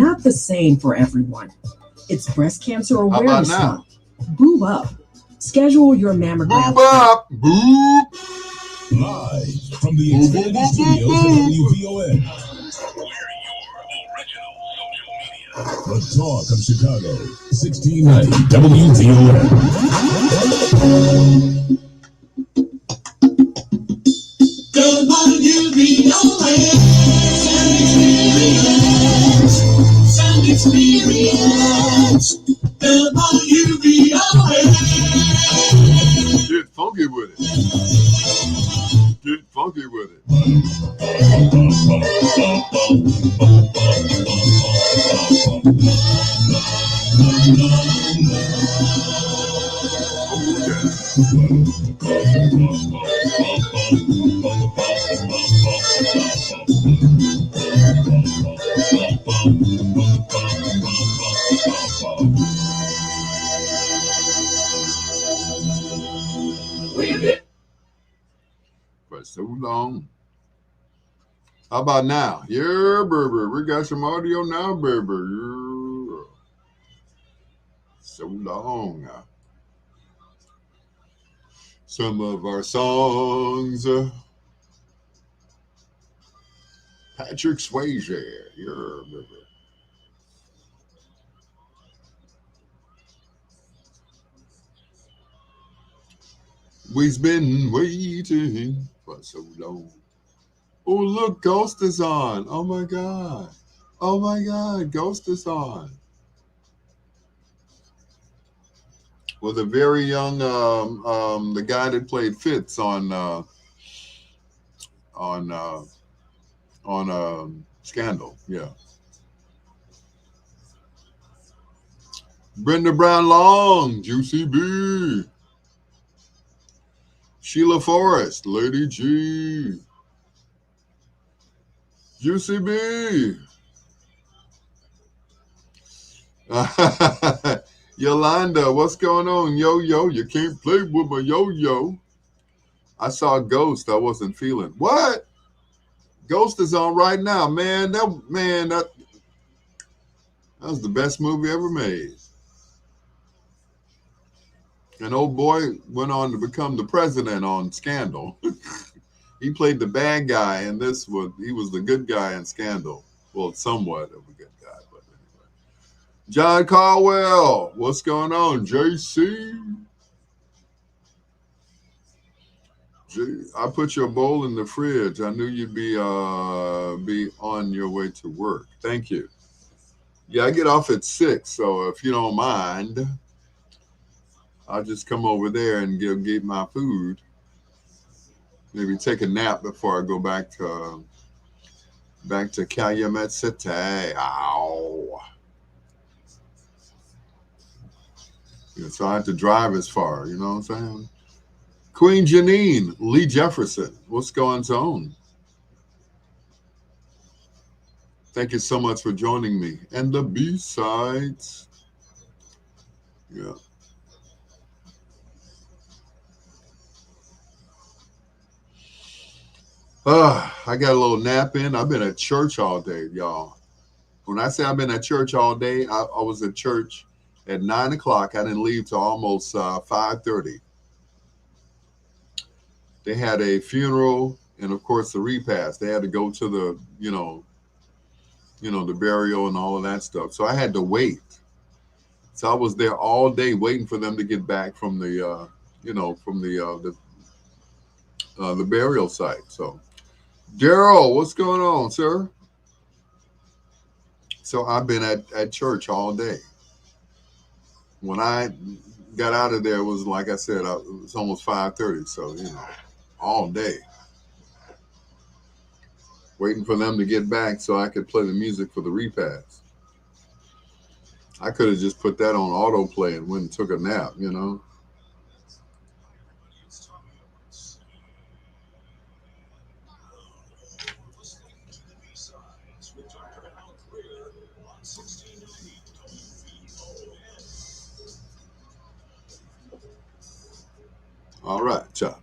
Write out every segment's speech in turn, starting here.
not the same for everyone. It's Breast Cancer How about Awareness now? Month. Boob up. Schedule your mammogram. Boob up. Boob. Live from the Boo, boo, Xfinity boo, boo, Studios at boo. WVON. The Talk of Chicago, 1690 WVON. Sound experience. WVON. Get funky with it. Get funky with it. For so long. How about now? Yeah, baby. We got some audio now, baby. Yeah. So long. Some of our songs. Patrick Swayze. Yeah, baby. We've been waiting for so long. Oh, look, Ghost is on. Oh, my God. Oh, my God. Ghost is on. With a very young, the guy that played Fitz on Scandal. Yeah. Brenda Brown Long, Juicy B. Sheila Forrest, Lady G. Juicy B. Yolanda, what's going on? Yo-yo, you can't play with my yo-yo. I saw Ghost. I wasn't feeling. What? Ghost is on right now, man. That was the best movie ever made. An old boy went on to become the president on Scandal. He played the bad guy, and he was the good guy in Scandal. Well, somewhat of a good guy, but anyway. John Caldwell, what's going on? JC? I put your bowl in the fridge. I knew you'd be on your way to work. Thank you. Yeah, I get off at 6, so if you don't mind, I'll just come over there and get my food. Maybe take a nap before I go back to Calumet City. Ow. Yeah, so I have to drive as far, you know what I'm saying? Queen Janine, Lee Jefferson, what's going on? Thank you so much for joining me. And the B-sides. Yeah. I got a little nap in. I've been at church all day, y'all. When I say I've been at church all day, I was at church at 9 o'clock. I didn't leave till almost 5:30. They had a funeral and, of course, the repast. They had to go to the, the burial and all of that stuff. So I had to wait. So I was there all day waiting for them to get back from the burial site. So, Daryl, what's going on, sir? So I've been at church all day. When I got out of there, it was like I said, it was almost 5:30. So all day waiting for them to get back so I could play the music for the repast. I could have just put that on autoplay and went and took a nap, All right, ciao.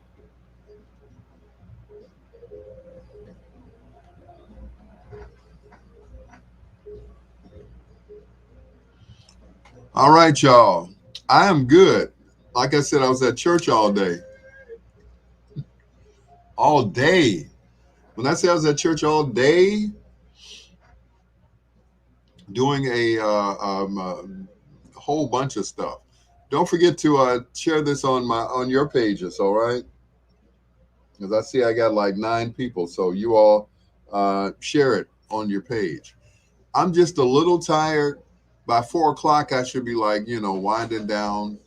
All right, y'all. I am good. Like I said, I was at church all day. All day. When I say I was at church all day, doing a whole bunch of stuff. Don't forget to share this on your pages, all right? Because I see I got like 9 people, so you all share it on your page. I'm just a little tired. By 4 o'clock, I should be like, winding down,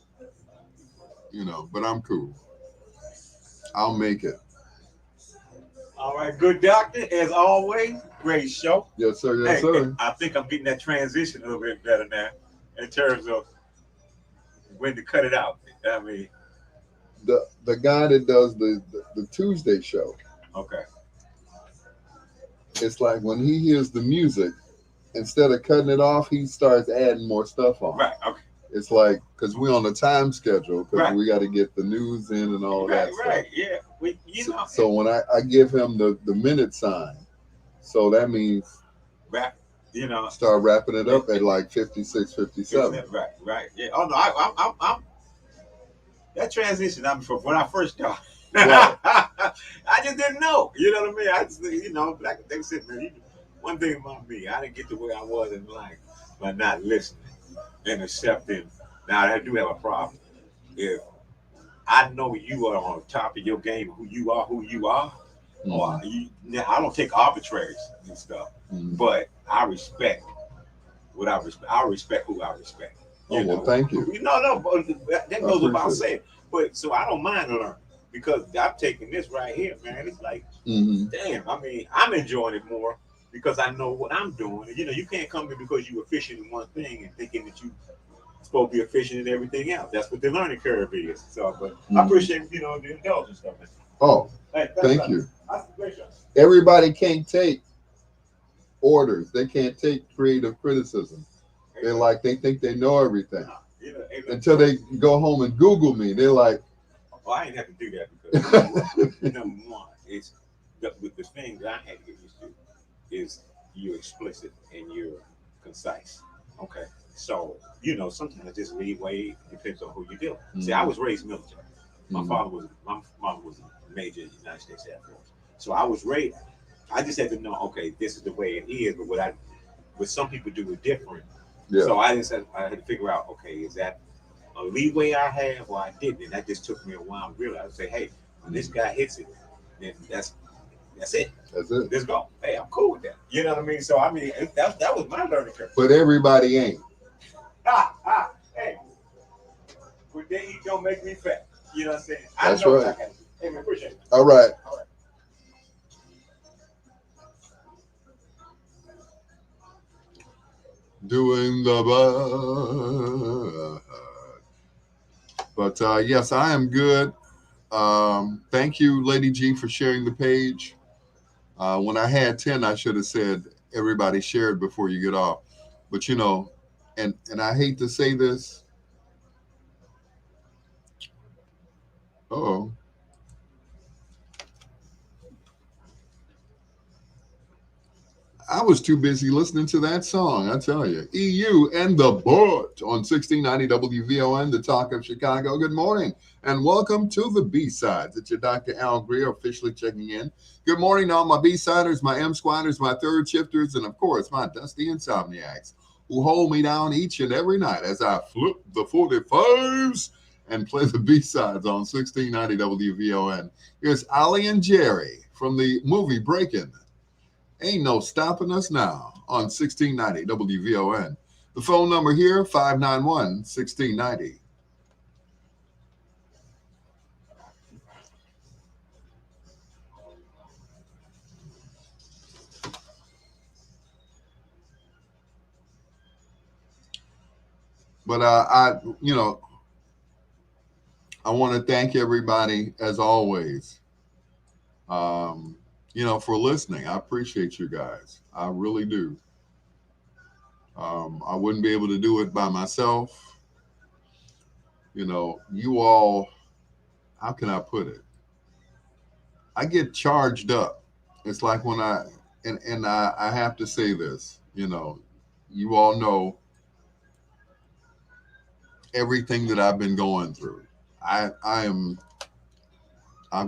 but I'm cool. I'll make it. All right, good doctor, as always. Great show. Yes, sir. Yes, Hey, sir. I think I'm getting that transition a little bit better now in terms of when to cut it out. I mean, The guy that does the Tuesday show, okay, it's like when he hears the music, instead of cutting it off, he starts adding more stuff on. right, okay, It's like because we're on a time schedule because Right. we got to get the news in and all right, that stuff. right, yeah. So when I give him the minute sign, so that means rap, start wrapping it up at like 56, 57. right, right, yeah. Oh no, I'm that transition. I'm from when I first started. Right. I just didn't know. You know what I mean? I just, like they said, man. One thing about me, I didn't get to where I was in life by not listening and accepting. Now I do have a problem. If I know you are on top of your game, who you are, or I don't take arbitraries and stuff, Mhm. but I respect what I respect. I respect who I respect. Oh, well, thank you. No, but that goes without appreciate saying. But so I don't mind learning because I'm taking this right here, man. It's like, Mhm. damn. I mean, I'm enjoying it more because I know what I'm doing. You can't come in because you're efficient in one thing and thinking that you supposed to be efficient in everything else. That's what the learning curve is. So, but I appreciate the indulgence stuff. Man. Oh, Hey, thank you. That's a great show. Everybody can't take orders. They can't take creative criticism. They think they know everything until they go home and Google me. They're like, well, I ain't have to do that because number one, it's the thing that I had to get used to is you're explicit and you're concise. Okay. So, sometimes just leeway depends on who you're dealing with. See, I was raised military. My mom was a major in the United States Air Force. So I was raised, I just had to know, okay, this is the way it is, but what some people do is different. yeah. So I had to figure out, okay, is that a leeway I have or I didn't? And that just took me a while to realize. I say, hey, when this guy hits it, then that's it. That's it. Let's go. Hey, I'm cool with that. You know what I mean? So I mean, that was my learning curve. But everybody ain't. Hey, what they eat don't make me fat. You know what I'm saying? That's I know right. what I can. Hey, man, appreciate it. All right. Doing the but yes, I am good. Thank you, Lady G, for sharing the page. When I had 10, I should have said everybody shared before you get off. But and I hate to say this. Oh. I was too busy listening to that song, I tell you. EU and the Boat on 1690 WVON, the Talk of Chicago. Good morning and welcome to the B-Sides. It's your Dr. Al Greer officially checking in. Good morning to all my B-Siders, my M-Squatters, my third shifters, and of course, my dusty insomniacs who hold me down each and every night as I flip the 45s and play the B-Sides on 1690 WVON. Here's Ali and Jerry from the movie Breakin'. Ain't no stopping us now on 1690 WVON. The phone number here, 591-1690. But I want to thank everybody as always, for listening. I appreciate you guys. I really do. I wouldn't be able to do it by myself. You all, how can I put it? I get charged up. It's like when I have to say this, you all know everything that I've been going through. I've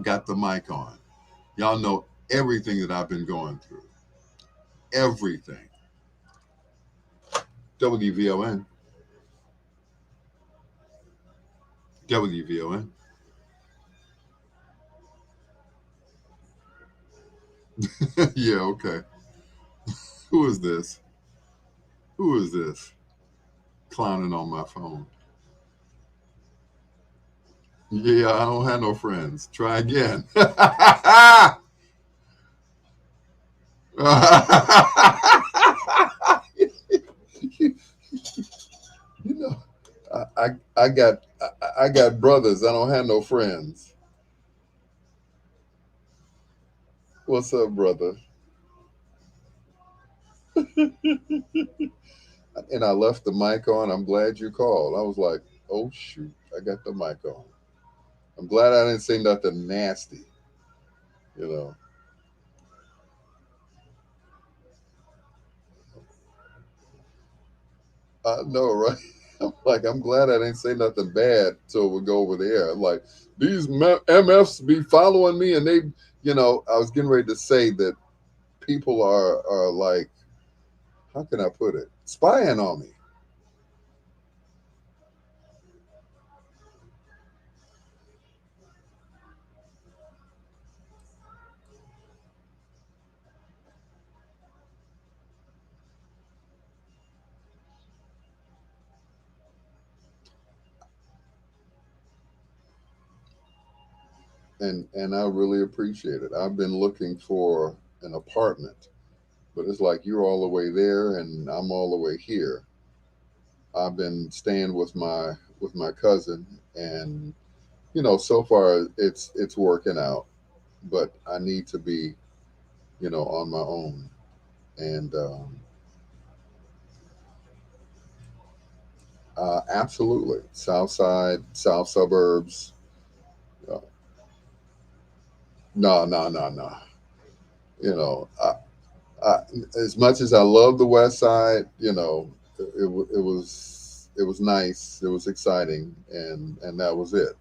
got the mic on. Y'all know everything that I've been going through. Everything. WVON. WVON. Yeah, okay. Who is this? Who is this? Clowning on my phone. Yeah, I don't have no friends. Try again. You know, I got brothers. I don't have no friends. What's up, brother? And I left the mic on. I'm glad you called. I was like, oh shoot, I got the mic on. I'm glad I didn't say nothing nasty. You know. I know, right? I'm like, I'm glad I didn't say nothing bad so it would go over the air. I'm like, these MFs be following me, and they, I was getting ready to say that people are like, how can I put it, spying on me. And I really appreciate it. I've been looking for an apartment, but it's like you're all the way there and I'm all the way here. I've been staying with my cousin, and so far it's working out, but I need to be on my own. And absolutely, South Side, South suburbs. uh, no, no, no, no. You know, I, as much as I love the West Side, it was nice, it was exciting, and that was it.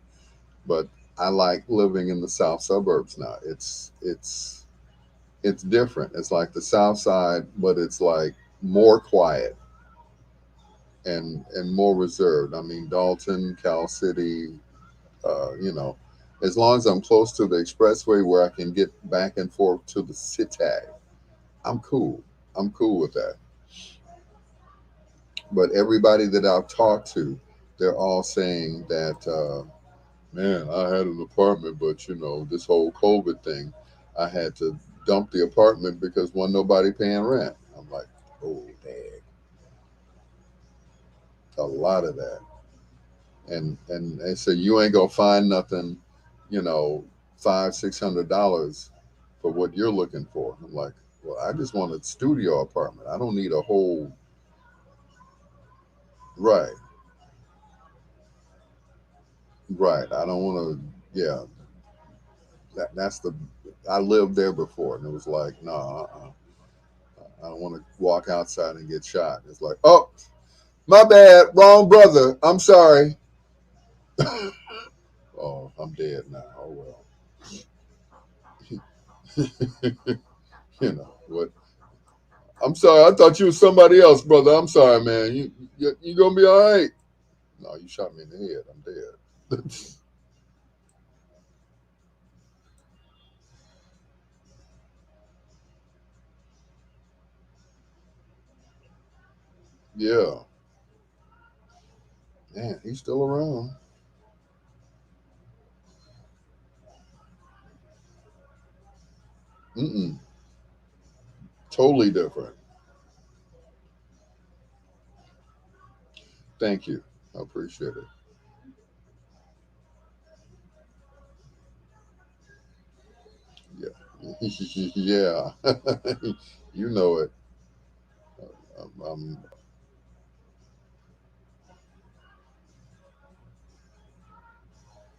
But I like living in the South suburbs now. It's different. It's like the South Side, but it's like more quiet and more reserved. I mean, Dalton, Cal City, as long as I'm close to the expressway where I can get back and forth to the city, I'm cool. I'm cool with that. But everybody that I've talked to, they're all saying that, man, I had an apartment, but this whole COVID thing, I had to dump the apartment because wasn't nobody paying rent. I'm like, oh, dang, a lot of that. And they say you ain't gonna find nothing, you know, $500-600 for what you're looking for. I'm like, well, I just want a studio apartment. I don't need a whole. Right, right. I don't want to. Yeah, that's the. I lived there before, and it was like, no, I don't want to walk outside and get shot. It's like, oh, my bad, wrong brother. I'm sorry. Oh, I'm dead now. Oh well. What? I'm sorry. I thought you was somebody else, brother. I'm sorry, man. You gonna be all right? No, you shot me in the head. I'm dead. Yeah, man, he's still around. Mm-mm. Totally different. Thank you. I appreciate it. Yeah, yeah. You know it. I'm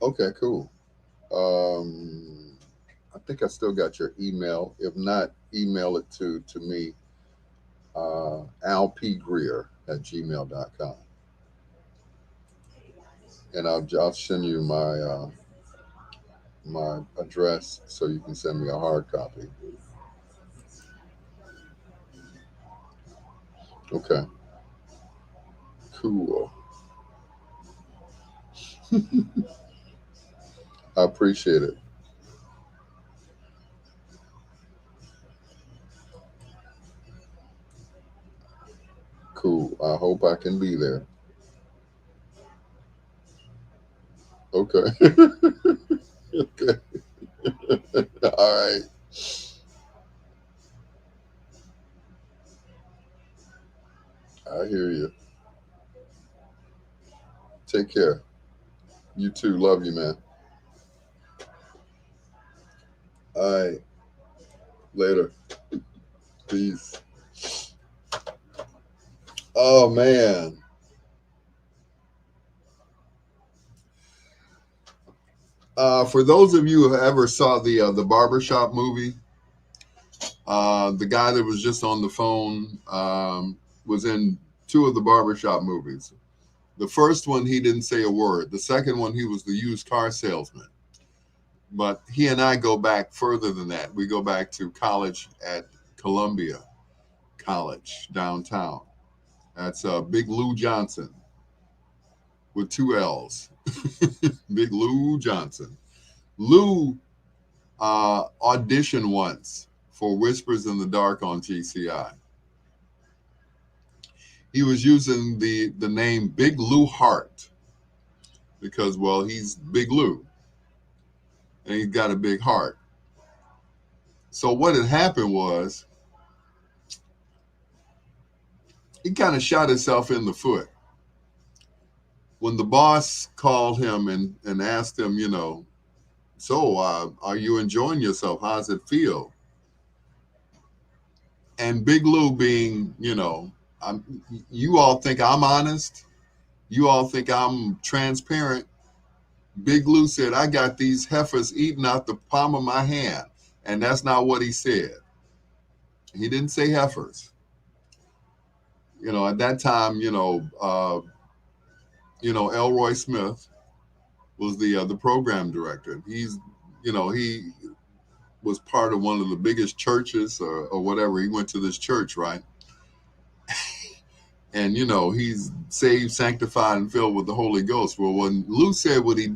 okay. Cool. Um, I think I still got your email. If not, email it to me, alpgreer@gmail.com. and I'll send you my address so you can send me a hard copy. Okay, cool. I appreciate it. Cool. I hope I can be there. Okay. Okay. All right. I hear you. Take care. You too. Love you, man. All right. Later. Peace. Oh man. For those of you who ever saw the barbershop movie, the guy that was just on the phone was in two of the barbershop movies. The first one, he didn't say a word. The second one, he was the used car salesman. But he and I go back further than that. We go back to college at Columbia College downtown. That's Big Lou Johnson with two L's. Big Lou Johnson. Lou auditioned once for Whispers in the Dark on GCI. He was using the name Big Lou Hart because, well, he's Big Lou and he's got a big heart. So what had happened was he kind of shot himself in the foot. When the boss called him and asked him, so are you enjoying yourself? How's it feel? And Big Lou being, you all think I'm honest. You all think I'm transparent. Big Lou said, I got these heifers eating out the palm of my hand. And that's not what he said. He didn't say heifers. At that time, Elroy Smith was the program director. He was part of one of the biggest churches or whatever. He went to this church, right? And, he's saved, sanctified, and filled with the Holy Ghost. Well, when Lou said what he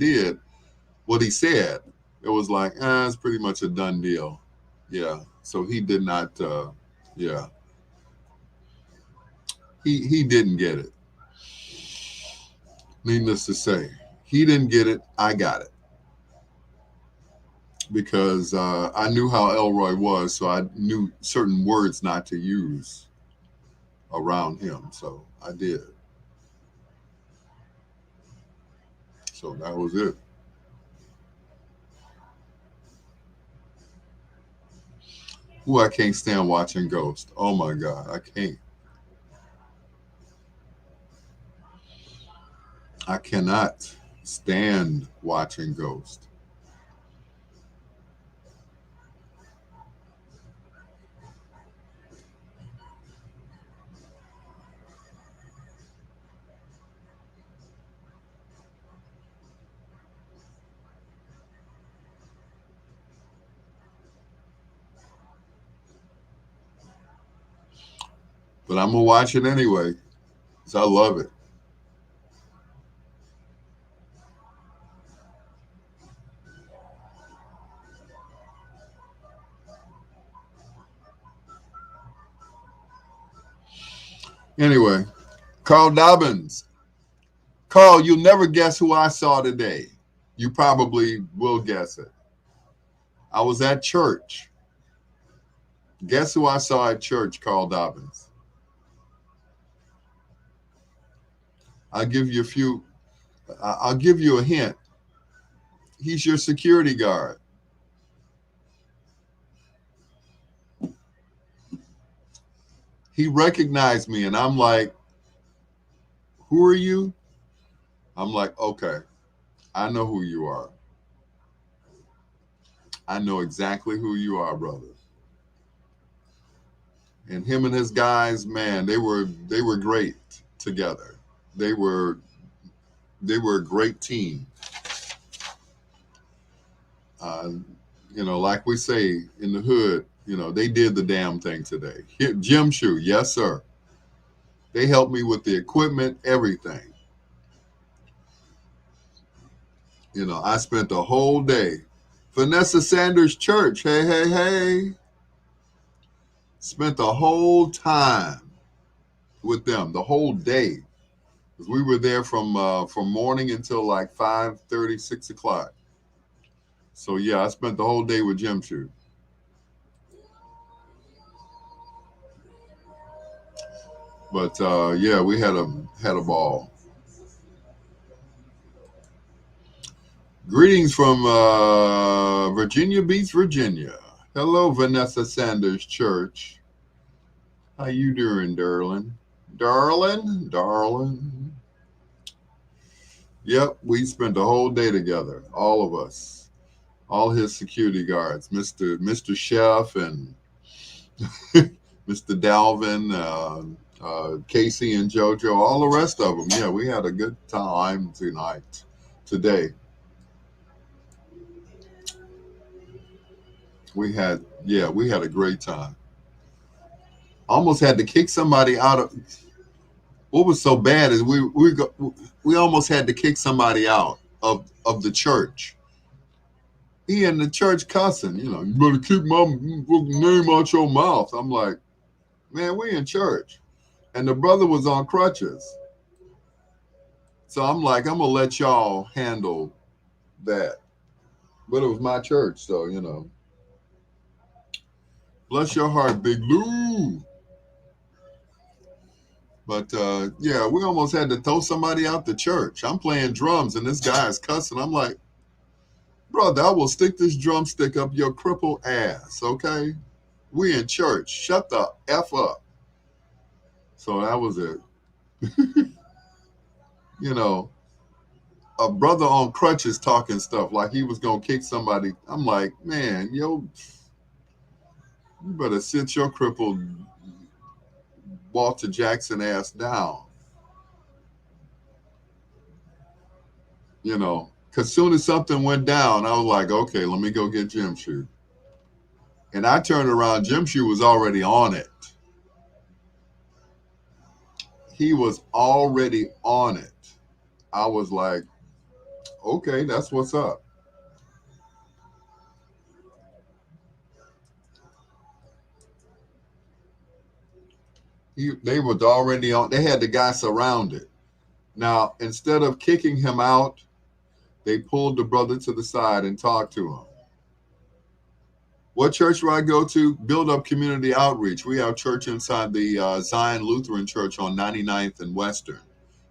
said, it was like, it's pretty much a done deal. Yeah. So he did not, yeah. He didn't get it. Needless to say, he didn't get it. I got it. Because I knew how Elroy was, so I knew certain words not to use around him. So I did. So that was it. Ooh, I can't stand watching Ghost. Oh my God, I can't. I cannot stand watching Ghost. But I'm gonna watch it anyway, because I love it. Anyway, Carl Dobbins. Carl, you'll never guess who I saw today. You probably will guess it. I was at church. Guess who I saw at church, Carl Dobbins? I'll give you a hint. He's your security guard. He recognized me and I'm like, who are you? I'm like, okay, I know who you are. I know exactly who you are, brother. And him and his guys, man, they were great together. They were They were a great team. You know, like we say in the hood, you know, they did the damn thing today. Gym shoe, yes, sir. They helped me with the equipment, everything. You know, I spent the whole day. Vanessa Sanders Church, hey, hey, hey. Spent the whole time with them, the whole day. Because we were there from morning until like 5:30, 6 o'clock. So yeah, I spent the whole day with Jim Shoe. But yeah, we had a ball. Greetings from Virginia Beach, Virginia. Hello, Vanessa Sanders Church. How you doing, darling? Darling. Yep, we spent the whole day together, all of us, all his security guards, Mr. Chef and Mr. Dalvin, Casey and JoJo, all the rest of them. Yeah, we had a good time today. We had a great time. Almost had to kick somebody out of. What was so bad is we almost had to kick somebody out of the church. He in the church cussing, you know, you better keep my name out your mouth. I'm like, man, we in church. And the brother was on crutches. So I'm like, I'm going to let y'all handle that. But it was my church, so, you know. Bless your heart, Big Lou. But, yeah, we almost had to throw somebody out the church. I'm playing drums, and this guy is cussing. I'm like, brother, I will stick this drumstick up your crippled ass, okay? We in church. Shut the F up. So that was it. You know, a brother on crutches talking stuff like he was going to kick somebody. I'm like, man, you better sit your crippled Walter Jackson ass down. You know, because soon as something went down, I was like, okay, let me go get Jim Shoe. And I turned around, Jim Shoe was already on it. He was already on it. I was like, okay, that's what's up. They was already on. They had the guy surrounded. Now, instead of kicking him out, they pulled the brother to the side and talked to him. What church do I go to? Build Up Community Outreach. We have church inside the Zion Lutheran Church on 99th and Western,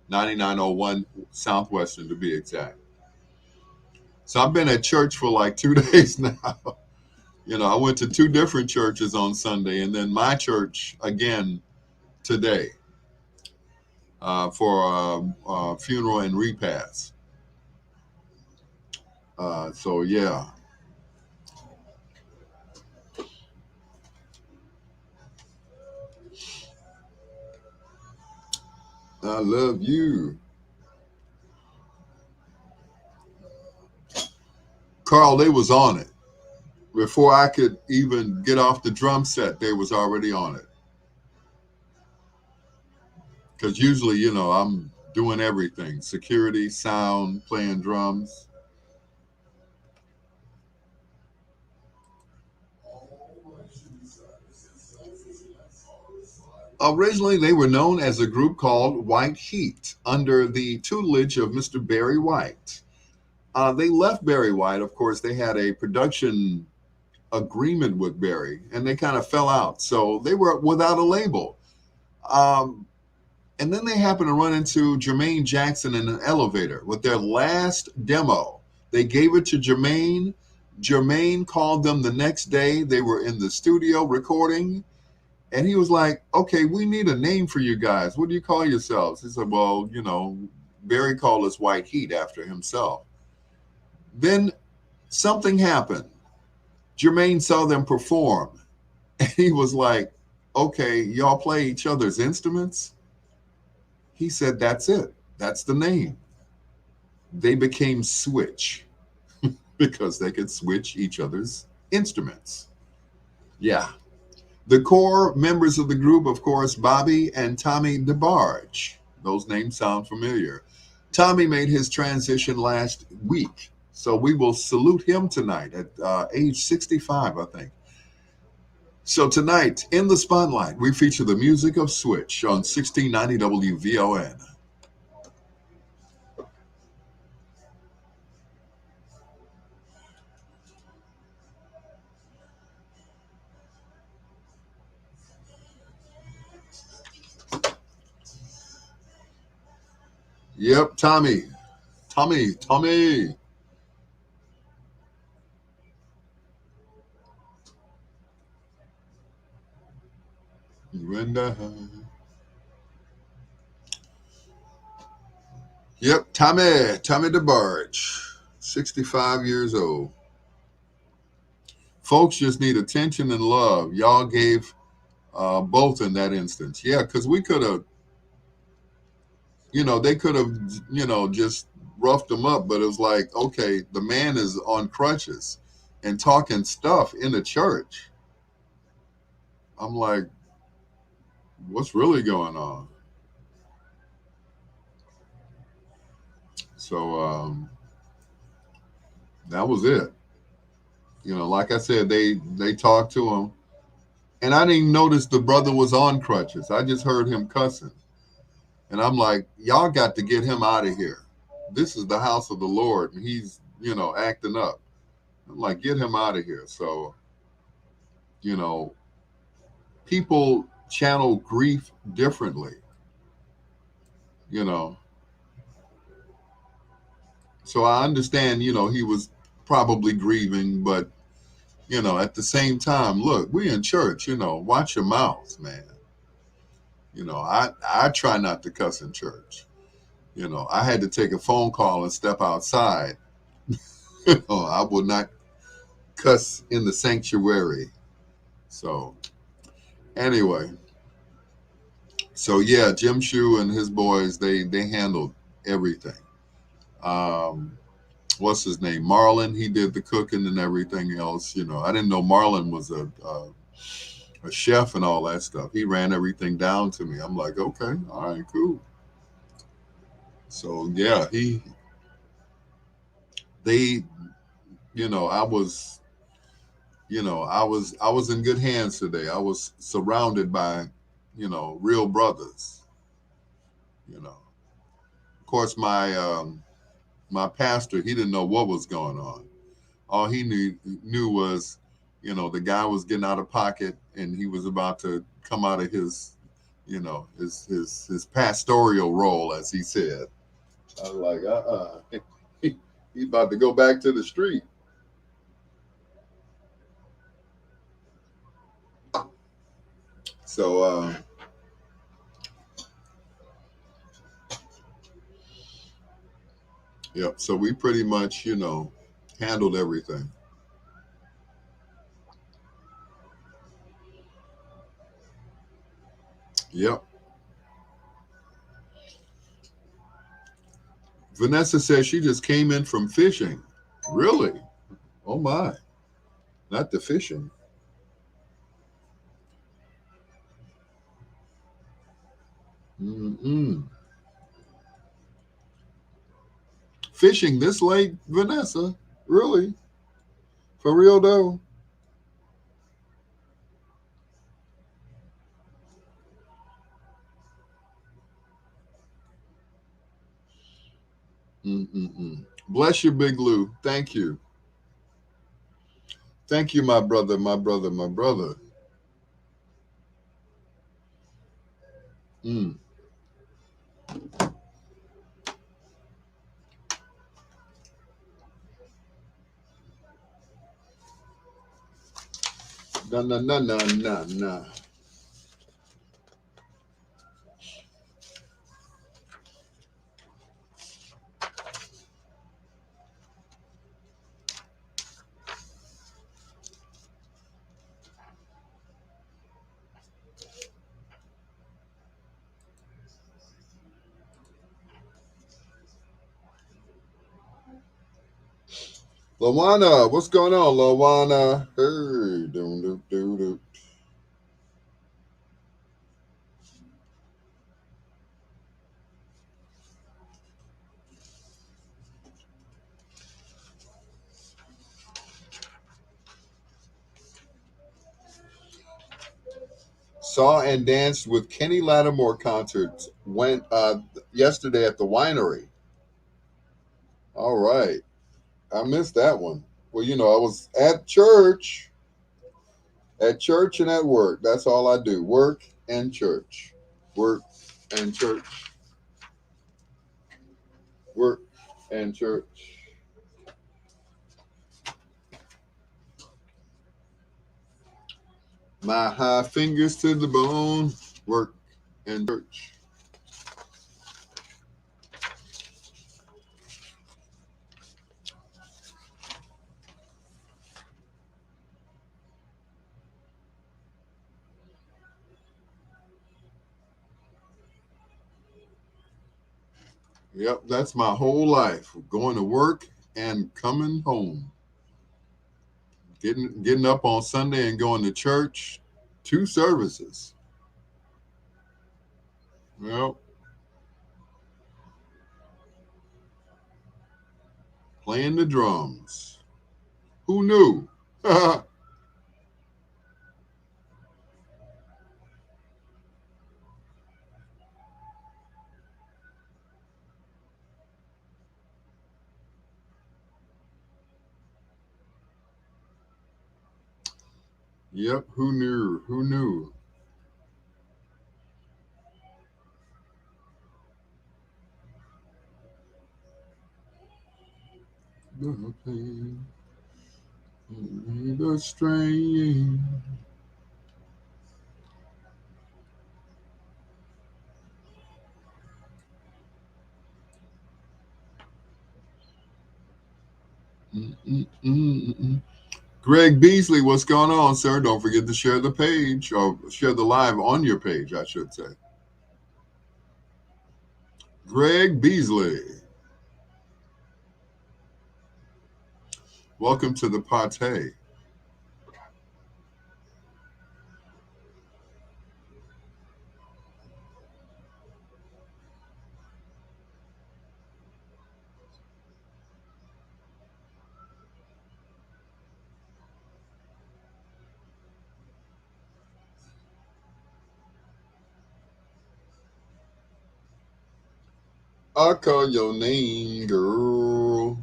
9901 Southwestern to be exact. So I've been at church for like 2 days now. You know, I went to 2 different churches on Sunday and then my church again today for a funeral and repast. So, yeah. I love you. Carl, they was on it. Before I could even get off the drum set, they was already on it. Because usually, you know, I'm doing everything. Security, sound, playing drums. Originally, they were known as a group called White Heat under the tutelage of Mr. Barry White. They left Barry White. Of course, they had a production agreement with Barry, and they kind of fell out. So they were without a label. And then they happened to run into Jermaine Jackson in an elevator with their last demo. They gave it to Jermaine. Jermaine called them the next day. They were in the studio recording. And he was like, okay, we need a name for you guys. What do you call yourselves? He said, well, you know, Barry called us White Heat after himself. Then something happened. Jermaine saw them perform. And he was like, okay, y'all play each other's instruments? He said, that's it. That's the name. they became switch because they could switch each other's instruments. Yeah. The core members of the group, of course, Bobby and Tommy DeBarge. Those names sound familiar. Tommy made his transition last week, so we will salute him tonight at age 65, I think. So tonight, in the spotlight, we feature the music of Switch on 1690 WVON. Yep, Tommy. Tommy. Brenda. Yep, Tommy DeBarge, 65 years old. Folks just need attention and love. Y'all gave both in that instance. Yeah, because we could have, they could have, just roughed him up, but it was like, okay, the man is on crutches and talking stuff in the church. I'm like, what's really going on? So that was it. Like I said, they talked to him, and I didn't notice the brother was on crutches. I just heard him cussing, and I'm like, y'all got to get him out of here. This is the house of the Lord, and he's acting up. I'm like, get him out of here. So people channel grief differently. So I understand. He was probably grieving, but at the same time, look, we in church, watch your mouth, man. I try not to cuss in church. I had to take a phone call and step outside. I will not cuss in the sanctuary. So anyway, so yeah, Jim Shue and his boys, they handled everything. What's his name? Marlon, he did the cooking and everything else. I didn't know Marlon was a chef and all that stuff. He ran everything down to me. I'm like, okay, all right, cool. So yeah, they, I was, I was in good hands today. I was surrounded by, real brothers. Of course, my pastor, he didn't know what was going on. All he knew was, the guy was getting out of pocket and he was about to come out of his, his pastoral role, as he said. I was like, he's about to go back to the street. So, yep. So we pretty much, handled everything. Yep. Vanessa says she just came in from fishing. Really? Oh my. Not the fishing. Mm-mm. Fishing this late, Vanessa? Really? For real though? Mm-mm-mm. Bless you, Big Lou. Thank you. Thank you, my brother, my brother, my brother. Mm. No, no, no, no, no, no. Lawana, what's going on, Lawana? Hey, do. Saw and danced with Kenny Lattimore concerts. Went yesterday at the winery. All right. I missed that one. Well, I was at church. At church and at work. That's all I do. Work and church. Work and church. Work and church. My high fingers to the bone. Work and church. Yep, that's my whole life. Going to work and coming home. Getting up on Sunday and going to church. 2 services. Yep. Playing the drums. Who knew? Yep, who knew? Who knew? The pain, the strain. Mm-mm-mm-mm. Greg Beasley, what's going on, sir? Don't forget to share the page or share the live on your page, I should say. Greg Beasley, welcome to the party. I call your name, girl.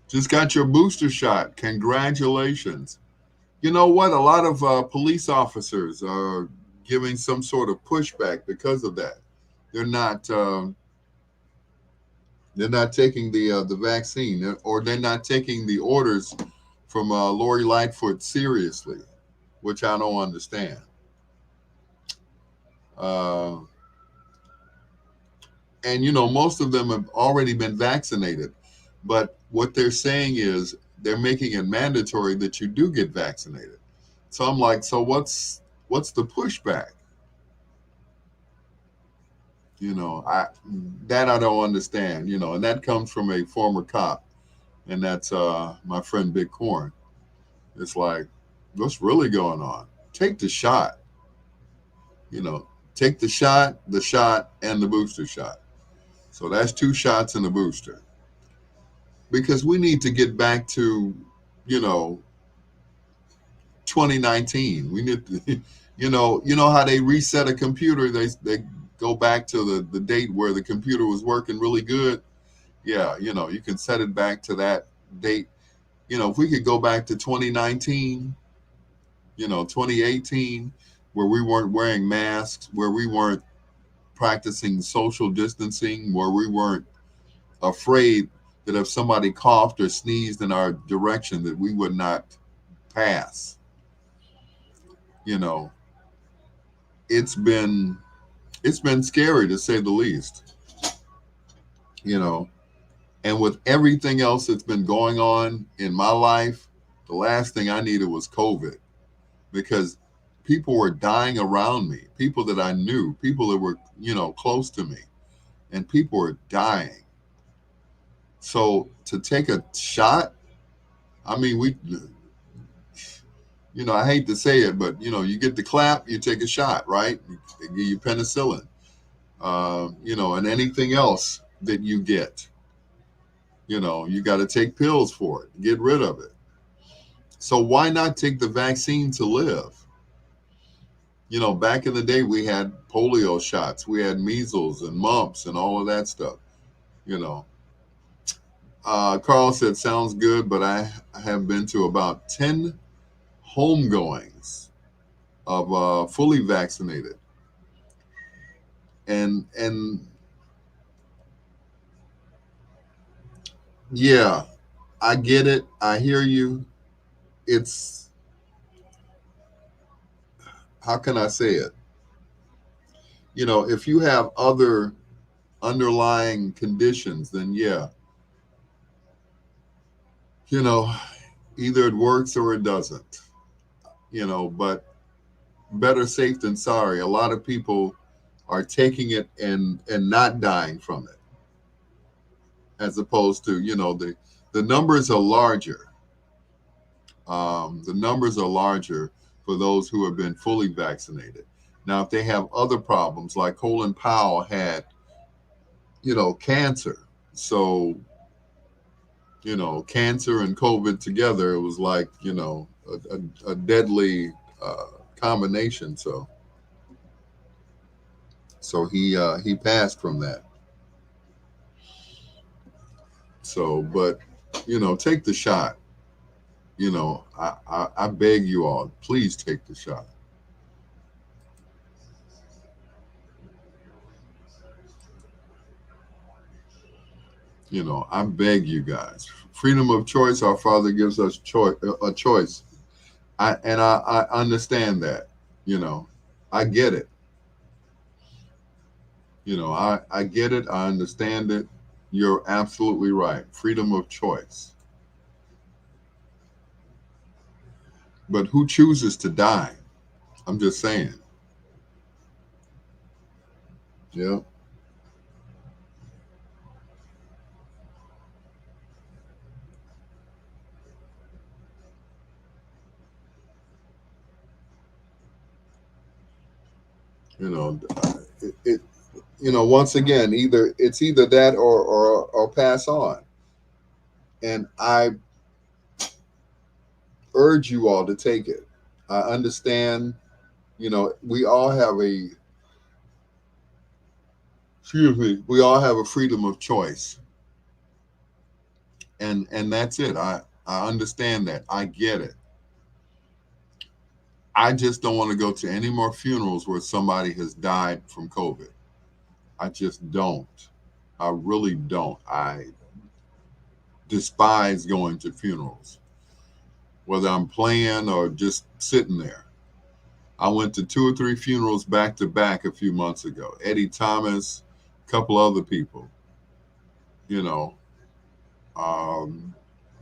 Just got your booster shot. Congratulations. You know what? A lot of police officers are giving some sort of pushback because of that. They're not. They're not taking the vaccine, or they're not taking the orders from Lori Lightfoot seriously, which I don't understand. Uh, and most of them have already been vaccinated, but what they're saying is they're making it mandatory that you do get vaccinated. So I'm like, so what's the pushback? I don't understand. And that comes from a former cop, and that's my friend Big Corn. It's like, what's really going on? Take the shot. Take the shot, and the booster shot. So that's 2 shots and a booster. Because we need to get back to, you know, 2019. We need to, how they reset a computer. They go back to the date where the computer was working really good. Yeah, you can set it back to that date. If we could go back to 2019, 2018, where we weren't wearing masks, where we weren't practicing social distancing, where we weren't afraid that if somebody coughed or sneezed in our direction that we would not pass. You know, it's been scary to say the least. And with everything else that's been going on in my life, The last thing I needed was COVID, because people were dying around me, people that I knew, people that were, close to me, and people were dying. So to take a shot, I mean, I hate to say it, but, you get the clap, you take a shot, right? They give you penicillin, and anything else that you get, you got to take pills for it, get rid of it. So why not take the vaccine to live? Back in the day, we had polio shots, we had measles and mumps and all of that stuff, you know. Carl said, sounds good, but I have been to about 10 homegoings of fully vaccinated. And yeah, I get it. I hear you. It's, how can I say it? If you have other underlying conditions, then yeah, either it works or it doesn't, but better safe than sorry. A lot of people are taking it and not dying from it, as opposed to, the numbers are larger. The numbers are larger for those who have been fully vaccinated. Now, if they have other problems, like Colin Powell had, cancer. So, cancer and COVID together, it was like, a deadly combination. So he passed from that. So, but, take the shot. I beg you all, please take the shot. I beg you guys. Freedom of choice, our Father gives us a choice. I understand that. I get it. I get it. I understand it. You're absolutely right. Freedom of choice. But who chooses to die? I'm just saying. Yeah. It once again, it's either that or pass on. And I urge you all to take it. I understand, we all have we all have a freedom of choice. And that's it. I understand that. I get it. I just don't want to go to any more funerals where somebody has died from COVID. I just don't. I really don't. I despise going to funerals, whether I'm playing or just sitting there. I went to 2 or 3 funerals back to back a few months ago. Eddie Thomas, a couple other people.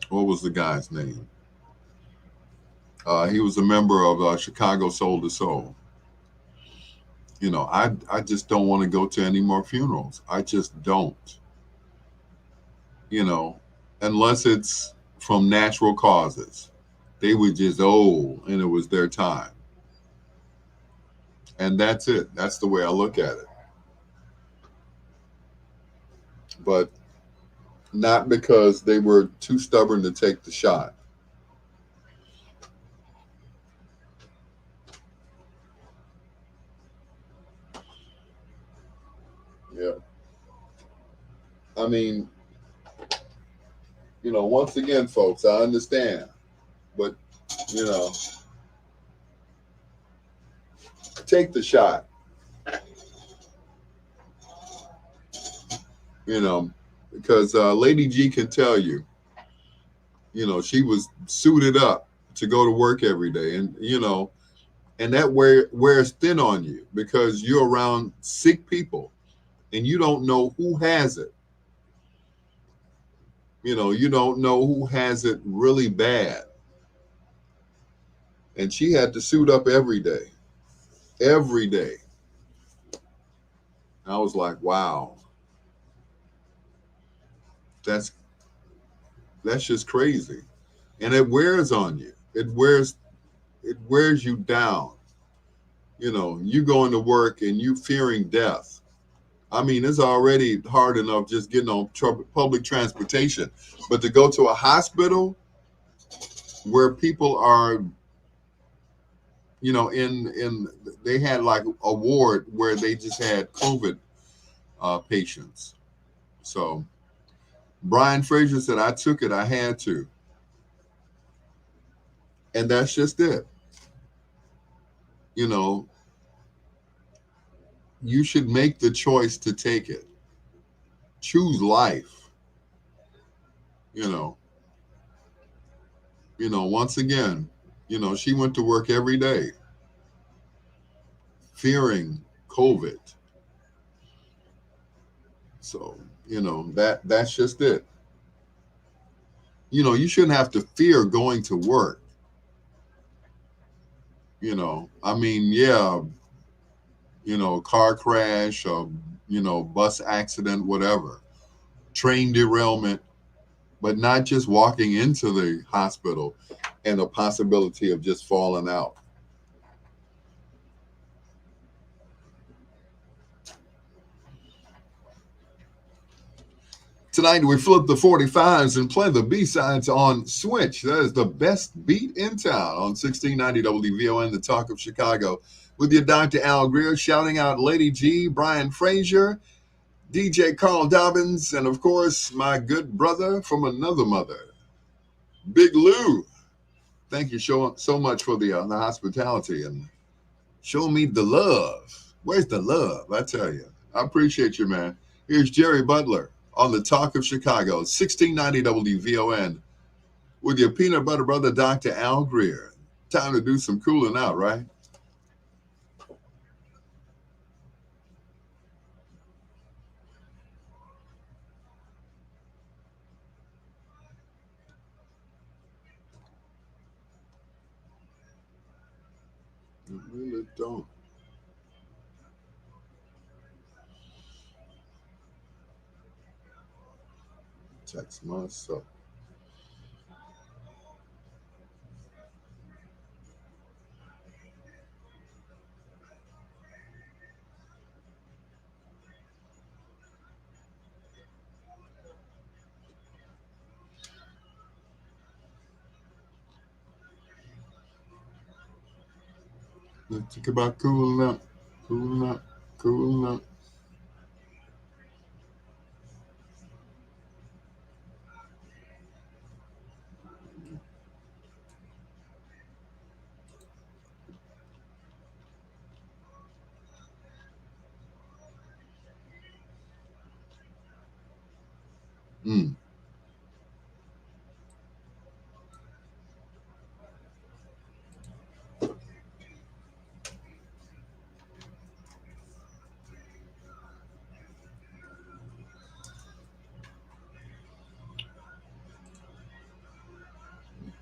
What was the guy's name? He was a member of Chicago Soul to Soul. I just don't want to go to any more funerals. I just don't. Unless it's from natural causes. They were just old and it was their time. And that's it. That's the way I look at it. But not because they were too stubborn to take the shot. Yeah. I mean, once again, folks, I understand. But, take the shot. Because Lady G can tell you, she was suited up to go to work every day. And, and that wears thin on you because you're around sick people and you don't know who has it. You don't know who has it really bad. And she had to suit up every day. Every day. I was like, wow. That's just crazy. And it wears on you. It wears you down. You know, you going to work and you fearing death. I mean, it's already hard enough just getting on public transportation, but to go to a hospital where people are, you know, in they had like a ward where they just had COVID patients. So Brian Fraser said, I took it, I had to. And that's just it. You know, you should make the choice to take it. Choose life. You know, once again, she went to work every day fearing COVID. So, that's just it. You shouldn't have to fear going to work. I mean, yeah, car crash or, bus accident, whatever, train derailment, but not just walking into the hospital and the possibility of just falling out. Tonight, we flip the 45s and play the B-sides on Switch. That is the best beat in town on 1690 WVON, the Talk of Chicago. With your Dr. Al Greer, shouting out Lady G, Brian Fraser, DJ Carl Dobbins, and, of course, my good brother from another mother, Big Lou. Thank you so much for the hospitality and show me the love. Where's the love? I tell you. I appreciate you, man. Here's Jerry Butler on the Talk of Chicago, 1690 WVON, with your peanut butter brother, Dr. Al Greer. Time to do some cooling out, right? I really don't. Text myself. Let's think about cooling up, cooling up, cooling up. Mm.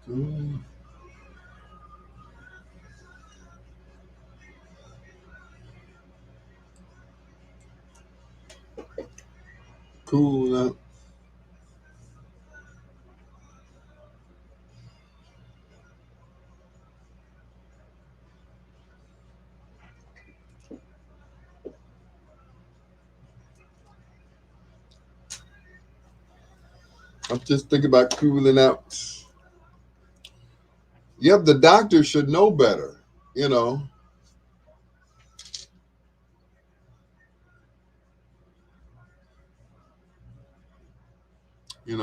Cool. Cool up. I'm just thinking about cooling out. Yep, the doctor should know better, you know. You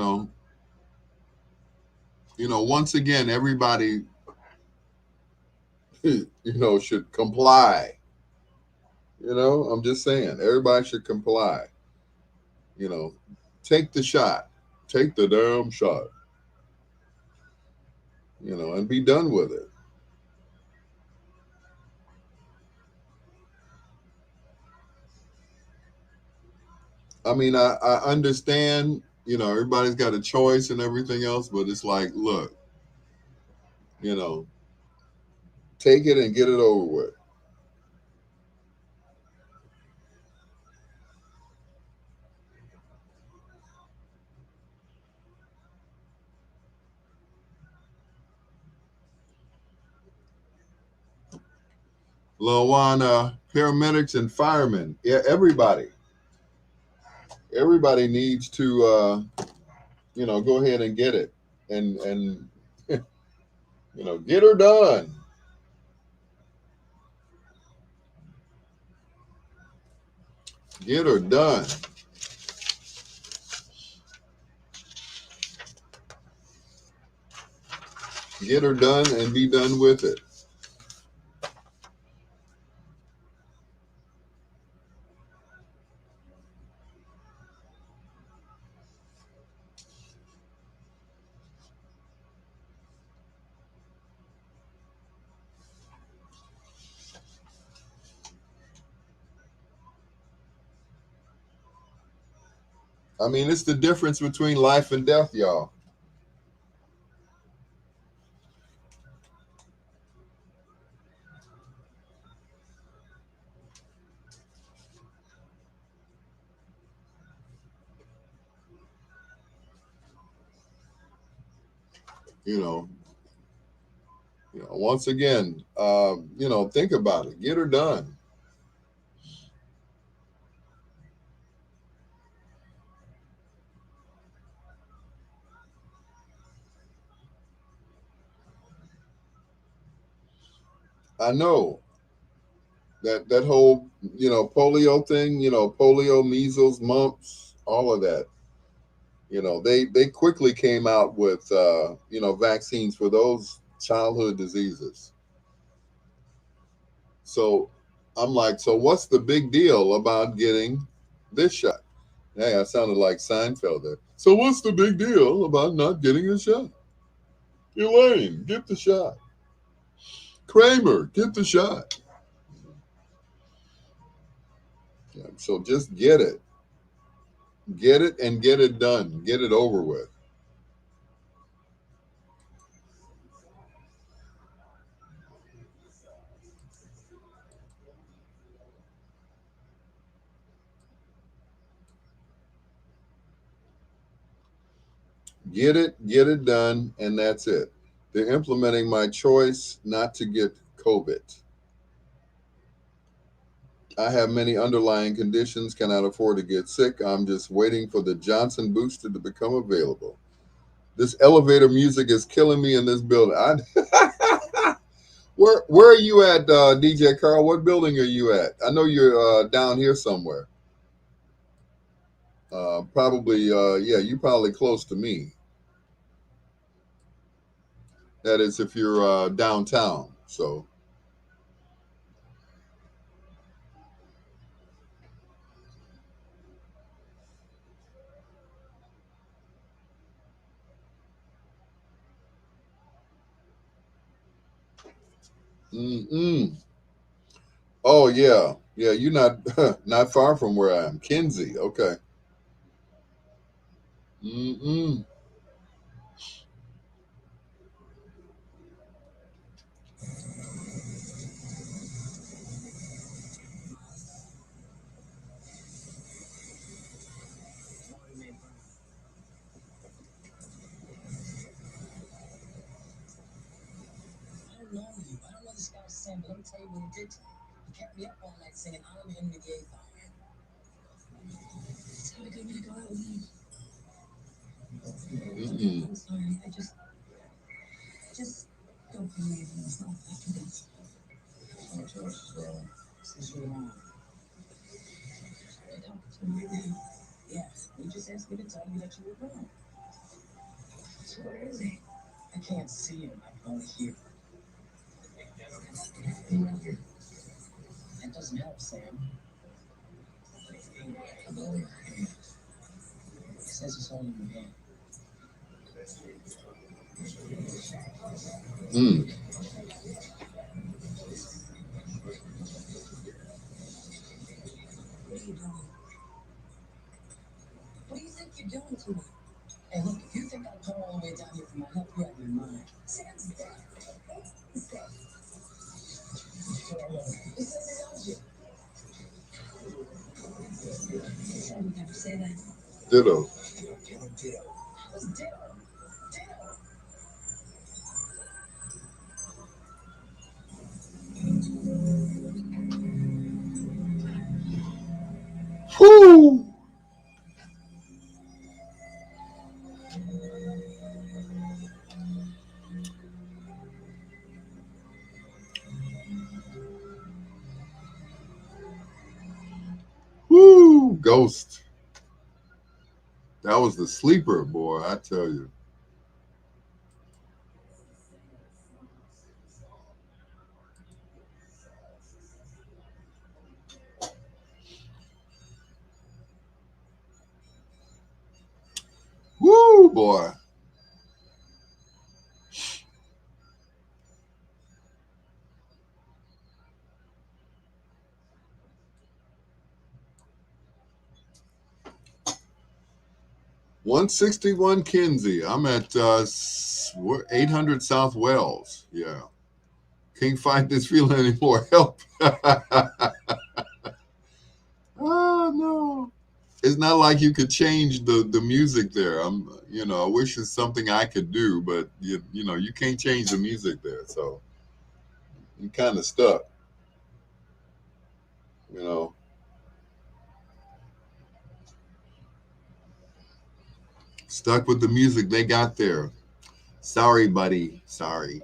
know, once again, everybody, should comply. I'm just saying, everybody should comply. You know, take the shot, take the damn shot, and be done with it. I mean, I understand, everybody's got a choice and everything else, but it's like, look, you know, Take it and get it over with. Lawana, paramedics and firemen. Yeah, everybody needs to go ahead and get it and get her done. Get her done. Get her done and be done with it. I mean, it's the difference between life and death, y'all. You know, once again, think about it. Get her done. I know that whole polio thing. Polio, measles, mumps, all of that. They quickly came out with vaccines for those childhood diseases. So I'm like, so what's the big deal about getting this shot? Hey, I sounded like Seinfeld there. So what's the big deal about not getting a shot? Elaine, get the shot. Kramer, get the shot. Yeah, so just get it. Get it and get it done. Get it over with. Get it done, and that's it. They're implementing my choice not to get COVID. I have many underlying conditions, cannot afford to get sick. I'm just waiting for the Johnson booster to become available. This elevator music is killing me in this building. Where are you at, DJ Carl? What building are you at? I know you're down here somewhere. Probably, yeah, you're probably close to me. That is if you're downtown. So, mm-mm. Oh yeah, yeah. You're not not far from where I am, Kinsey. Okay. Mm-mm. I don't know you. I don't know this guy Sam, but let me tell you what he did to me. He kept me up all night singing I'm Henry VIII. It's gonna get me to go out with him. Mm-mm. I'm sorry. I just don't believe in myself after this. Oh, Josh, since you're wrong. The doctor told me that. Yes, he just asked me to tell you that you were wrong. So where is he? I can't see him. I can only hear him. That doesn't help, Sam. He says it's all in your head. Mm. What are you doing? What do you think you're doing to me? Hey, look, if you think I'll come all the way down here for my help, you're out of your mind. Sam's dead. He says he loves you. I would never say that. Ditto. Ditto. What's ditto? Ditto. Whoo! Woo! Ghost. That was the sleeper, boy, I tell you. Woo, boy. "161 Kinsey." I'm at 800 South Wells. Yeah. Can't fight this feeling anymore. Help. Oh, no. It's not like you could change the music there. I wish it's something I could do, but you can't change the music there. So I'm kind of stuck, you know. Stuck with the music they got there. Sorry, buddy. Sorry.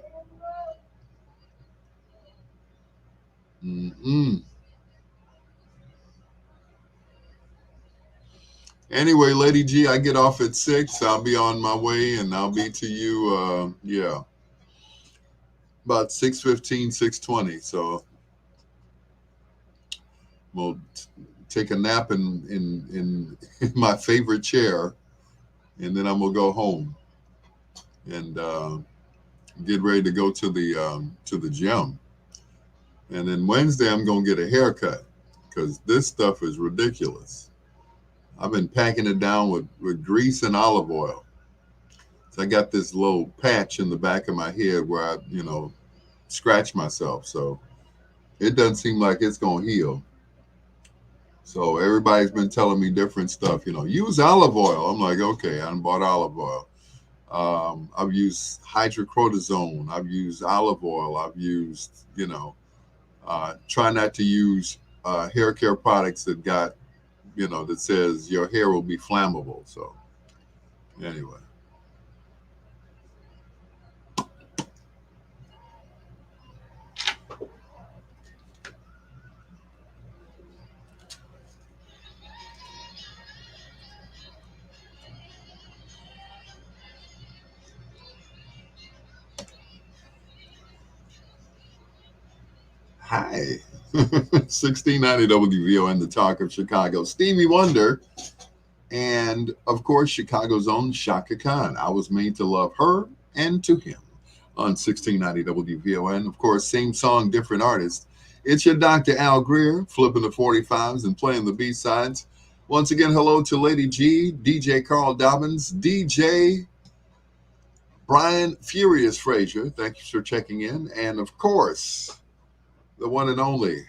Mm-mm. Anyway, Lady G, I get off at 6. I'll be on my way, and I'll be to you. Yeah, about 6:15, 6:20. So we'll take a nap in my favorite chair, and then I'm gonna go home and get ready to go to the gym. And then Wednesday, I'm gonna get a haircut because this stuff is ridiculous. I've been packing it down with grease and olive oil. So I got this little patch in the back of my head where I scratch myself. So it doesn't seem like it's going to heal. So everybody's been telling me different stuff. Use olive oil. I'm like, okay, I bought olive oil. I've used hydrocortisone. I've used olive oil. I've used, try not to use hair care products that says your hair will be flammable. So anyway. Hi. 1690 WVON, the talk of Chicago. Stevie Wonder, and of course, Chicago's own Shaka Khan. I was made to love her and to him on 1690 WVON. Of course, same song, different artist. It's your Dr. Al Greer, flipping the 45s and playing the B-sides. Once again, hello to Lady G, DJ Carl Dobbins, DJ Brian Furious Frazier. Thank you for checking in. And of course, the one and only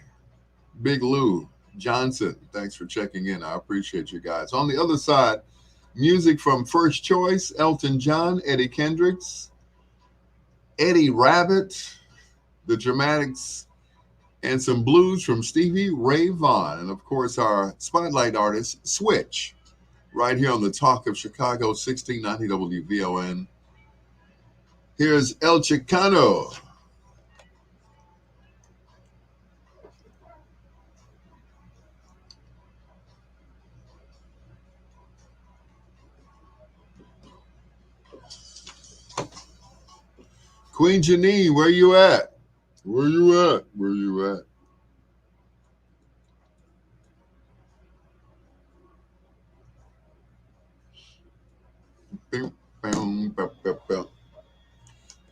Big Lou Johnson. Thanks for checking in. I appreciate you guys. On the other side, music from First Choice, Elton John, Eddie Kendricks, Eddie Rabbit, the Dramatics, and some blues from Stevie Ray Vaughan. And of course, our spotlight artist, Switch, right here on the Talk of Chicago, 1690 WVON. Here's El Chicano. Queen Janine, where you at? Where you at? Where you at?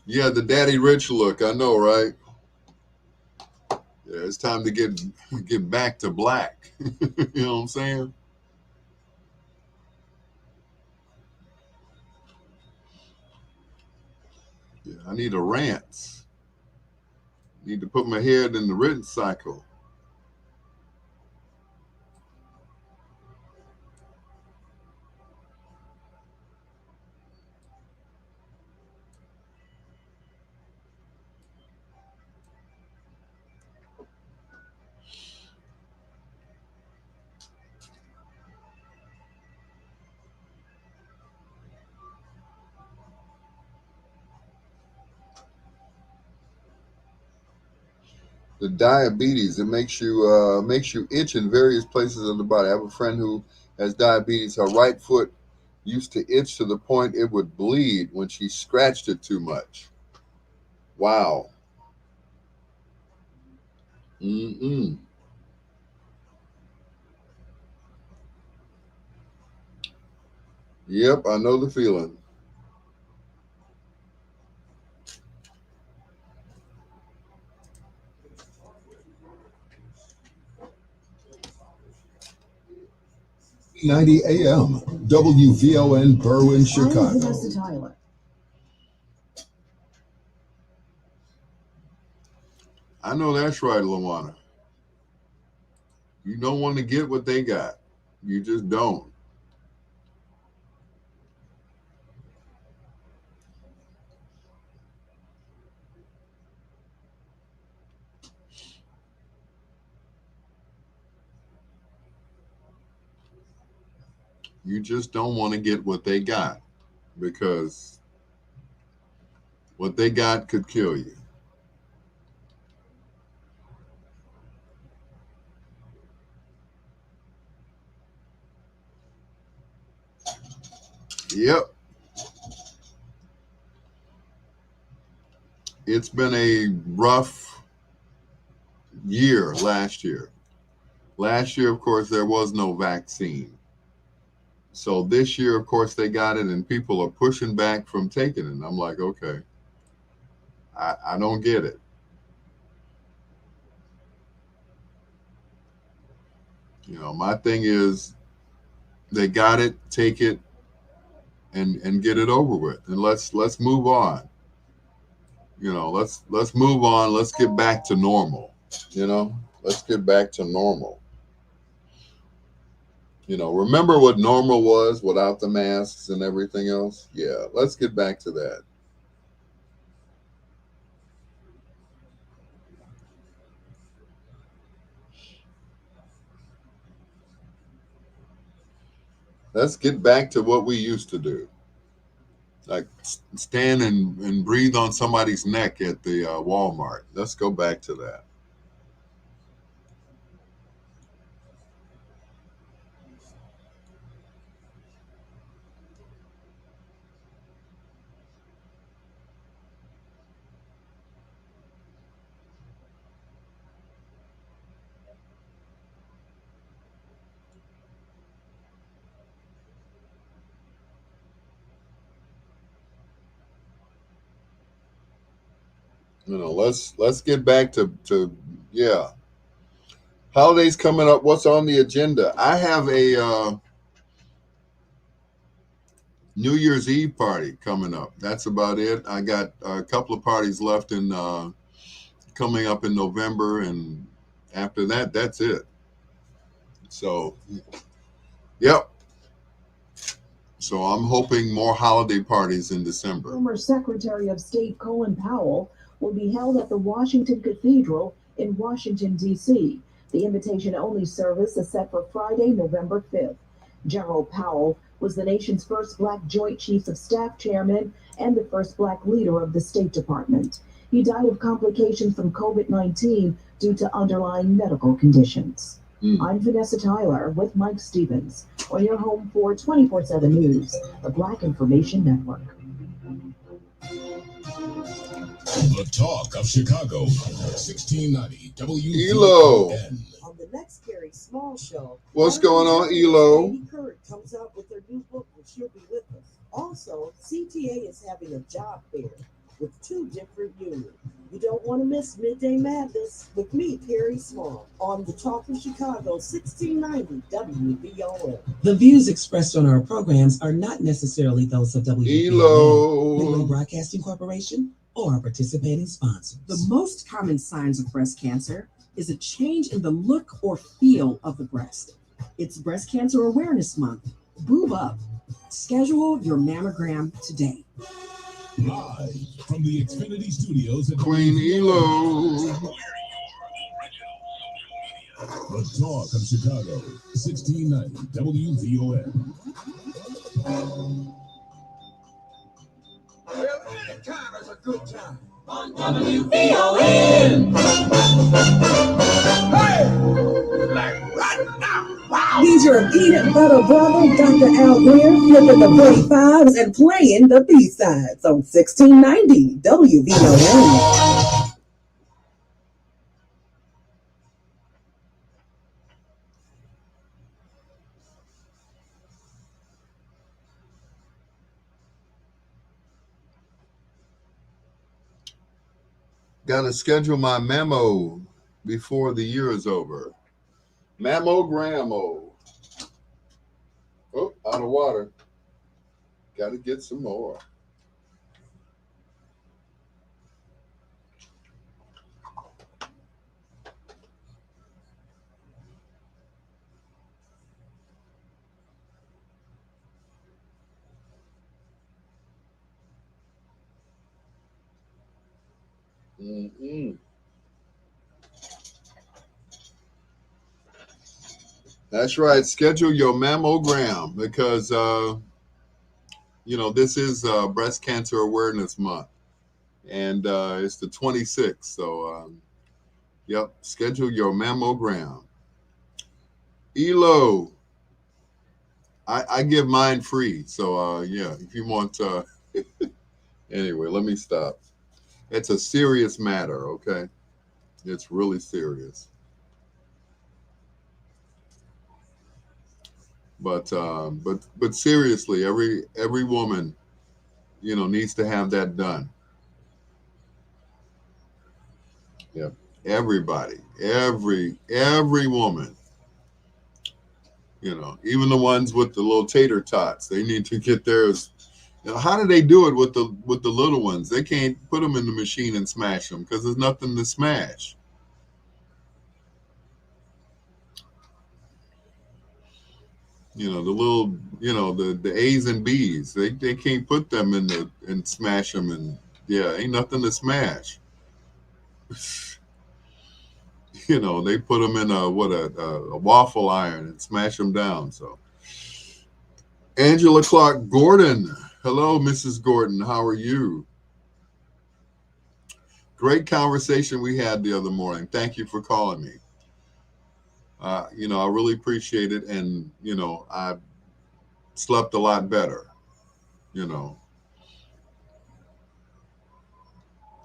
Yeah, the daddy rich look. I know, right? Yeah, it's time to get back to black. You know what I'm saying? Yeah, I need a rant. Need to put my head in the written cycle. The diabetes, it makes you itch in various places of the body. I have a friend who has diabetes. Her right foot used to itch to the point it would bleed when she scratched it too much. Wow. Mm-mm. Yep, I know the feeling. AM, WVON Berwyn, I'm Chicago. Vanessa Tyler. I know that's right, Luana. You don't want to get what they got. You just don't. You just don't want to get what they got because what they got could kill you. Yep. It's been a rough year last year. Last year, of course, there was no vaccine. So this year, of course, they got it, and people are pushing back from taking it. And I'm like, okay, I don't get it. You know, my thing is they got it, take it, and get it over with, and let's move on. You know, let's move on. Let's get back to normal. You know, let's get back to normal. You know, remember what normal was without the masks and everything else? Yeah, let's get back to that. Let's get back to what we used to do. Like stand and breathe on somebody's neck at the Walmart. Let's go back to that. You know, let's get back to yeah. Holidays coming up. What's on the agenda? I have a New Year's Eve party coming up. That's about it. I got a couple of parties left in coming up in November, and after that, that's it. So, yep. So I'm hoping more holiday parties in December. Former Secretary of State Colin Powell will be held at the Washington Cathedral in Washington, D.C. The invitation-only service is set for Friday, November 5th. General Powell was the nation's first Black Joint Chiefs of Staff chairman and the first Black leader of the State Department. He died of complications from COVID-19 due to underlying medical conditions. I'm Vanessa Tyler with Mike Stevens on your home for 24/7 News, the Black Information Network. The Talk of Chicago, 1690 Elo. WVON. On the next Gary Small show, What's going on, Elo? Katie Couric comes out with her new book, and she'll be with us. Also, CTA is having a job fair with 2 different unions. You don't want to miss Midday Madness with me, Carrie Small, on the Talk of Chicago, 1690 WVON. The views expressed on our programs are not necessarily those of WVON, Elo. Monroe Broadcasting Corporation, or a participating sponsor. The most common signs of breast cancer is a change in the look or feel of the breast. It's Breast Cancer Awareness Month. Boob up. Schedule your mammogram today. Live from the Xfinity Studios at Queen Elo. The Talk of Chicago, 1690 WVON. Well, any time is a good time. WVON. Hey! Like right now. Wow! He's your peanut butter brother, Dr. Al Greer, flipping the 45s and playing the B-sides on 1690 WVON. Got to schedule my mammo before the year is over. Mammogramo. Oh, out of water. Got to get some more. Mm-mm. That's right. Schedule your mammogram because, this is Breast Cancer Awareness Month. And it's the 26th. So, yep, schedule your mammogram. Elo, I give mine free. So, yeah, if you want, anyway, let me stop. It's a serious matter, okay? It's really serious. But seriously, every woman, needs to have that done. Yeah, everybody, every woman, even the ones with the little tater tots, they need to get theirs. How do they do it with the little ones? They can't put them in the machine and smash them because there's nothing to smash. The little, the A's and B's, they can't put them and smash them, and yeah, ain't nothing to smash. They put them in a waffle iron and smash them down. So, Angela Clark Gordon, hello, Mrs. Gordon, how are you? Great conversation we had the other morning. Thank you for calling me. I really appreciate it, and I slept a lot better.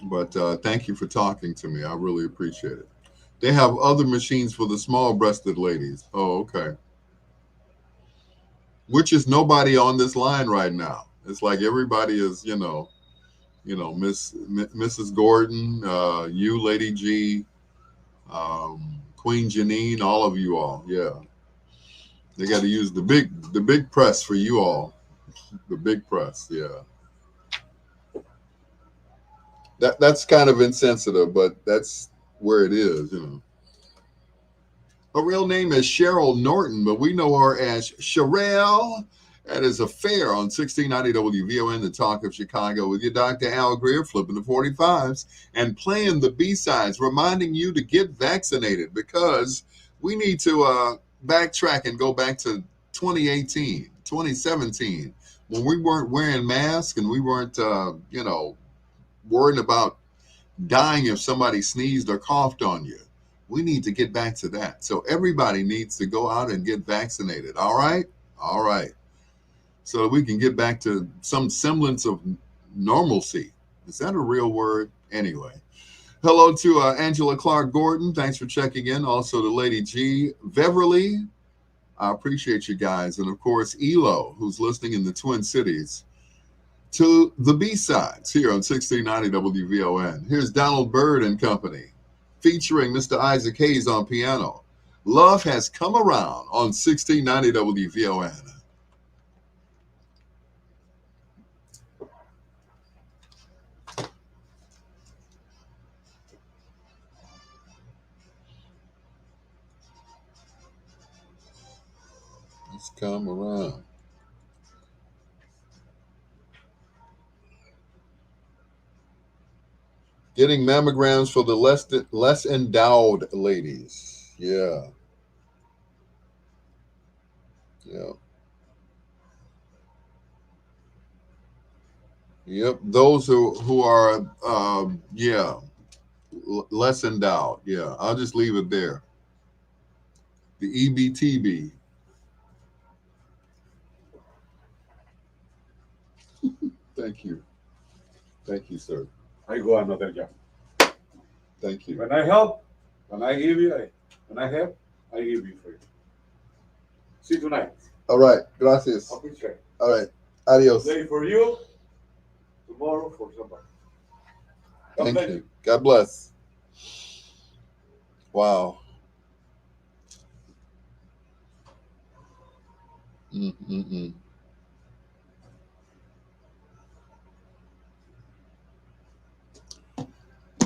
But thank you for talking to me. I really appreciate it. They have other machines for the small-breasted ladies. Oh, okay. Which is nobody on this line right now. It's like everybody is, Mrs. Gordon, you, Lady G, Queen Janine, all of you all. Yeah, they got to use the big press for you all. The big press. Yeah. That's kind of insensitive, but that's where it is. Her real name is Cheryl Norton, but we know her as Sherelle. That is a fair on 1690 WVON, the Talk of Chicago, with your Dr. Al Greer, flipping the 45s and playing the B-sides, reminding you to get vaccinated because we need to backtrack and go back to 2018, 2017, when we weren't wearing masks and we weren't, worrying about dying if somebody sneezed or coughed on you. We need to get back to that. So everybody needs to go out and get vaccinated. All right? All right. So that we can get back to some semblance of normalcy. Is that a real word? Anyway. Hello to Angela Clark Gordon. Thanks for checking in. Also to Lady G. Beverly. I appreciate you guys. And of course, Elo, who's listening in the Twin Cities, to the B-sides here on 1690 WVON. Here's Donald Byrd and Company, featuring Mr. Isaac Hayes on piano. Love Has Come Around on 1690 WVON. Let's come around. Getting mammograms for the less endowed ladies. Yeah. Yeah. Yep. Those who are yeah, less endowed. Yeah. I'll just leave it there. The EBTB. Thank you. Thank you, sir. I go another job. Thank you. When I help, when I give you, when I help, I give you free. See you tonight. All right. Gracias. Appreciate. All right. Adios. Today for you, tomorrow for somebody. God Thank bless you. God bless. Wow. Mm-mm-mm.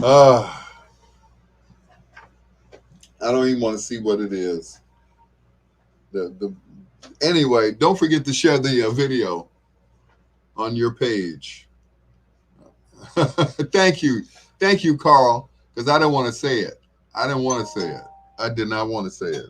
Ah, I don't even want to see what it is. The Anyway, don't forget to share the video on your page. Thank you, Carl, because I didn't want to say it. I didn't want to say it. I did not want to say it.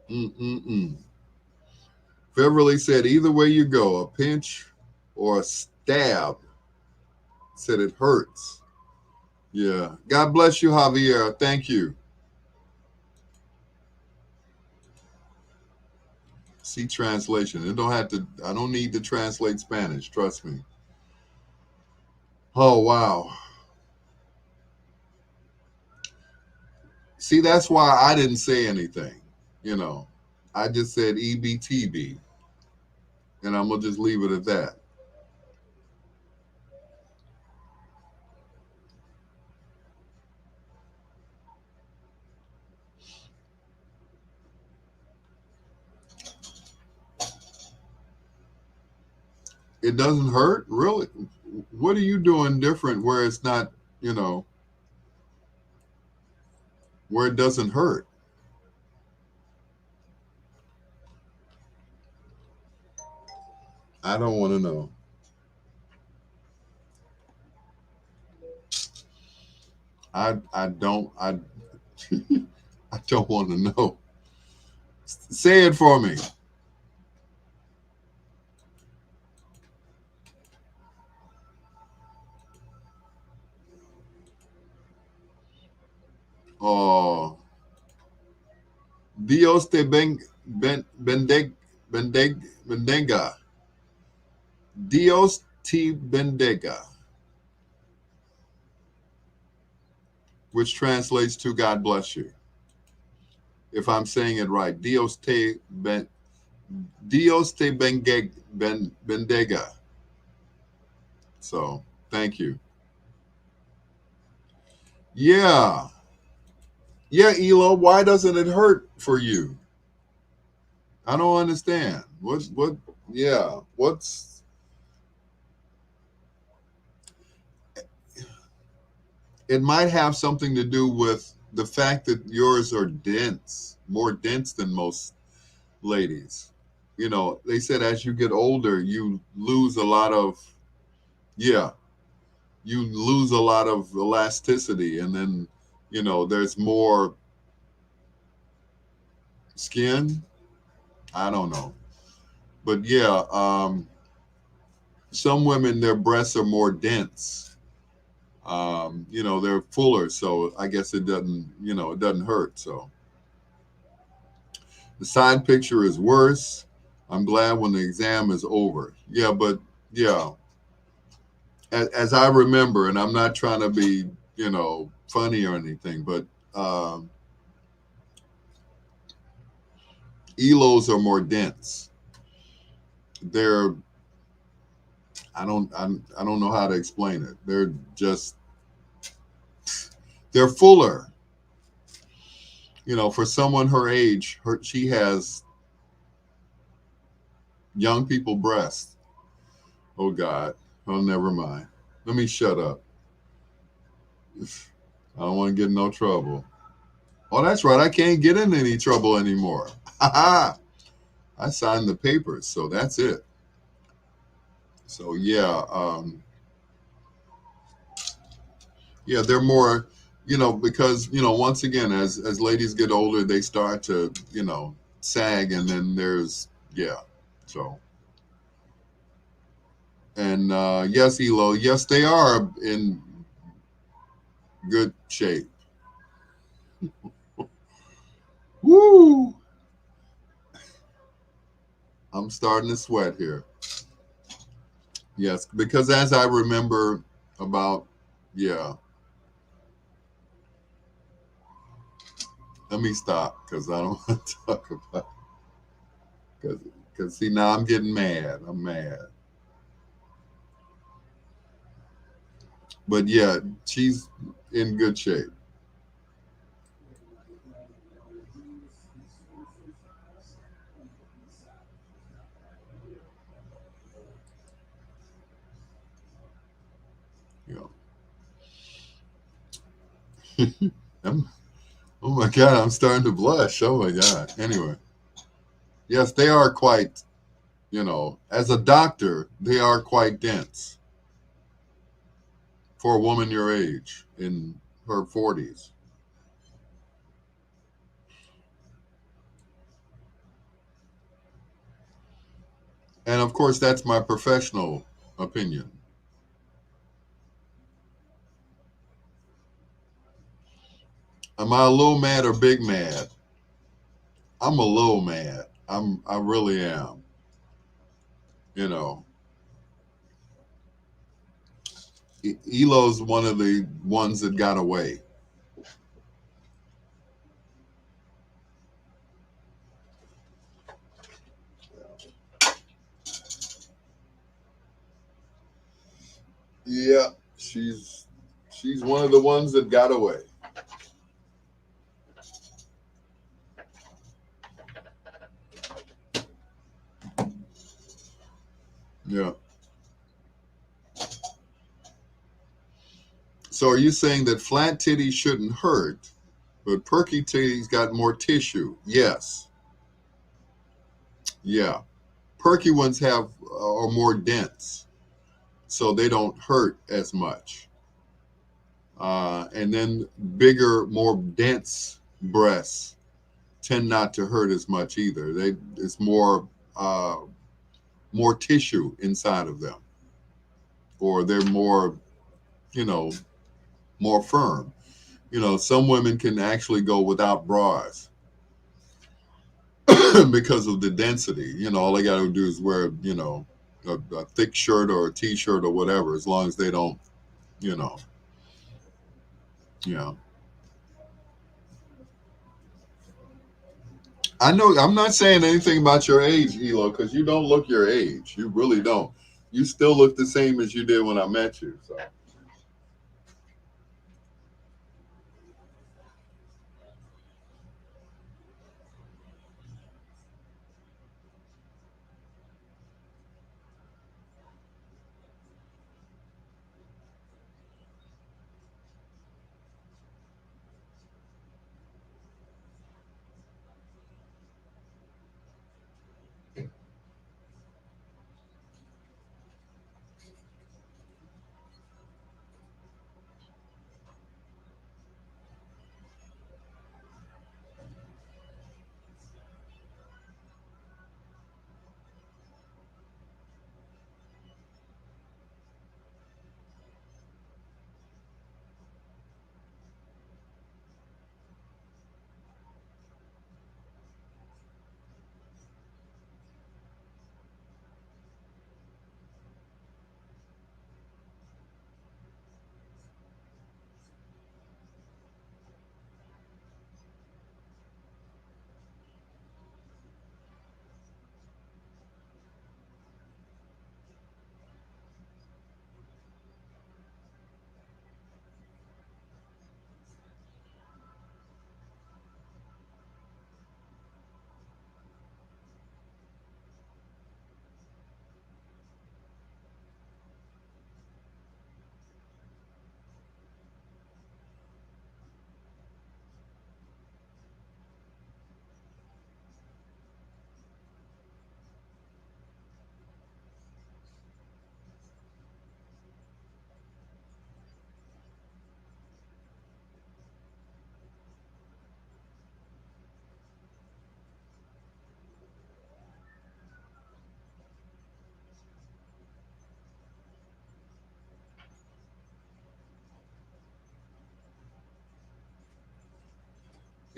Mm-mm-mm. Beverly said, either way you go, a pinch or a stab. Said it hurts. Yeah. God bless you, Javier. Thank you. See translation. It don't have to. I don't need to translate Spanish. Trust me. Oh wow. See, that's why I didn't say anything. You know, I just said EBTB, and I'm gonna just leave it at that. It doesn't hurt, really. What are you doing different where it's not, you know, where it doesn't hurt? I don't want to know. I don't I I don't want to know. Say it for me. Oh, Dios te bendiga. Dios te bendiga, which translates to God bless you. If I'm saying it right, Dios te bendiga. So thank you. Yeah. Yeah, Elo, why doesn't it hurt for you? I don't understand. Yeah, it might have something to do with the fact that yours are dense, more dense than most ladies. You know, they said as you get older, you lose a lot of, yeah, you lose a lot of elasticity, and then, you know, there's more skin. I don't know. But yeah, some women, their breasts are more dense. You know, they're fuller, so I guess it doesn't, you know, it doesn't hurt. So the side picture is worse. I'm glad when the exam is over. Yeah, but yeah, as I remember, and I'm not trying to be, you know, funny or anything, but elos are more dense. They're, I don't know how to explain it. They're fuller. For someone her age, she has young people breasts. Oh God. Oh, never mind. Let me shut up. I don't want to get in no trouble. Oh, that's right. I can't get in any trouble anymore. Ha ha. I signed the papers, so that's it. So yeah, yeah, they're more, because once again, as ladies get older, they start to sag, and then there's yeah. So and yes, Elo, yes, they are in good shape. Woo! I'm starting to sweat here. Yes, because as I remember about, yeah, let me stop because I don't want to talk about, because see, now I'm getting mad. I'm mad. But yeah, she's in good shape. You I'm, oh my God, I'm starting to blush. Oh my God. Anyway, yes, they are quite, as a doctor, they are quite dense for a woman your age in her 40s. And of course, that's my professional opinion. Am I a little mad or big mad? I'm a little mad. I really am. You know, Elo's one of the ones that got away. Yeah, she's one of the ones that got away. Yeah. So are you saying that flat titties shouldn't hurt, but perky titties got more tissue? Yes. Yeah. Perky ones are more dense, so they don't hurt as much. And then bigger, more dense breasts tend not to hurt as much either. It's uh, more tissue inside of them, or they're more, you know, more firm. Some women can actually go without bras because of the density. All they got to do is wear, a thick shirt or a t-shirt or whatever, as long as they don't, you know, yeah. I know I'm not saying anything about your age, Elo, because you don't look your age. You really don't. You still look the same as you did when I met you. So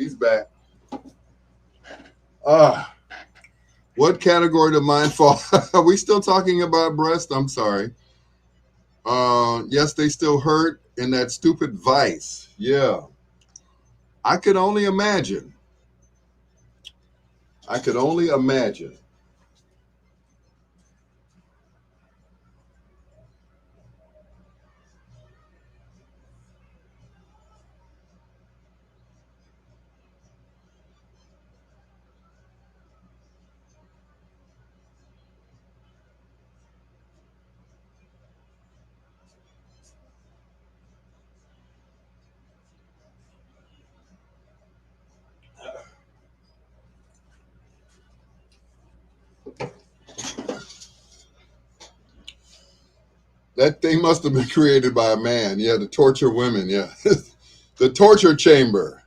He's back. What category do mine fall? Are we still talking about breast? I'm sorry. Yes, they still hurt in that stupid vice. Yeah. I could only imagine. I could only imagine. That thing must have been created by a man. Yeah, to torture women. Yeah. The torture chamber.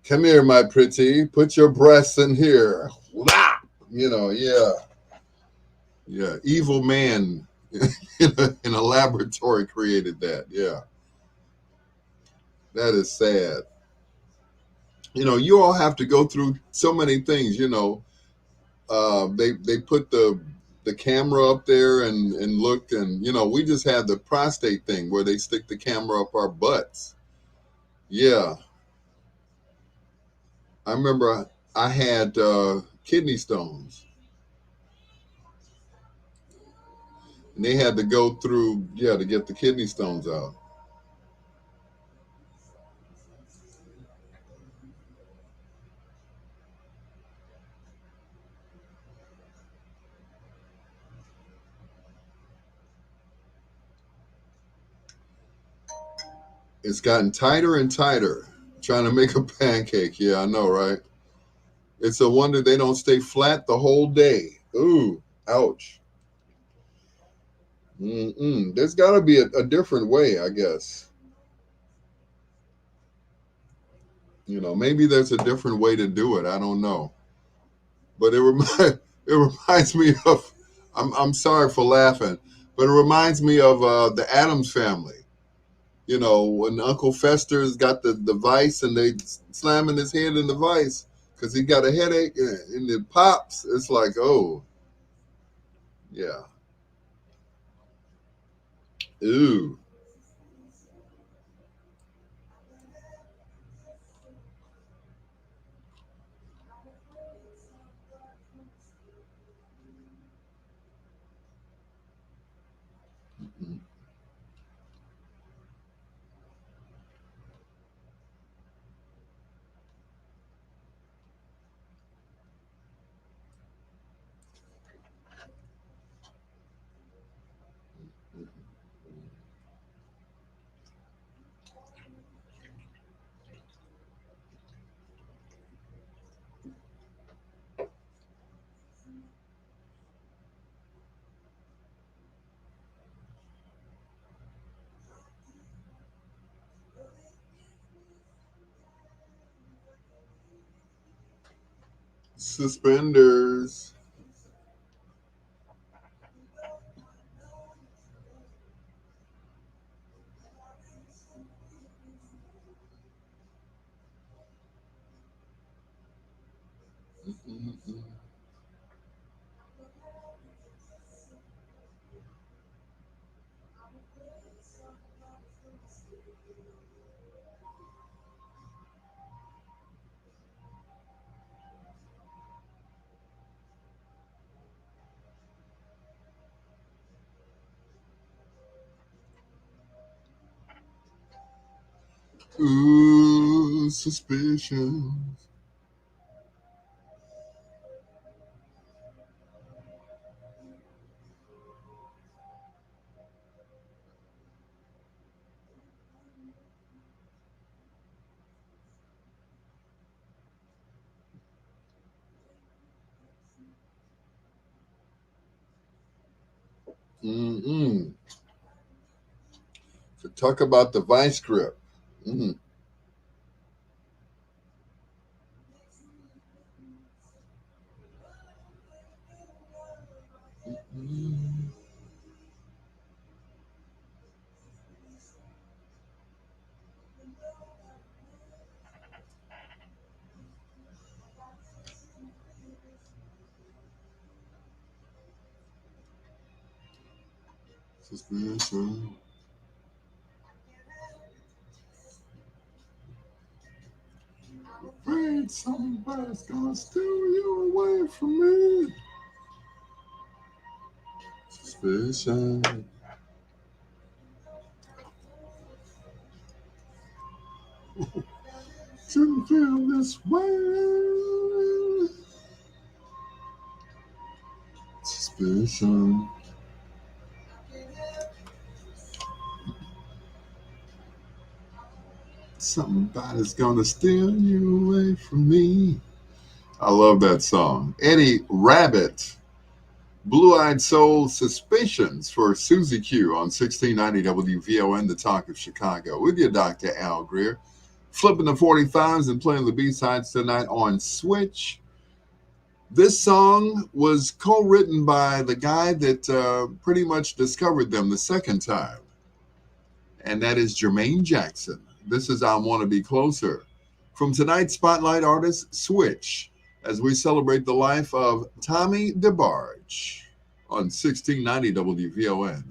Come here, my pretty. Put your breasts in here. Yeah. Yeah. Evil man in a laboratory created that. Yeah. That is sad. You all have to go through so many things. They put the camera up there and look, and we just had the prostate thing where they stick the camera up our butts. Yeah, I remember I had kidney stones, and they had to go through to get the kidney stones out. It's gotten tighter and tighter trying to make a pancake. Yeah, I know, right? It's a wonder they don't stay flat the whole day. Ooh, ouch. There's got to be a different way, I guess. Maybe there's a different way to do it. I don't know. But it reminds me of. I'm sorry for laughing, but it reminds me of the Addams Family. When Uncle Fester's got the vice and they slamming his head in the vice because he got a headache and it pops. It's like, oh, yeah, ooh. Suspenders. Mm-mm-mm. Ooh, suspicion. Mm-mm. So talk about the vice grip. Mm-hmm. Suspicion. Afraid somebody's gonna steal you away from me. Suspicion. Shouldn't feel this way. Suspicion. Somebody's gonna steal you away from me. I love that song. Eddie Rabbit, Blue Eyed Soul, Suspicions for Susie Q on 1690 WVON, the talk of Chicago. With you, Dr. Al Greer. Flipping the 45s and playing the B-sides tonight on Switch. This song was co-written by the guy that pretty much discovered them the second time, and that is Jermaine Jackson. This is I Want to Be Closer. From tonight's Spotlight Artist, Switch, as we celebrate the life of Tommy DeBarge on 1690 WVON.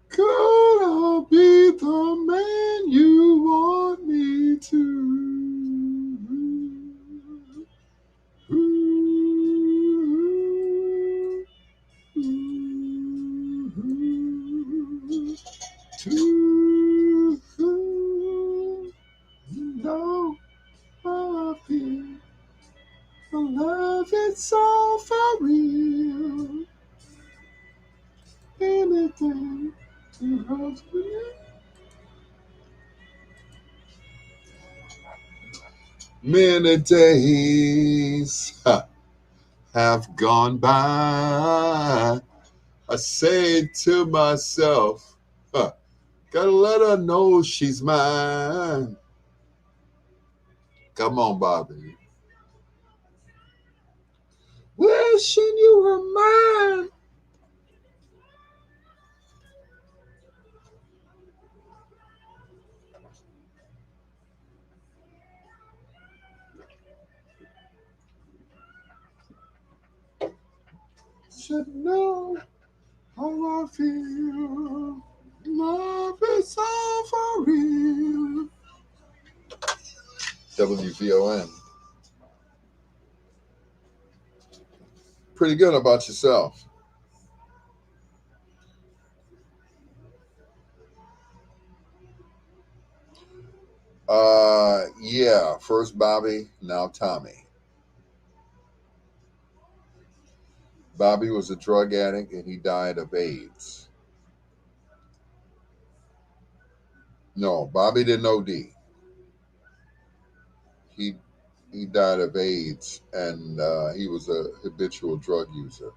Could I be the man you want me to? To know how I feel. The love is so for real. Anything to help me. Many days have gone by. I say to myself, gotta let her know she's mine. Come on, Bobby. Wishing you were mine. Should know how I feel. Love is all for real. WVON. Pretty good about yourself. Yeah. First Bobby, now Tommy. Bobby was a drug addict and he died of AIDS. No, Bobby didn't OD. He he died of AIDS and he was a habitual drug user.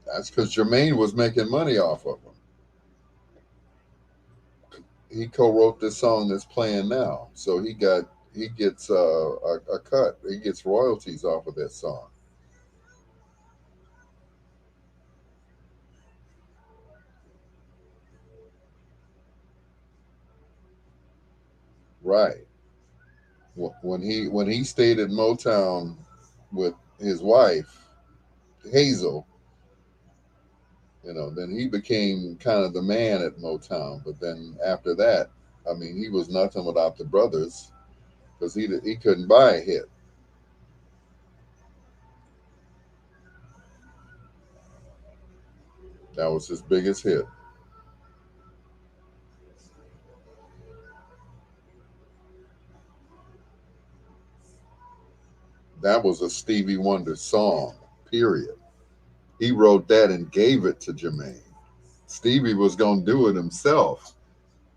That's because Jermaine was making money off of him. He co-wrote this song that's playing now, so he gets a cut. He gets royalties off of that song. Right. When he stayed at Motown with his wife Hazel, then he became kind of the man at Motown. But then after that, I mean, he was nothing without the brothers because he couldn't buy a hit. That was his biggest hit. That was a Stevie Wonder song, period. He wrote that and gave it to Jermaine. Stevie was going to do it himself,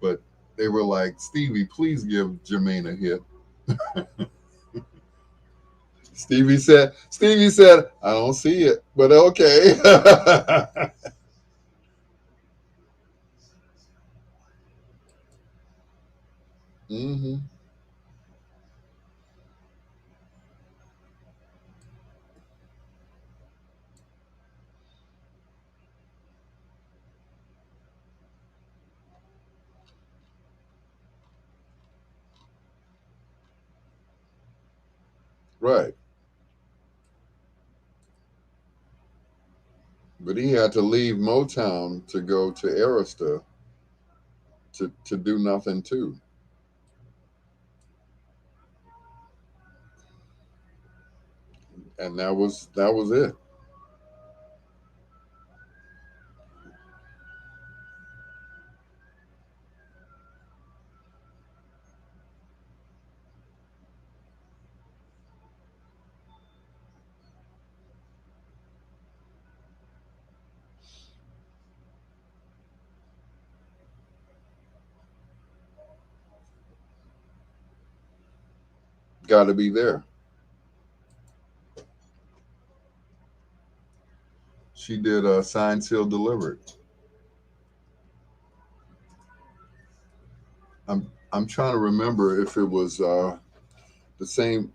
but they were like, Stevie, please give Jermaine a hit. Stevie said, I don't see it, but okay. hmm Right. But he had to leave Motown to go to Arista to do nothing too. And that was it. Got to be there. She did Signed, Sealed, Delivered. I'm trying to remember if it was the same.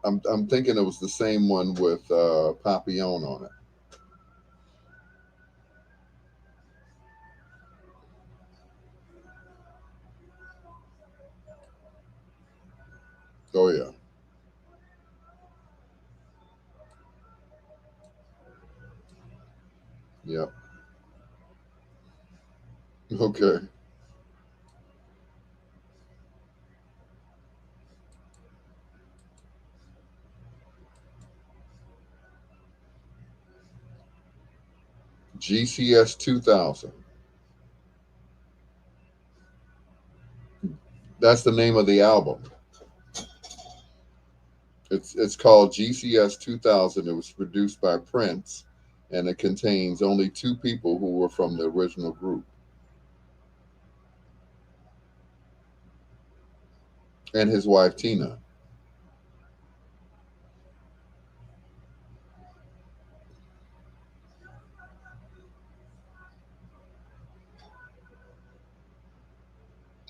I'm thinking it was the same one with Papillon on it. Oh yeah, yeah. Okay. GCS 2000. That's the name of the album. It's called GCS 2000. It was produced by Prince, and it contains only two people who were from the original group and his wife Tina.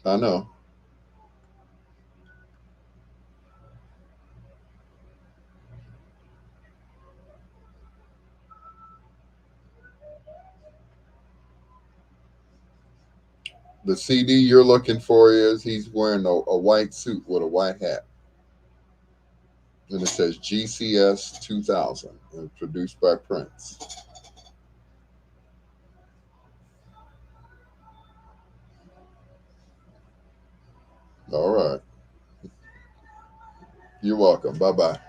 I know. The CD you're looking for is he's wearing a white suit with a white hat, and it says GCS 2000, and produced by Prince. All right. You're welcome. Bye bye.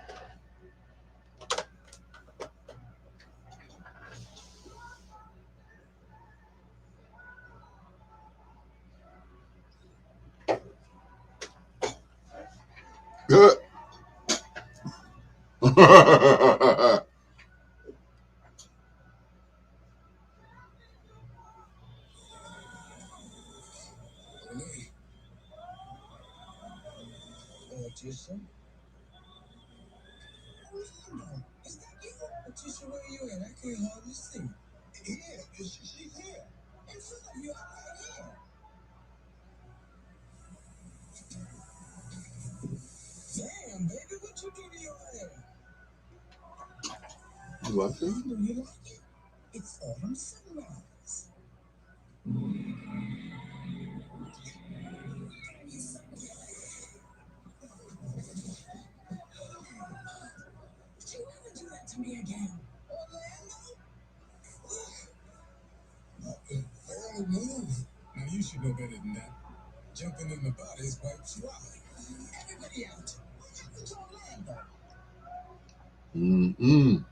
Good. Renee, Letitia? Orlando, is that you? Letitia, where you at? I can't hardly see. Yeah, she's here. In front of you, I'm right here. Damn, baby, what you do to your hair? You like I it? know you like it. It's autumn sunrise. Did you ever do that to me again? Orlando? Early move. Now you should know better than that. Jumping in the bodies wipes you out. Everybody out. What happened to Orlando? Mm-mm.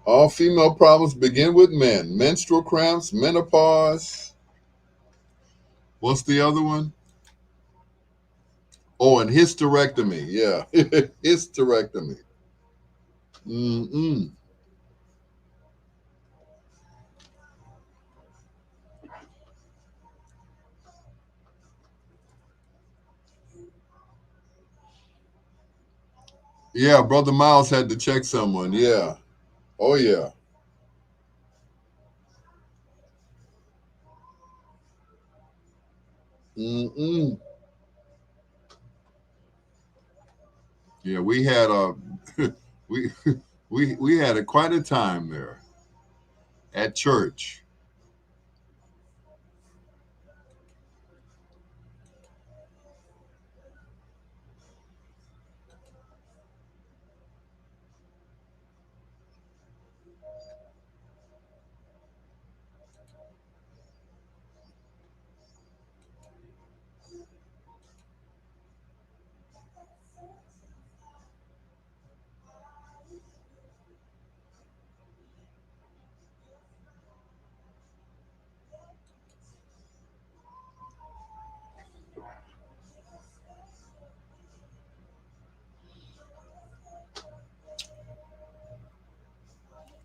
All female problems begin with men. Menstrual cramps, menopause. What's the other one? Oh, and hysterectomy. Yeah, hysterectomy. Mm-mm. Yeah, Brother Miles had to check someone. Yeah. Oh, yeah. Mm-mm. Yeah, we had a we we had quite a time there at church.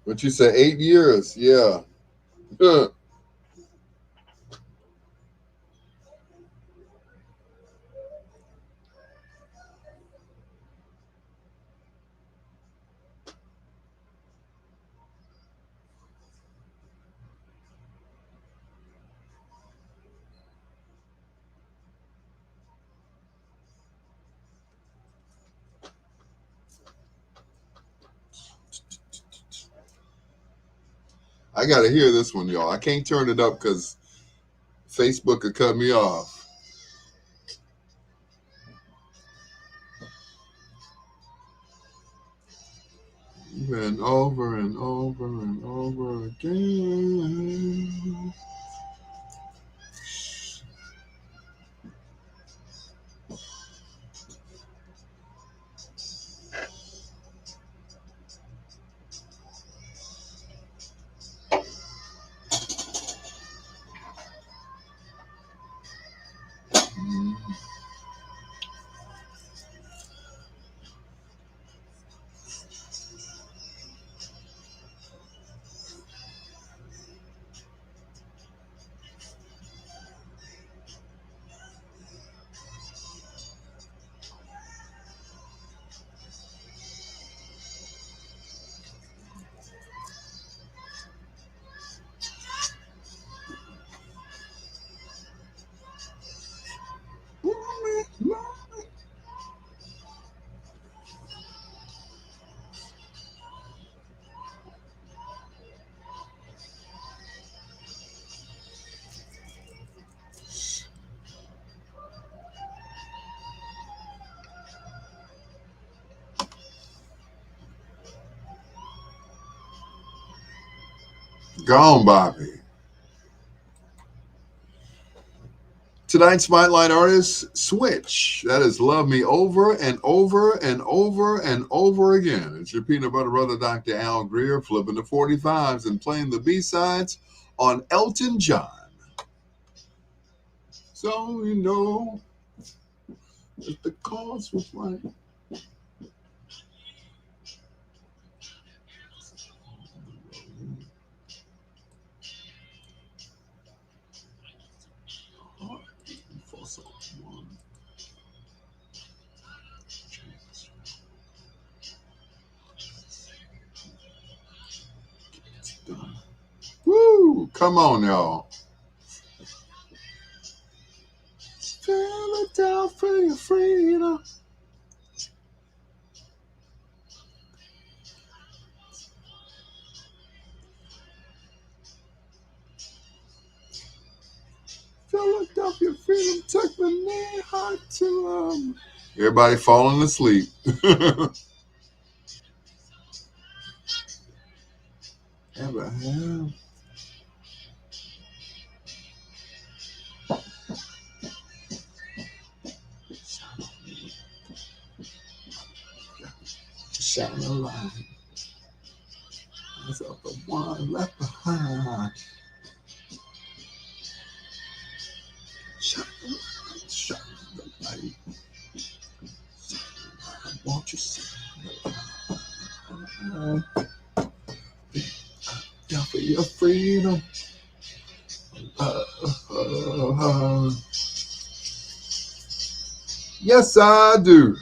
What you say? 8 years? Yeah. I gotta hear this one, y'all. I can't turn it up because Facebook could cut me off. And over and over and over again. Gone, Bobby. Tonight's Spotlight Artist, Switch. That is Love Me Over and Over and Over and Over Again. It's your peanut butter brother, Dr. Al Greer, flipping the 45s and playing the B-sides on Elton John. So you know that the cause was right. Woo! Come on, y'all. Philadelphia freedom. Philadelphia freedom took the near heart to everybody falling asleep. Abraham. Shine a light. As of the one left behind. Shine the light. Shine the light. Won't you see? Yeah, for your freedom. Yes, I do.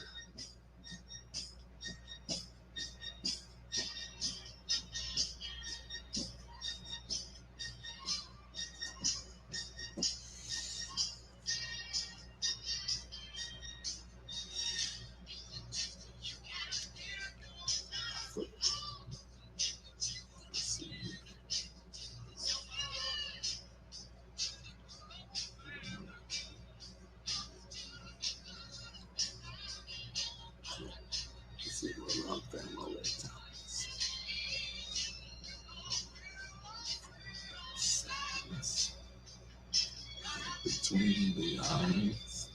between the eyes.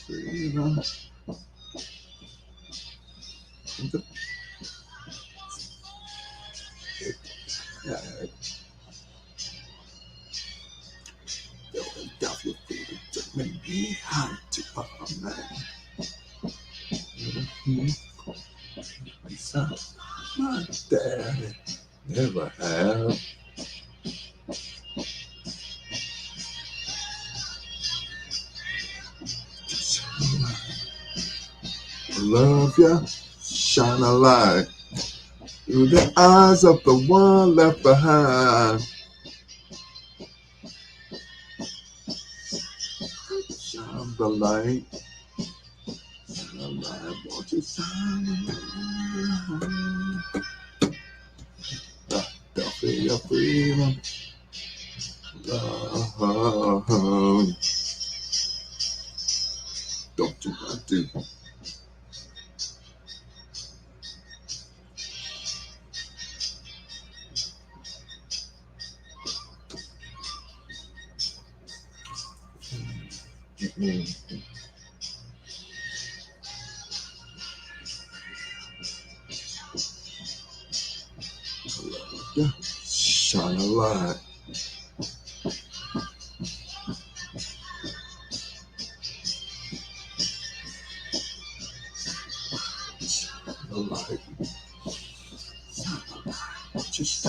Freedom. Philadelphia freedom to make me high to a man. My daddy never have. Love ya, shine a light through the eyes of the one left behind. Shine the light, shine a light, won't you shine a light? Philadelphia freedom, love. Don't you want to? Yeah. Shine a light. Shine a light. Shine a light. Just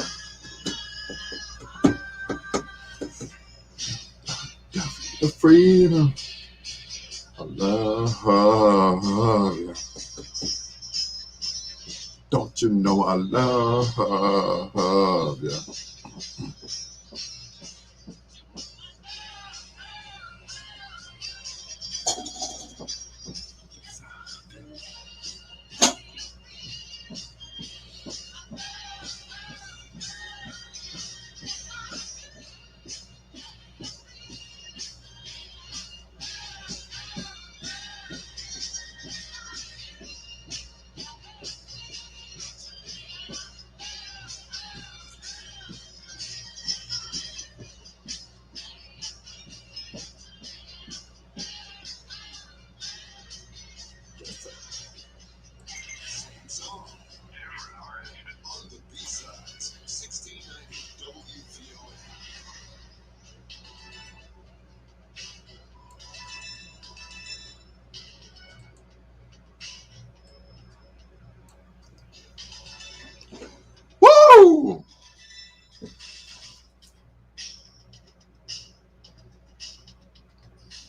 the freedom. I love you. Don't you know I love you? Woo!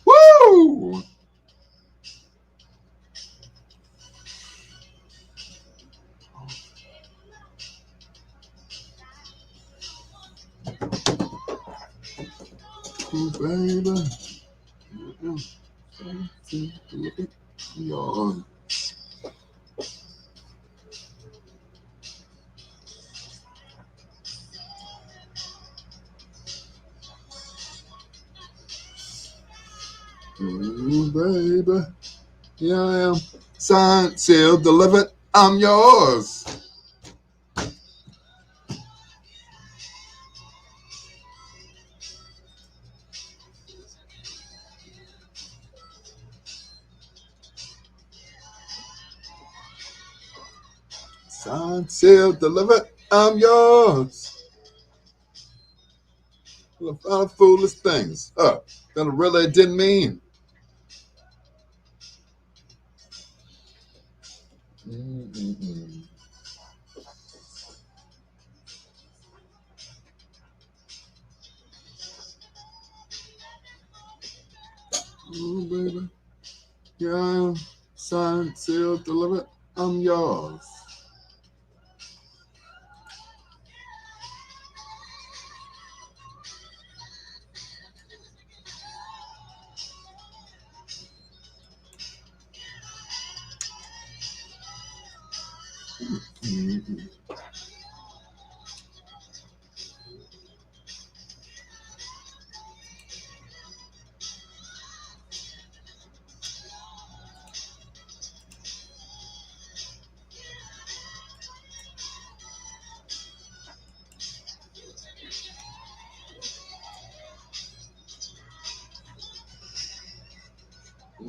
Woo! Ooh, baby. Yawn. Ooh, baby. Here I am. Signed, sealed, delivered. I'm yours. Signed, sealed, delivered. I'm yours. A lot of foolish things. That I really didn't mean. Mm-mm-mm. Ooh, baby. Here I am. Signed, sealed, delivered. I'm yours. Mm-mm.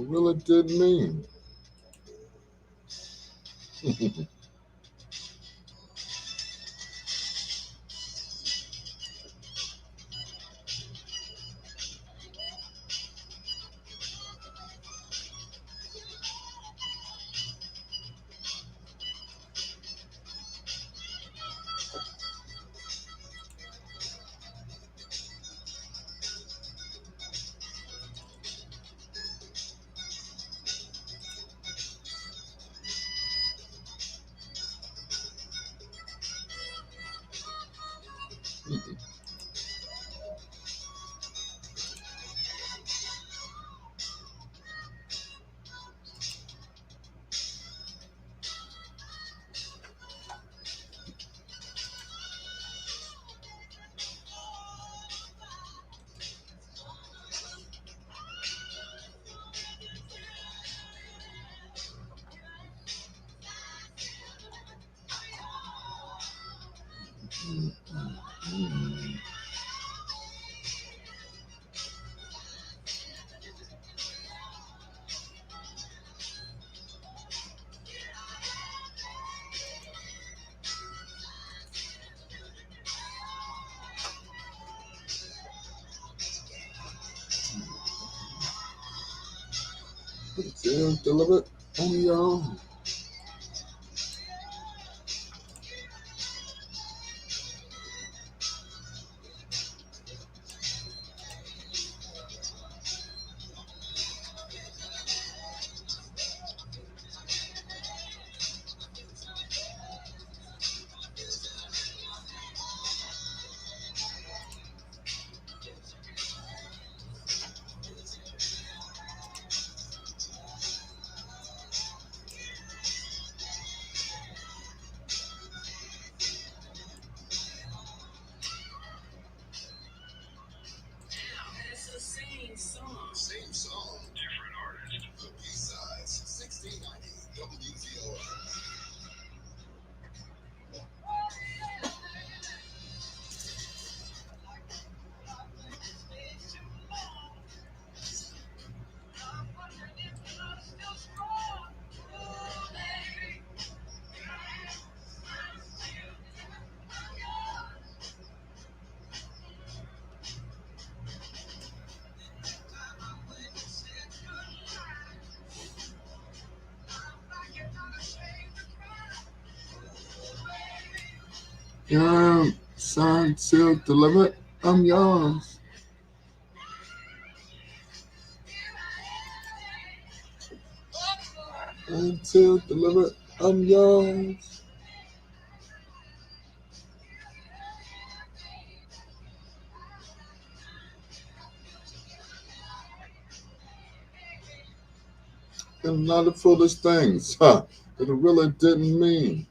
really didn't mean. Just deliver it on your own. Same song, different artist. The B-sides, 1690 WVOR. Yeah, signed, sealed, delivered. I'm yours. Signed, sealed, delivered. I'm yours. And not the foolish things, huh? That it really didn't mean.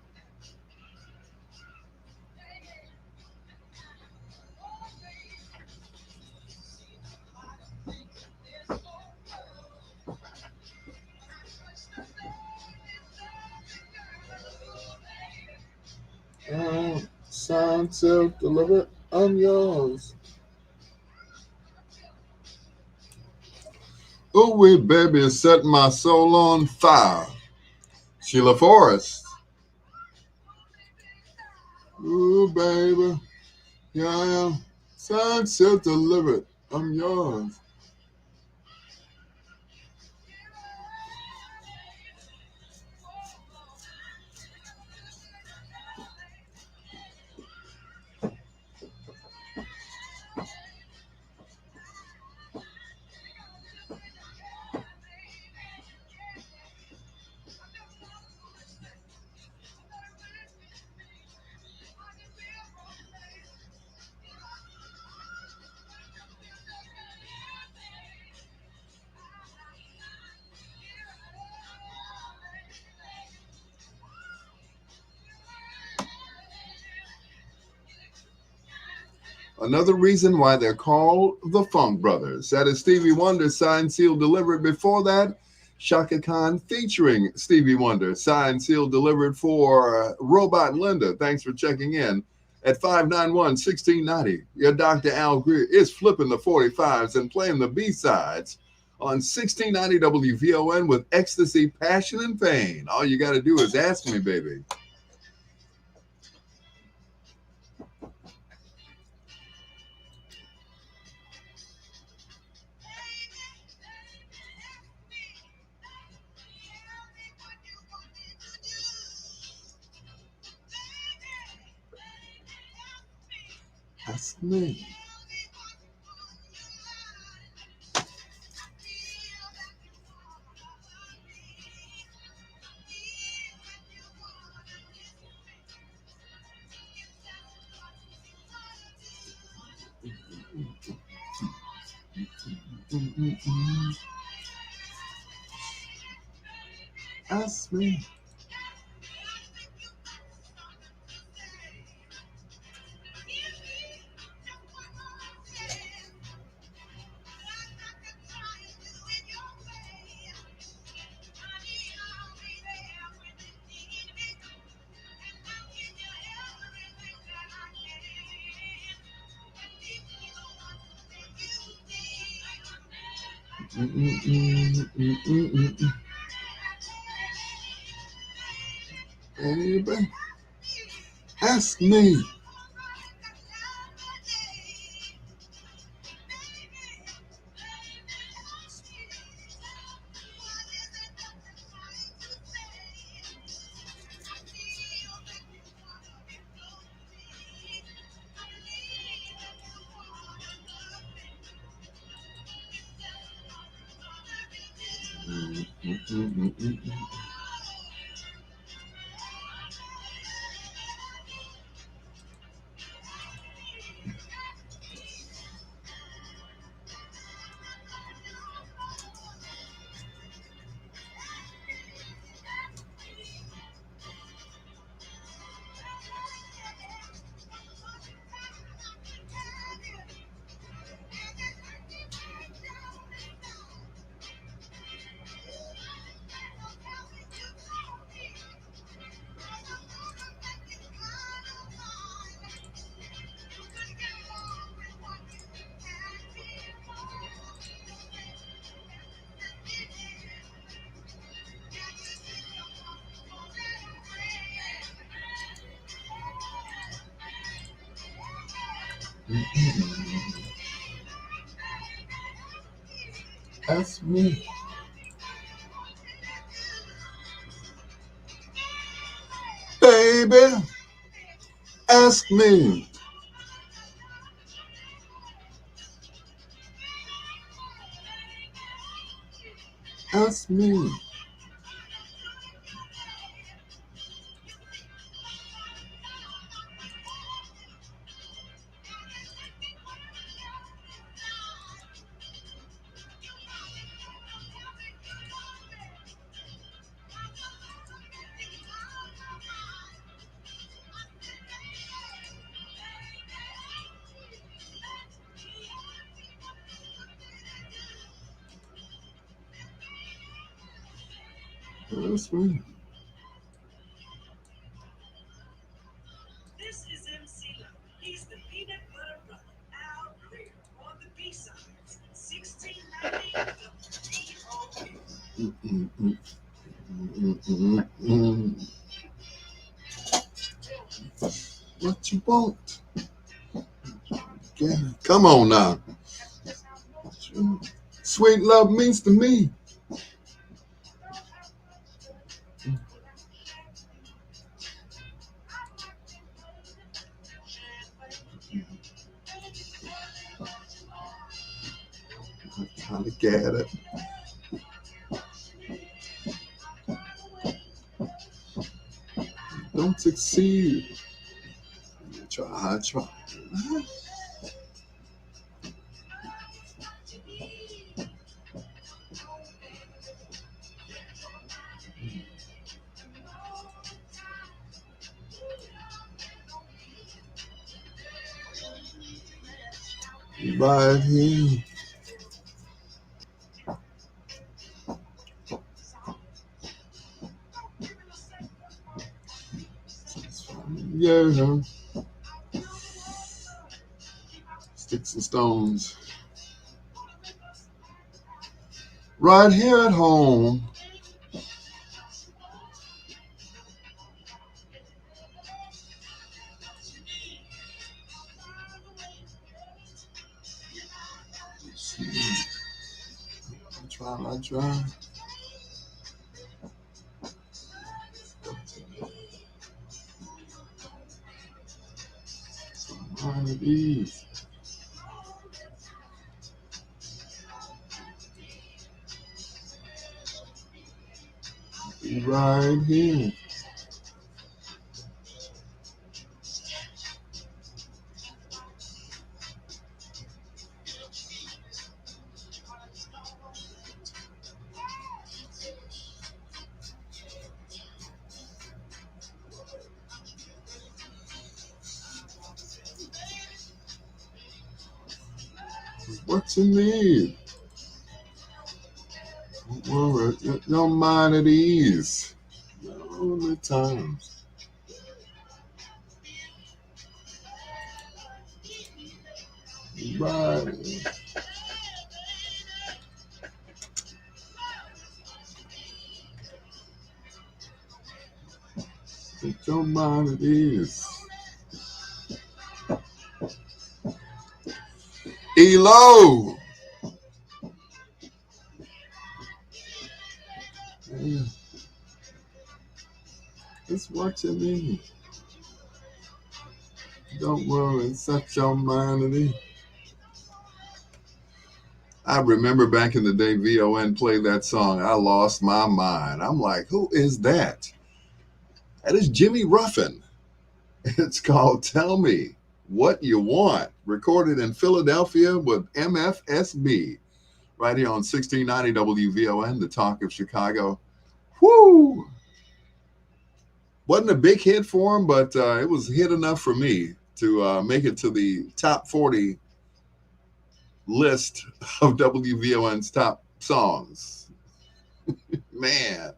Signed, sealed, delivered. I'm yours. Ooh, wee baby, set my soul on fire. Sheila Forrest. Ooh, baby. Yeah, I am. Signed, sealed, delivered. I'm yours. Another reason why they're called the Funk Brothers. That is Stevie Wonder, signed, sealed, delivered. Before that, Shaka Khan featuring Stevie Wonder, signed, sealed, delivered for Robot Linda. Thanks for checking in at 591-1690. Your Dr. Al Greer is flipping the 45s and playing the B-sides on 1690 WVON with ecstasy, passion, and pain. All you got to do is ask me, baby. Ask me. Ask me. Baby, ask me. Ask me. Baby, ask me. Ask me. Ask me. This is MC Love. He's the peanut butter brother, Al Greer, on the B-sides, 1690 WVON. What you want? Yeah. Come on now. Sweet love means to me. Trying to get it. Don't succeed. I try. Right here. Yeah. Sticks and stones. Right here at home. I try. One of these. Right here. What you need? Don't worry, your mind at ease. All the time. Right. Put your mind at ease. Elo. Yeah. It's what you need. Don't worry, set your mind at ease. I remember back in the day, VON played that song. I lost my mind. I'm like, who is that? That is Jimmy Ruffin. It's called Tell Me What You Want, recorded in Philadelphia with MFSB, right here on 1690 WVON, the talk of Chicago. Woo! Wasn't a big hit for him, but it was hit enough for me to make it to the top 40 list of WVON's top songs. Man.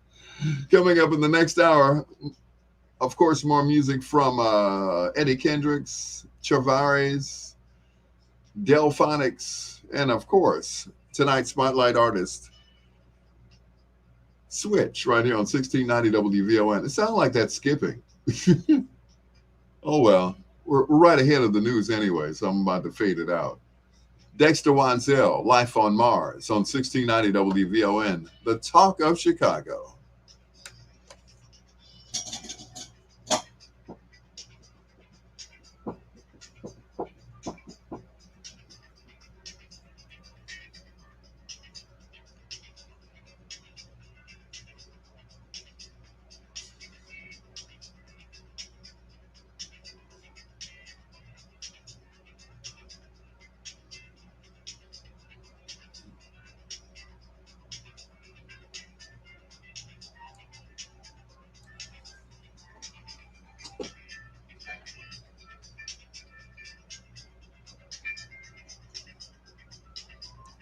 Coming up in the next hour, of course, more music from Eddie Kendricks, Travares, Delphonics, and of course, tonight's Spotlight Artist, Switch, right here on 1690 WVON. It sounds like that's skipping. Oh, well, we're right ahead of the news anyway, so I'm about to fade it out. Dexter Wansell, Life on Mars on 1690 WVON, the talk of Chicago.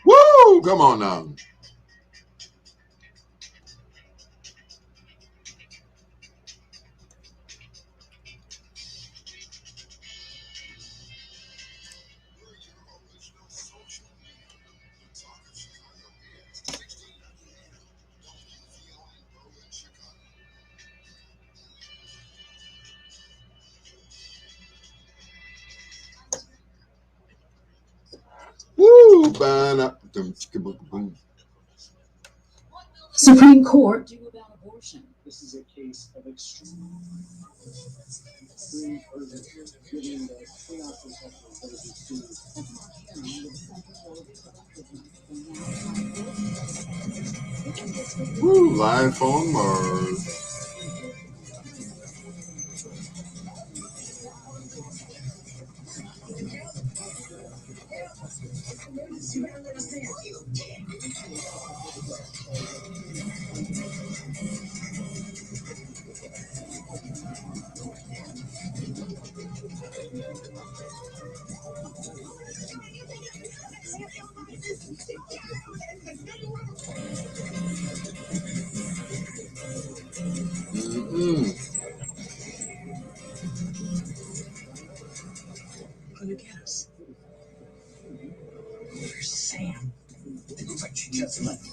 Woo! Come on now. Woo! Supreme Court do about abortion. This is a case of extreme urgency, given the chaos and suffering that is ensuing. Woo! Live on Mars. Gonna get us. Where's Sam? It looks like she just left.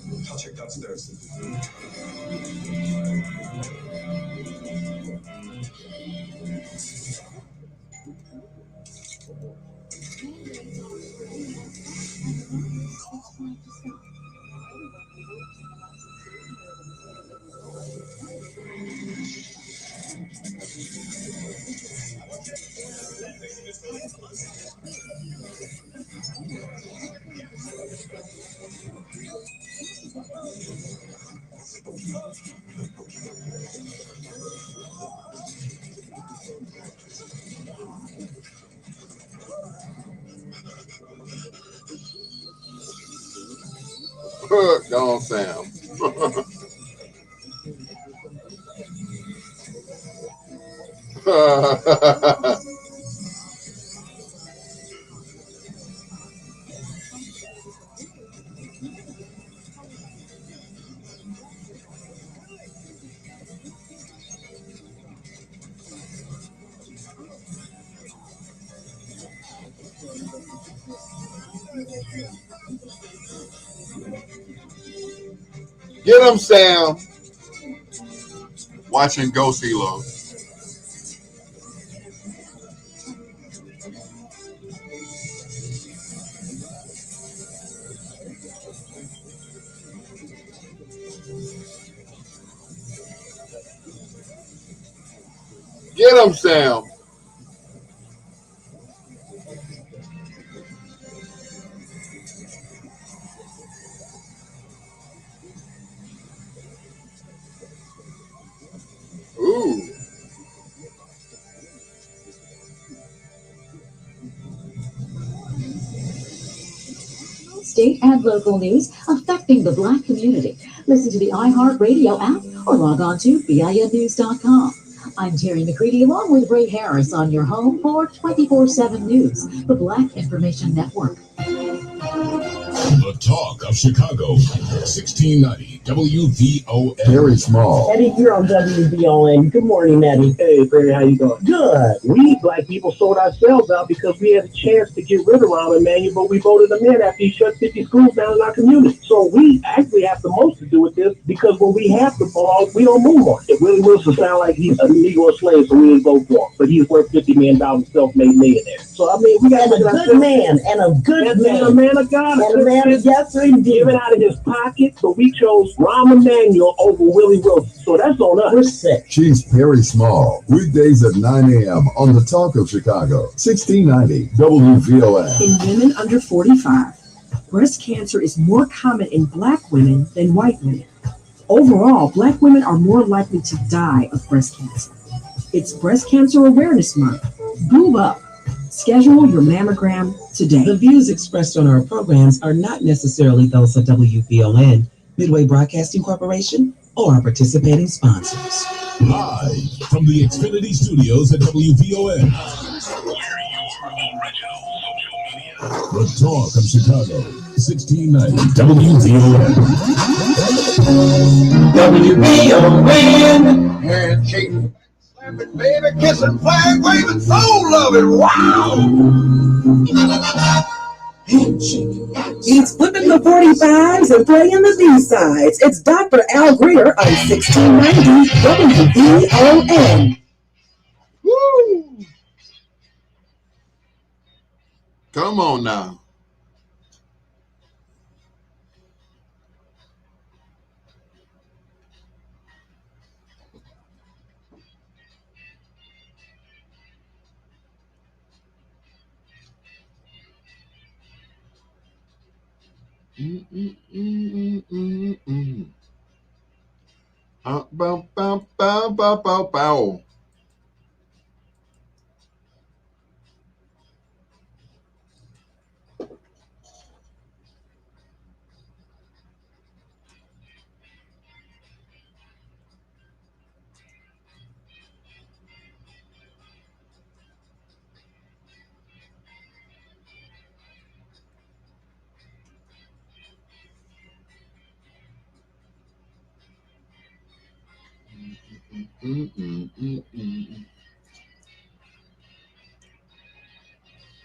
Go on, Sam. Get him, Sam. Watching Go CeeLo. Get him, Sam. Ooh. State and local news affecting the Black community. Listen to the iHeartRadio app or log on to BINnews.com. I'm Terry McCready along with Ray Harris on your home for 24/7 News, the Black Information Network. The Talk of Chicago, 1690 WVON. Very small. Eddie here on WVON. Good morning, Eddie. Hey, Barry, how you doing? Good. We black people sold ourselves out because we had a chance to get rid of Rahm Emanuel, but we voted him in after he shut 50 schools down in our community. So we actually have the most to do with this because when we have the ball, we don't move on. If Willie Wilson sound like he's a Negro slave, so we didn't vote for him. But he's worth $50 million, self-made millionaire. So, I mean, we got And a good man, and a good man. a man of God. And a man of yes, indeed. Giving out of his pocket, so we chose Rahm Emanuel over Willie Wilson. So that's on us. We're sick. She's Perry Small. Weekdays at 9 a.m. on the Talk of Chicago. 1690 WVON. In women under 45, breast cancer is more common in Black women than white women. Overall, Black women are more likely to die of breast cancer. It's Breast Cancer Awareness Month. Move up. Schedule your mammogram today. The views expressed on our programs are not necessarily those of WVON, Midway Broadcasting Corporation, or our participating sponsors. Live from the Xfinity Studios at WVON. The Talk of Chicago, 1690 WVON. WVON. Handshake. Slapping, baby, kissing, flag waving, soul loving. Wow. It's flipping the 45s and playing the B-sides. It's Dr. Al Greer on 1690 WVON. Woo. Come on now. Bow, bow, bow, bow, bow, bow.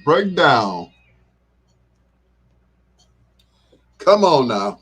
Breakdown. Come on now.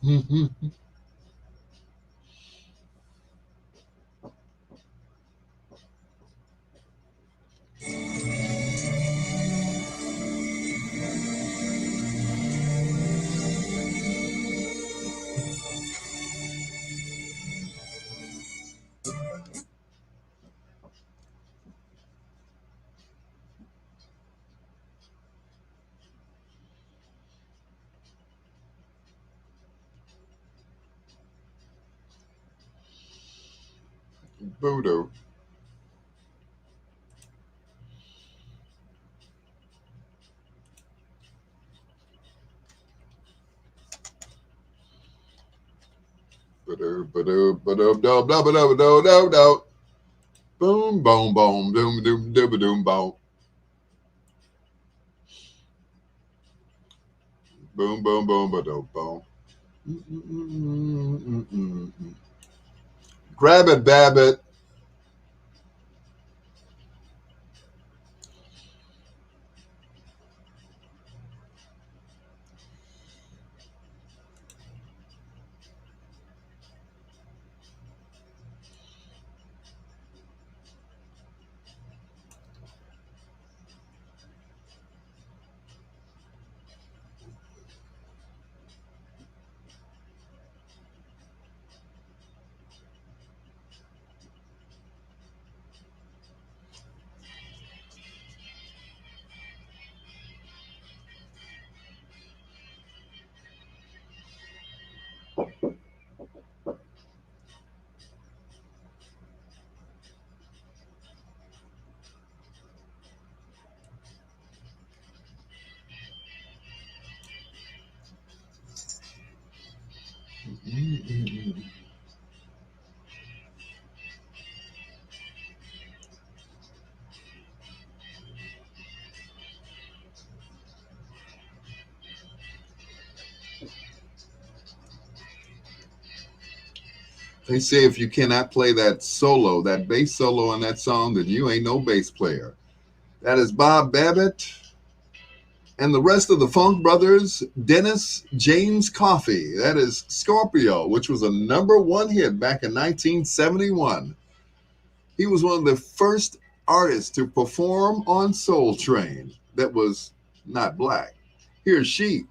Voodoo. Boom, boom, boom, doom, doom, doom, doom, boom. Boom, boom, boom, boom, boom. Grab it, Babbitt. They say if you cannot play that solo, that bass solo in that song, then you ain't no bass player. That is Bob Babbitt and the rest of the Funk Brothers, Dennis James Coffey. That is Scorpio, which was a #1 hit back in 1971. He was one of the first artists to perform on Soul Train that was not black. Here's Chic.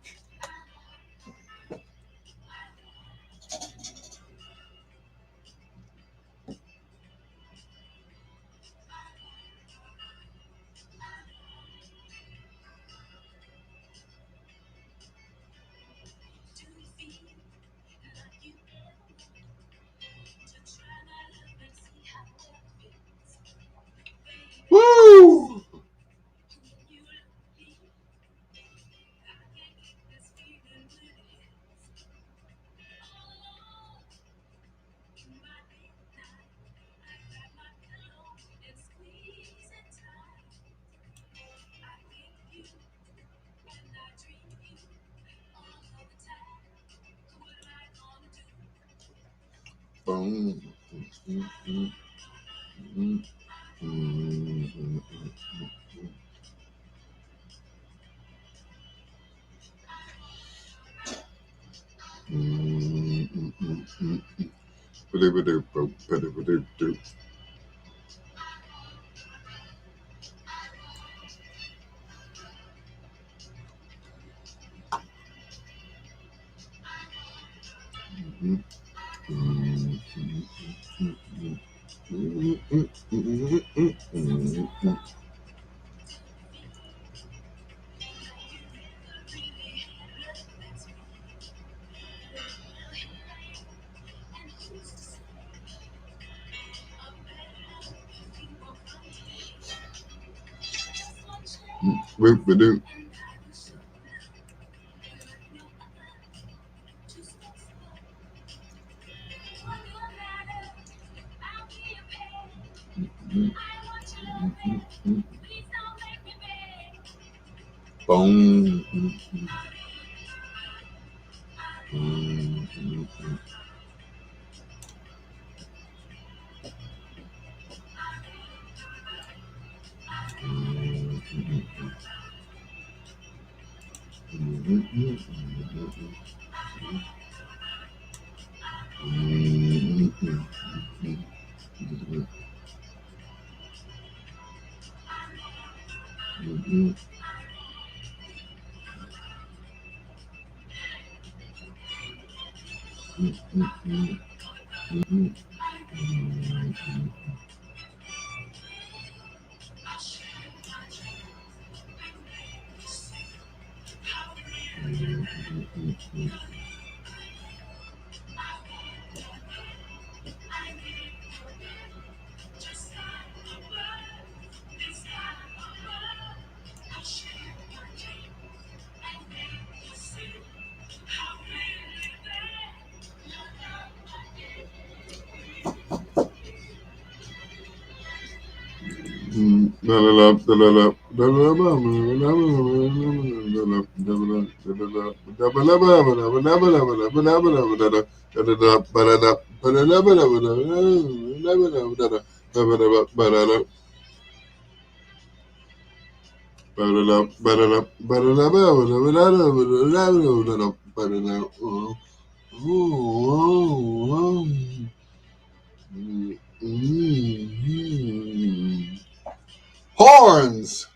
Woo! Boom. Boom. Horns.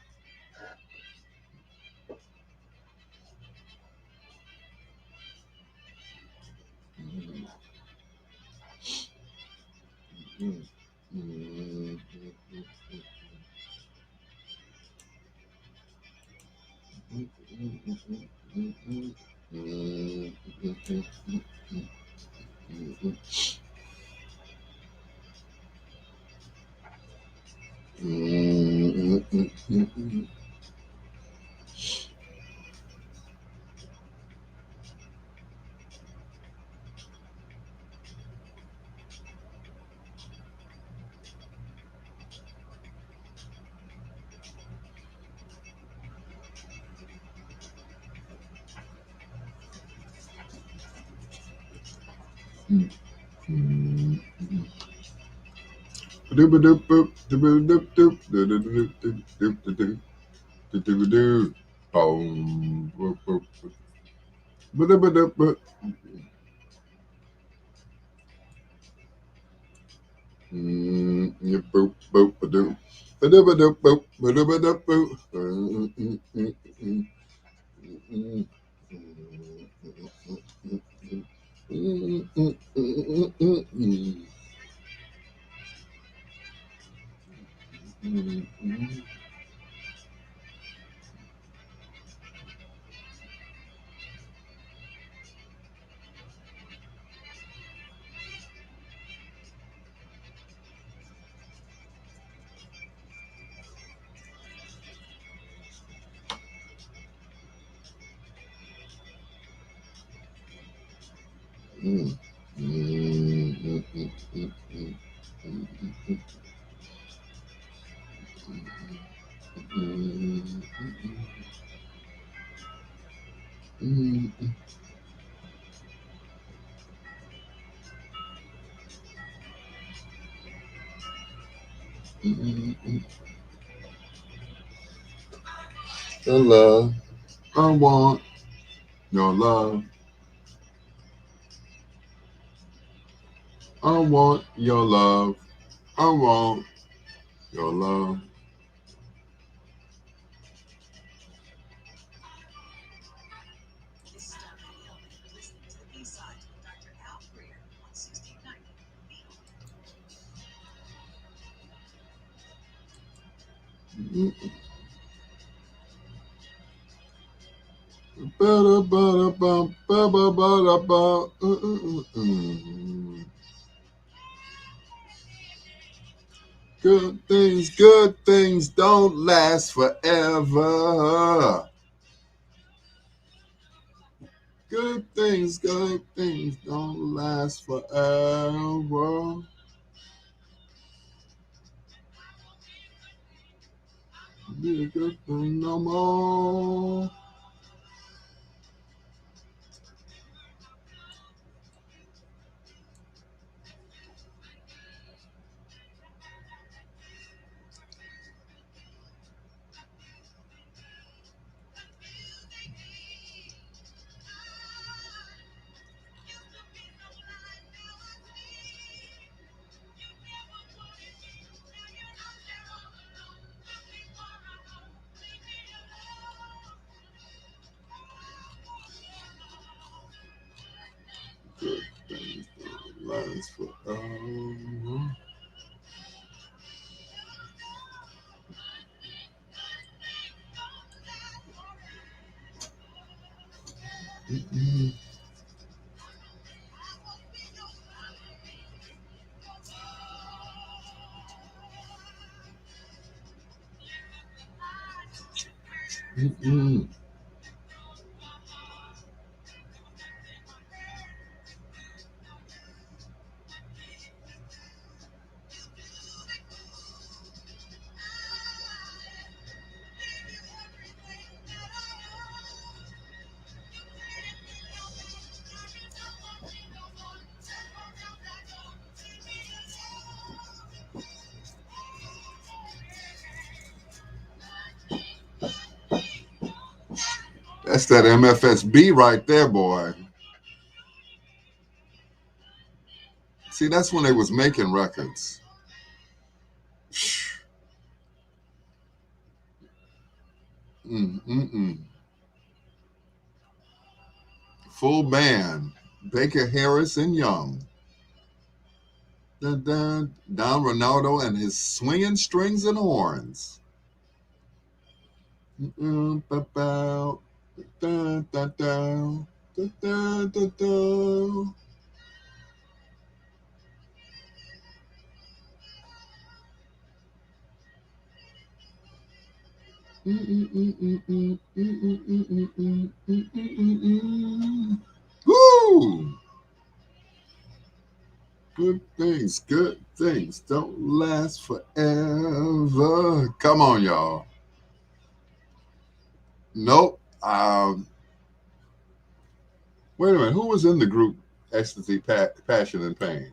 Your love, I want your love. I want your love. I want your love. This is Dr. Hill, and you're listening to the B-side with Dr. Al Greer on 1690. Good things don't last forever. Good things don't last forever. Be a good thing no more. last forever. Mm-mm. Mm-mm. That's that MFSB right there, boy. See, that's when they was making records. Mm-mm-mm. Full band. Baker, Harris, and Young. Dun, dun. Don Ronaldo and his swinging strings and horns. Mm-mm, ba-bow. Dun, dun, dun. Dun, dun, dun, dun. Mm-mm-mm-mm-mm. Mm-mm-mm-mm-mm. Mm-mm-mm-mm. Woo! Good things don't last forever. Come on, y'all. Nope. Wait a minute. Who was in the group Ecstasy, Passion, and Pain?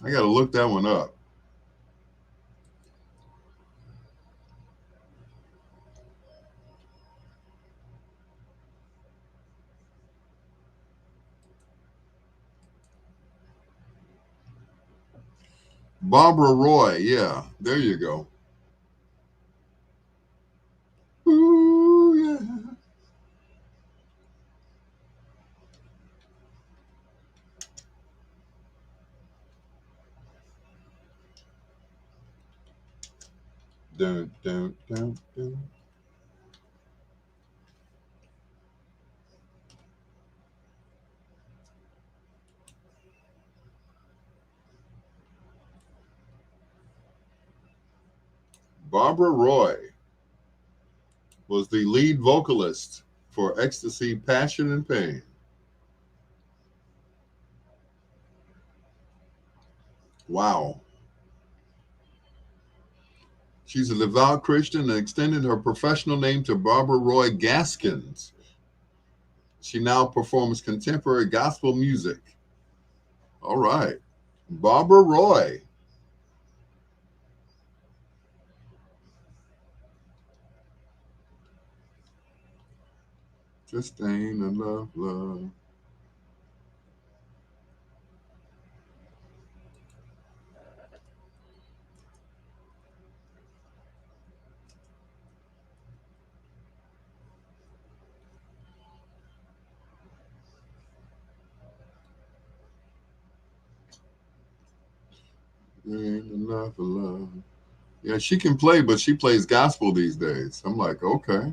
I got to look that one up. Barbara Roy. Yeah, there you go. Ooh, yeah. Dun, dun, dun, dun. Barbara Roy was the lead vocalist for Ecstasy, Passion, and Pain. Wow. She's a devout Christian and extended her professional name to Barbara Roy Gaskins. She now performs contemporary gospel music. All right. Barbara Roy. Just ain't enough love. Ain't enough love. Yeah, she can play, but she plays gospel these days. I'm like, okay.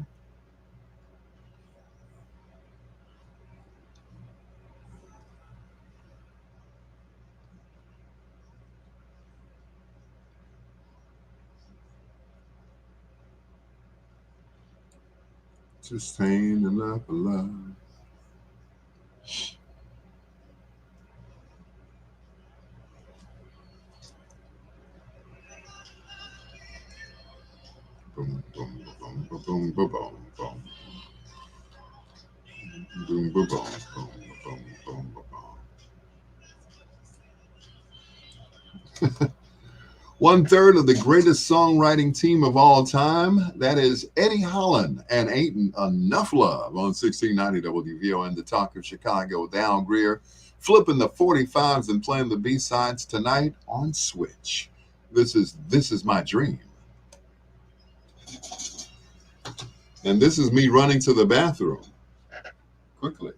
Just ain't enough love. Boom, boom, boom, boom, boom, boom, boom, boom. Boom, boom, boom, boom, boom, boom, boom. One third of the greatest songwriting team of all time. That is Eddie Holland and Ain't Enough Love on 1690 WVON, the talk of Chicago. Down Greer, flipping the 45s and playing the B-sides tonight on Switch. This is my dream. And this is me running to the bathroom quickly.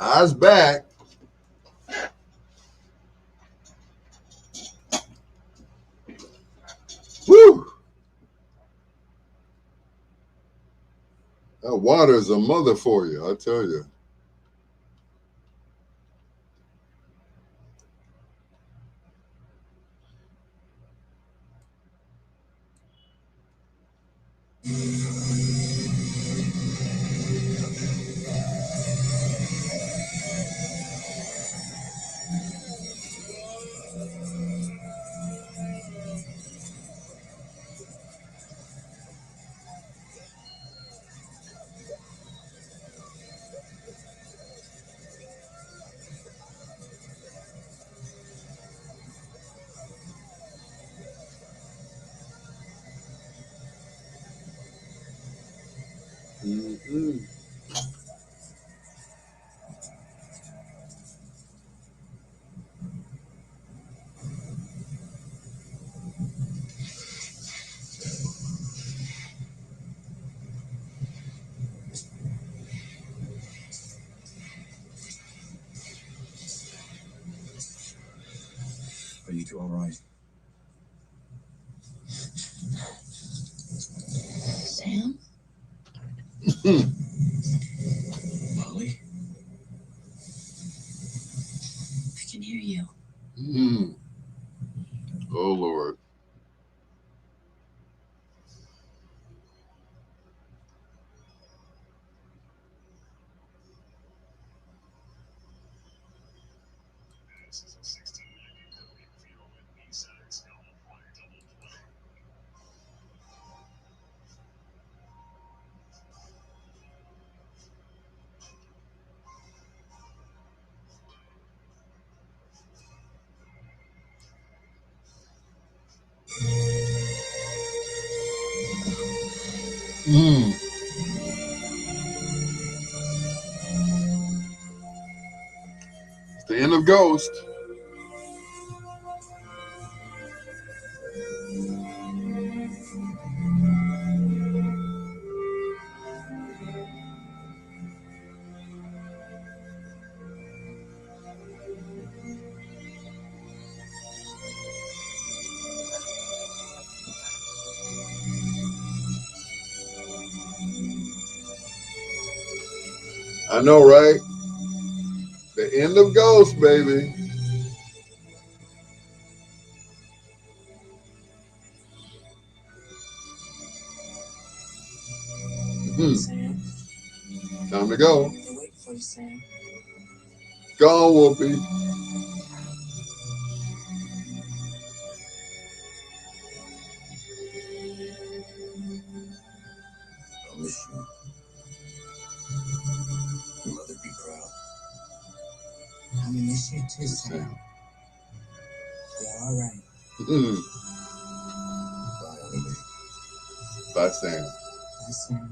I's back. Woo! That water is a mother for you, I tell you. Mm-mm. Are you two all right? Sam? Molly? I can hear you. Mm. Oh, Lord. Mm. It's the end of Ghost. I know, right? The end of Ghost, baby. Mm. Sam? Time to go. They're waiting for you, Sam. Go on, Whoopi. I'll miss you. Your mother be proud. I'm gonna miss you too, Sam. You're all right. Mm. Bye, honey. Bye, Sam. Bye, Sam.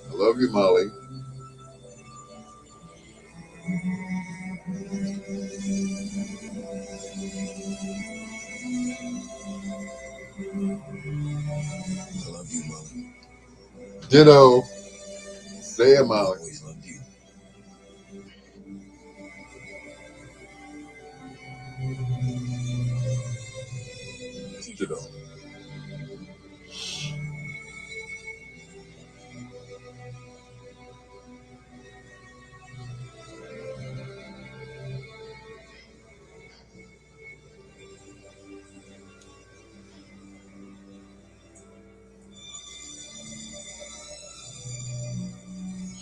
I love you, Molly. I love you, Molly. Ditto. Say it, I Molly. always loved you. Ditto.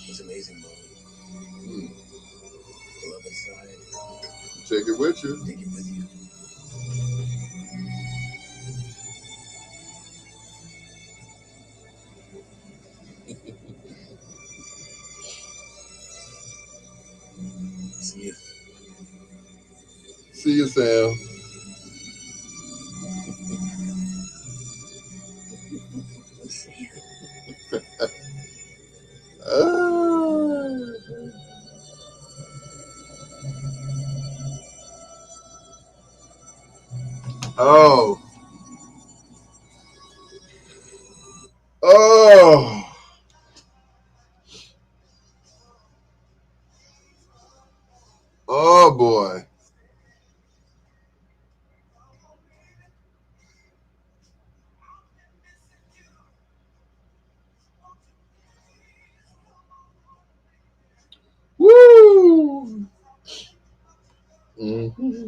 It's amazing, Molly. Mm. The love inside. Take it with you. Take it with you. See you. See you, Sam. See you. Ah. Oh. Oh. Oh boy. Woo. Mhm.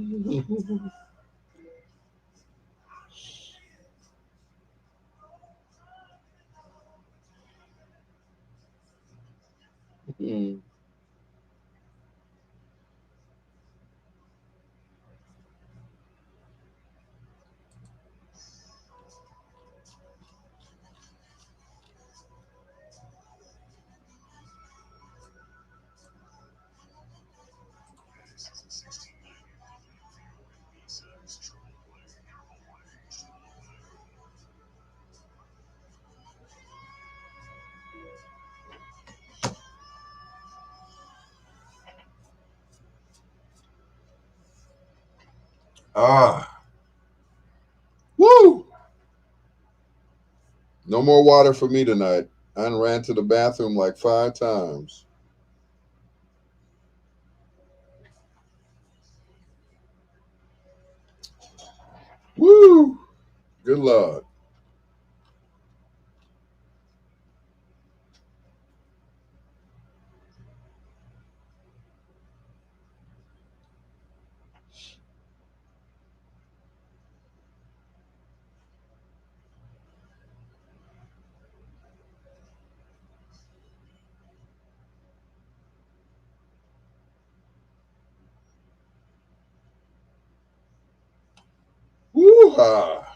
Ah. Woo. No more water for me tonight. I done ran to the bathroom like 5 times. Woo. Good Lord. Woo-ha.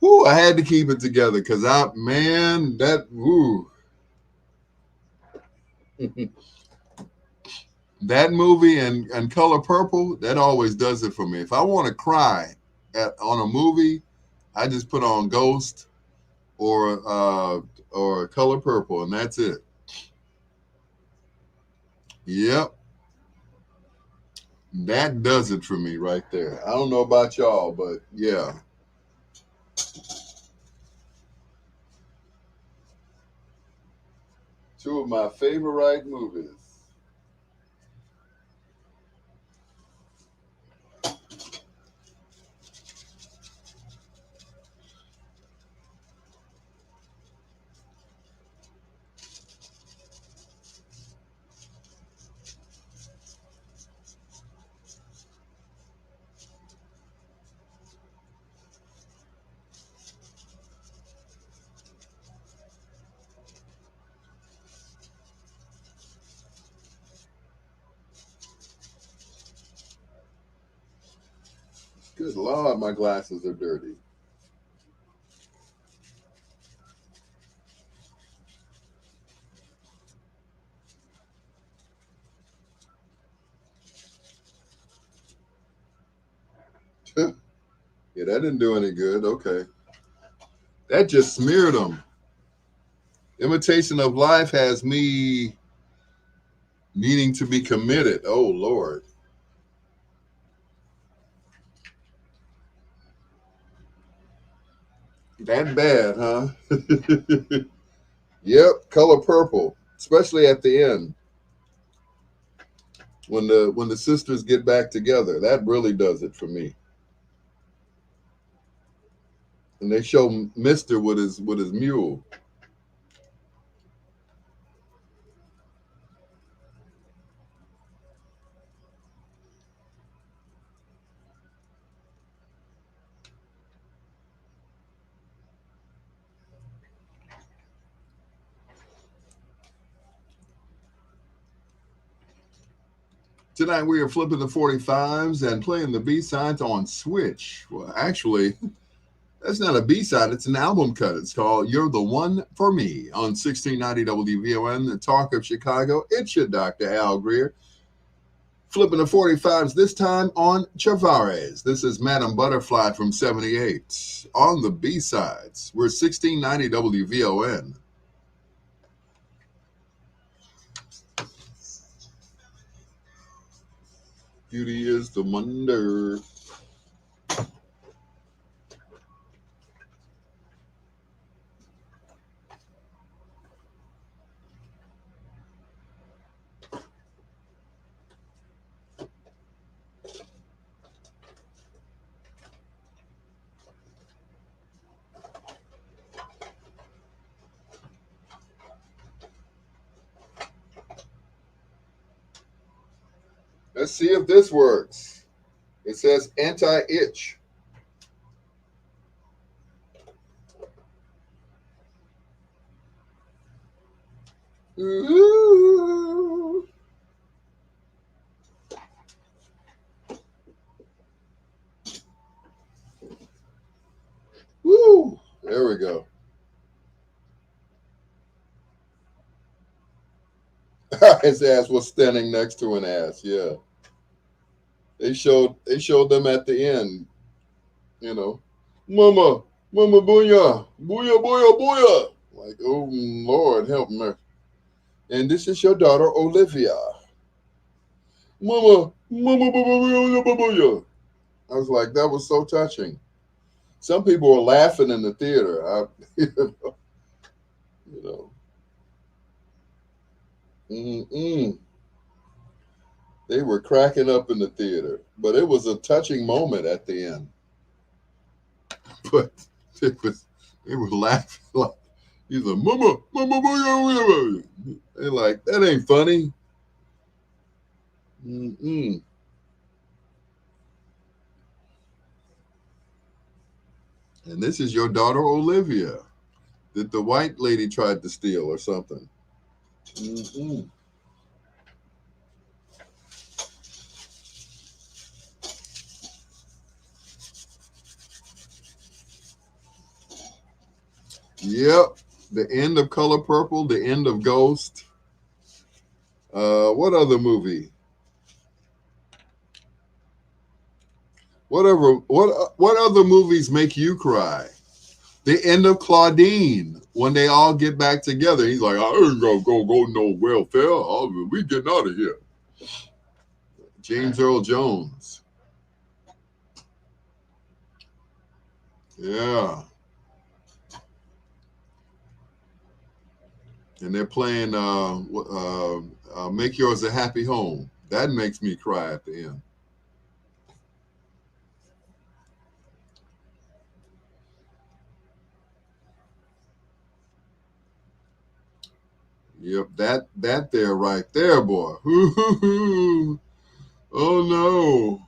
Woo, I had to keep it together because woo. That movie and Color Purple, that always does it for me. If I want to cry on a movie, I just put on Ghost or Color Purple, and that's it. Yep, that does it for me right there. I don't know about y'all, but yeah. Two of my favorite movies. Good Lord, my glasses are dirty. Yeah, that didn't do any good. Okay. That just smeared them. Imitation of Life has me needing to be committed. Oh, Lord. That bad, huh? Yep, Color Purple, especially at the end when the sisters get back together. That really does it for me. And they show Mister with his mule. Tonight we are flipping the 45s and playing the B-sides on Switch. Well, actually, that's not a B-side, it's an album cut. It's called You're the One for Me on 1690 WVON, the talk of Chicago. It's your Dr. Al Greer. Flipping the 45s, this time on Chavares. This is Madam Butterfly from 78. On the B-sides, we're 1690 WVON. Beauty is the wonder. Let's see if this works. It says anti-itch. Ooh. Woo. There we go. His ass was standing next to an ass. Yeah, they showed them at the end. You know, mama, mama, booyah, booyah, booyah, booyah. Like, oh Lord, help me. And this is your daughter Olivia. Mama, mama, booyah, booyah, booyah. I was like, that was so touching. Some people were laughing in the theater. You know. Mm-mm. They were cracking up in the theater, but it was a touching moment at the end. But they were laughing like he's like, "Mama, mama, mama." They're like, "That ain't funny." Mm-mm. And this is your daughter Olivia that the white lady tried to steal or something. Mm-mm. Yep, the end of Color Purple, the end of Ghost. What other movie? What other movies make you cry? The end of Claudine, when they all get back together. He's like, I ain't gonna go no welfare. We getting out of here. James Earl Jones. Yeah. And they're playing Make Yours a Happy Home. That makes me cry at the end. Yep, that there right there, boy. Oh no.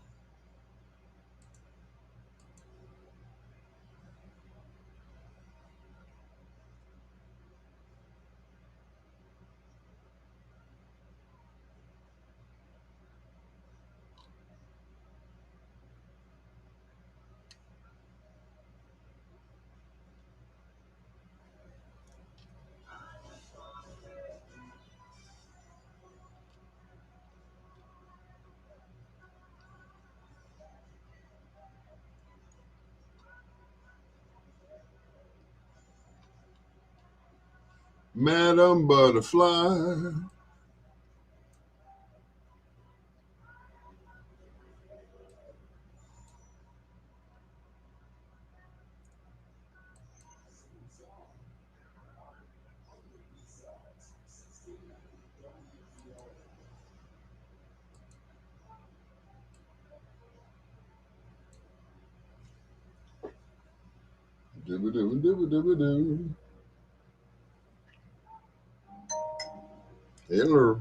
Madam Butterfly. Doo-ba-doo-doo-ba-doo-ba-doo. Hello.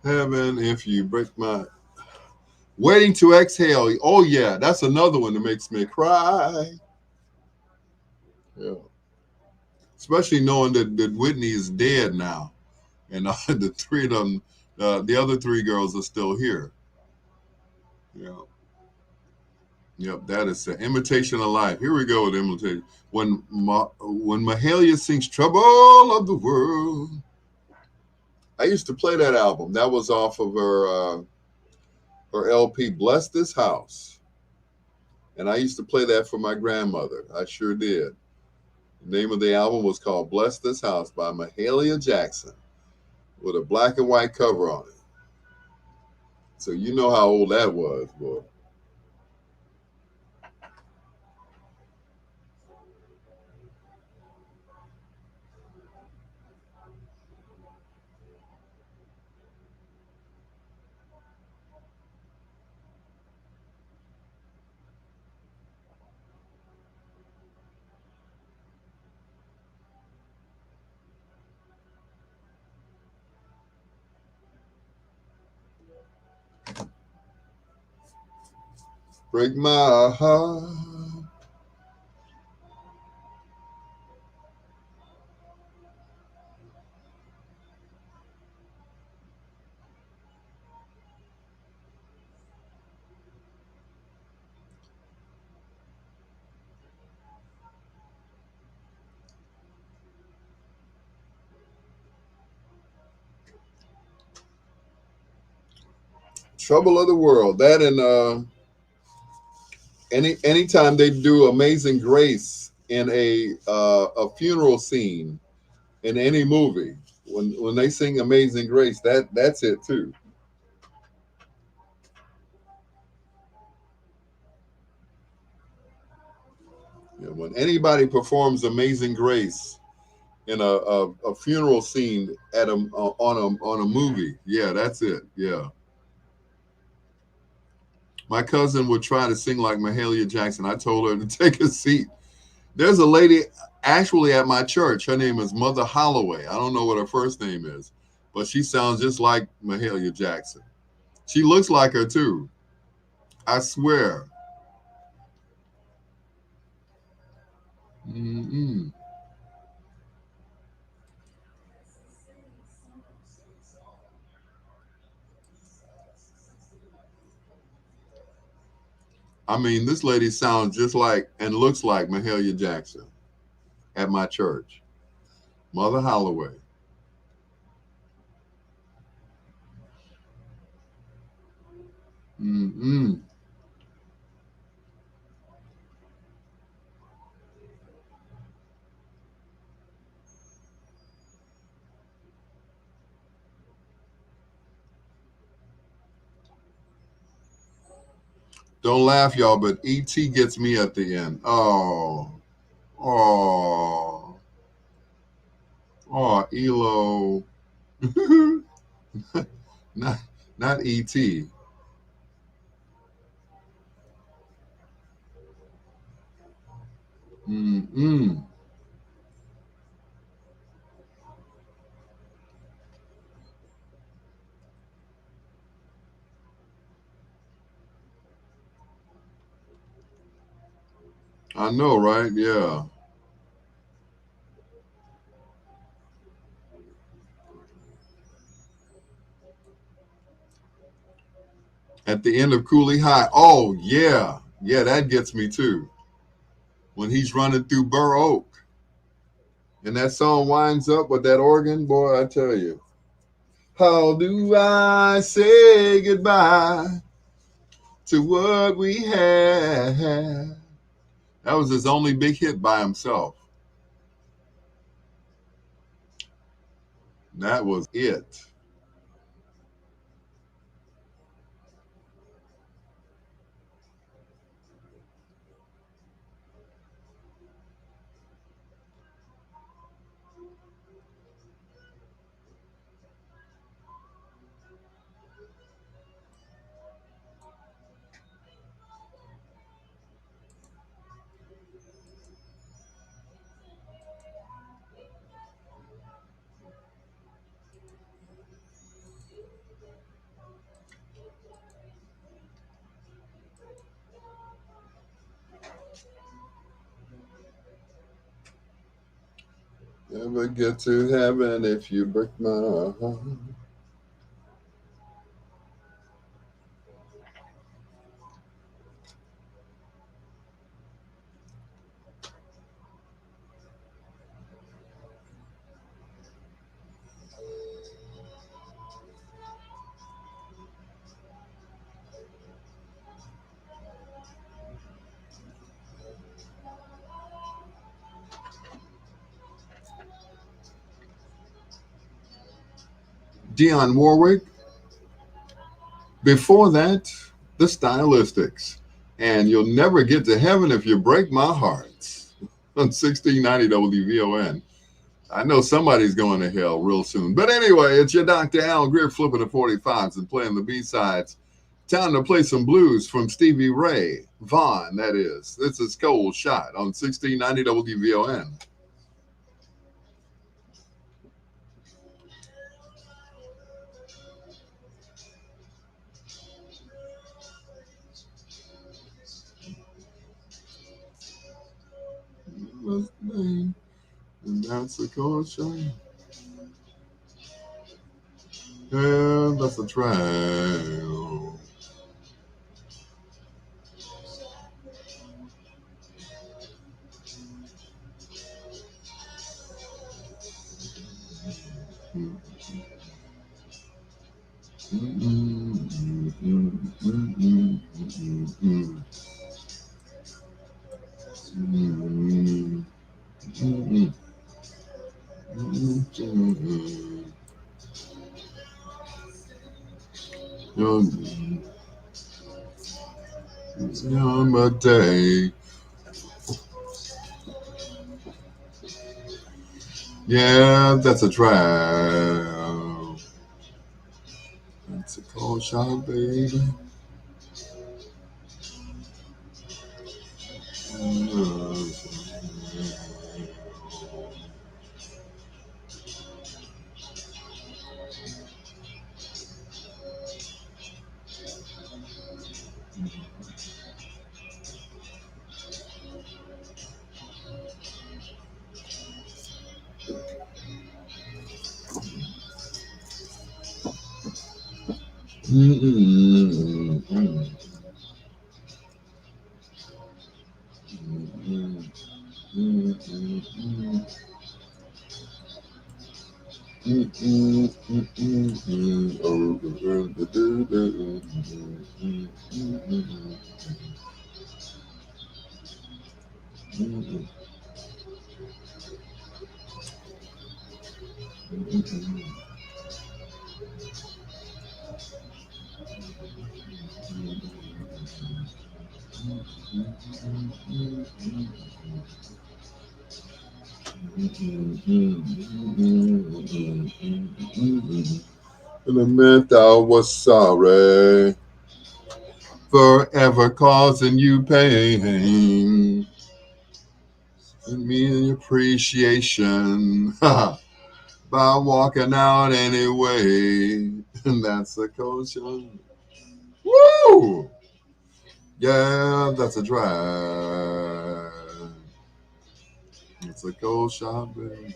Heaven, if you break my waiting to exhale. Oh yeah, that's another one that makes me cry. Yeah, especially knowing that Whitney is dead now, and the three of them, the other three girls are still here. Yeah. Yep, that is the imitation of life. Here we go with imitation. When Mahalia sings "Trouble of the World," I used to play that album. That was off of her LP, "Bless This House," and I used to play that for my grandmother. I sure did. The name of the album was called "Bless This House" by Mahalia Jackson, with a black and white cover on it. So you know how old that was, boy. Break my heart. Trouble of the World. That and anytime they do Amazing Grace in a funeral scene in any movie, when they sing Amazing Grace, that's it too. Yeah, when anybody performs Amazing Grace in a funeral scene at on a movie, yeah, that's it. Yeah. My cousin would try to sing like Mahalia Jackson. I told her to take a seat. There's a lady actually at my church. Her name is Mother Holloway. I don't know what her first name is, but she sounds just like Mahalia Jackson. She looks like her too. I swear. Mm-mm. I mean, this lady sounds just like and looks like Mahalia Jackson at my church. Mother Holloway. Mm-mm. Don't laugh, y'all, but E.T. gets me at the end. Oh, oh, oh, Elo. not, not E.T. Mm-mm. I know, right? Yeah. At the end of Cooley High. Oh, yeah. Yeah, that gets me too. When he's running through Burr Oak and that song winds up with that organ, boy, I tell you. How do I say goodbye to what we had? That was his only big hit by himself. That was it. Never get to heaven if you break my heart. Dionne Warwick. Before that, the Stylistics. And you'll never get to heaven if you break my heart. On 1690 WVON. I know somebody's going to hell real soon. But anyway, it's your Dr. Al Greer flipping the 45s and playing the B-sides. Time to play some blues from Stevie Ray Vaughan, that is. This is Cold Shot on 1690 WVON. And that's a cold shot. Yeah, that's a trail. Your day. Yeah, that's a trail. That's a cold shot, baby. And I meant I was sorry for ever causing you pain. And me an appreciation by walking out anyway. And that's a cold shot. Woo! Yeah, that's a drive. It's a cold shot, baby.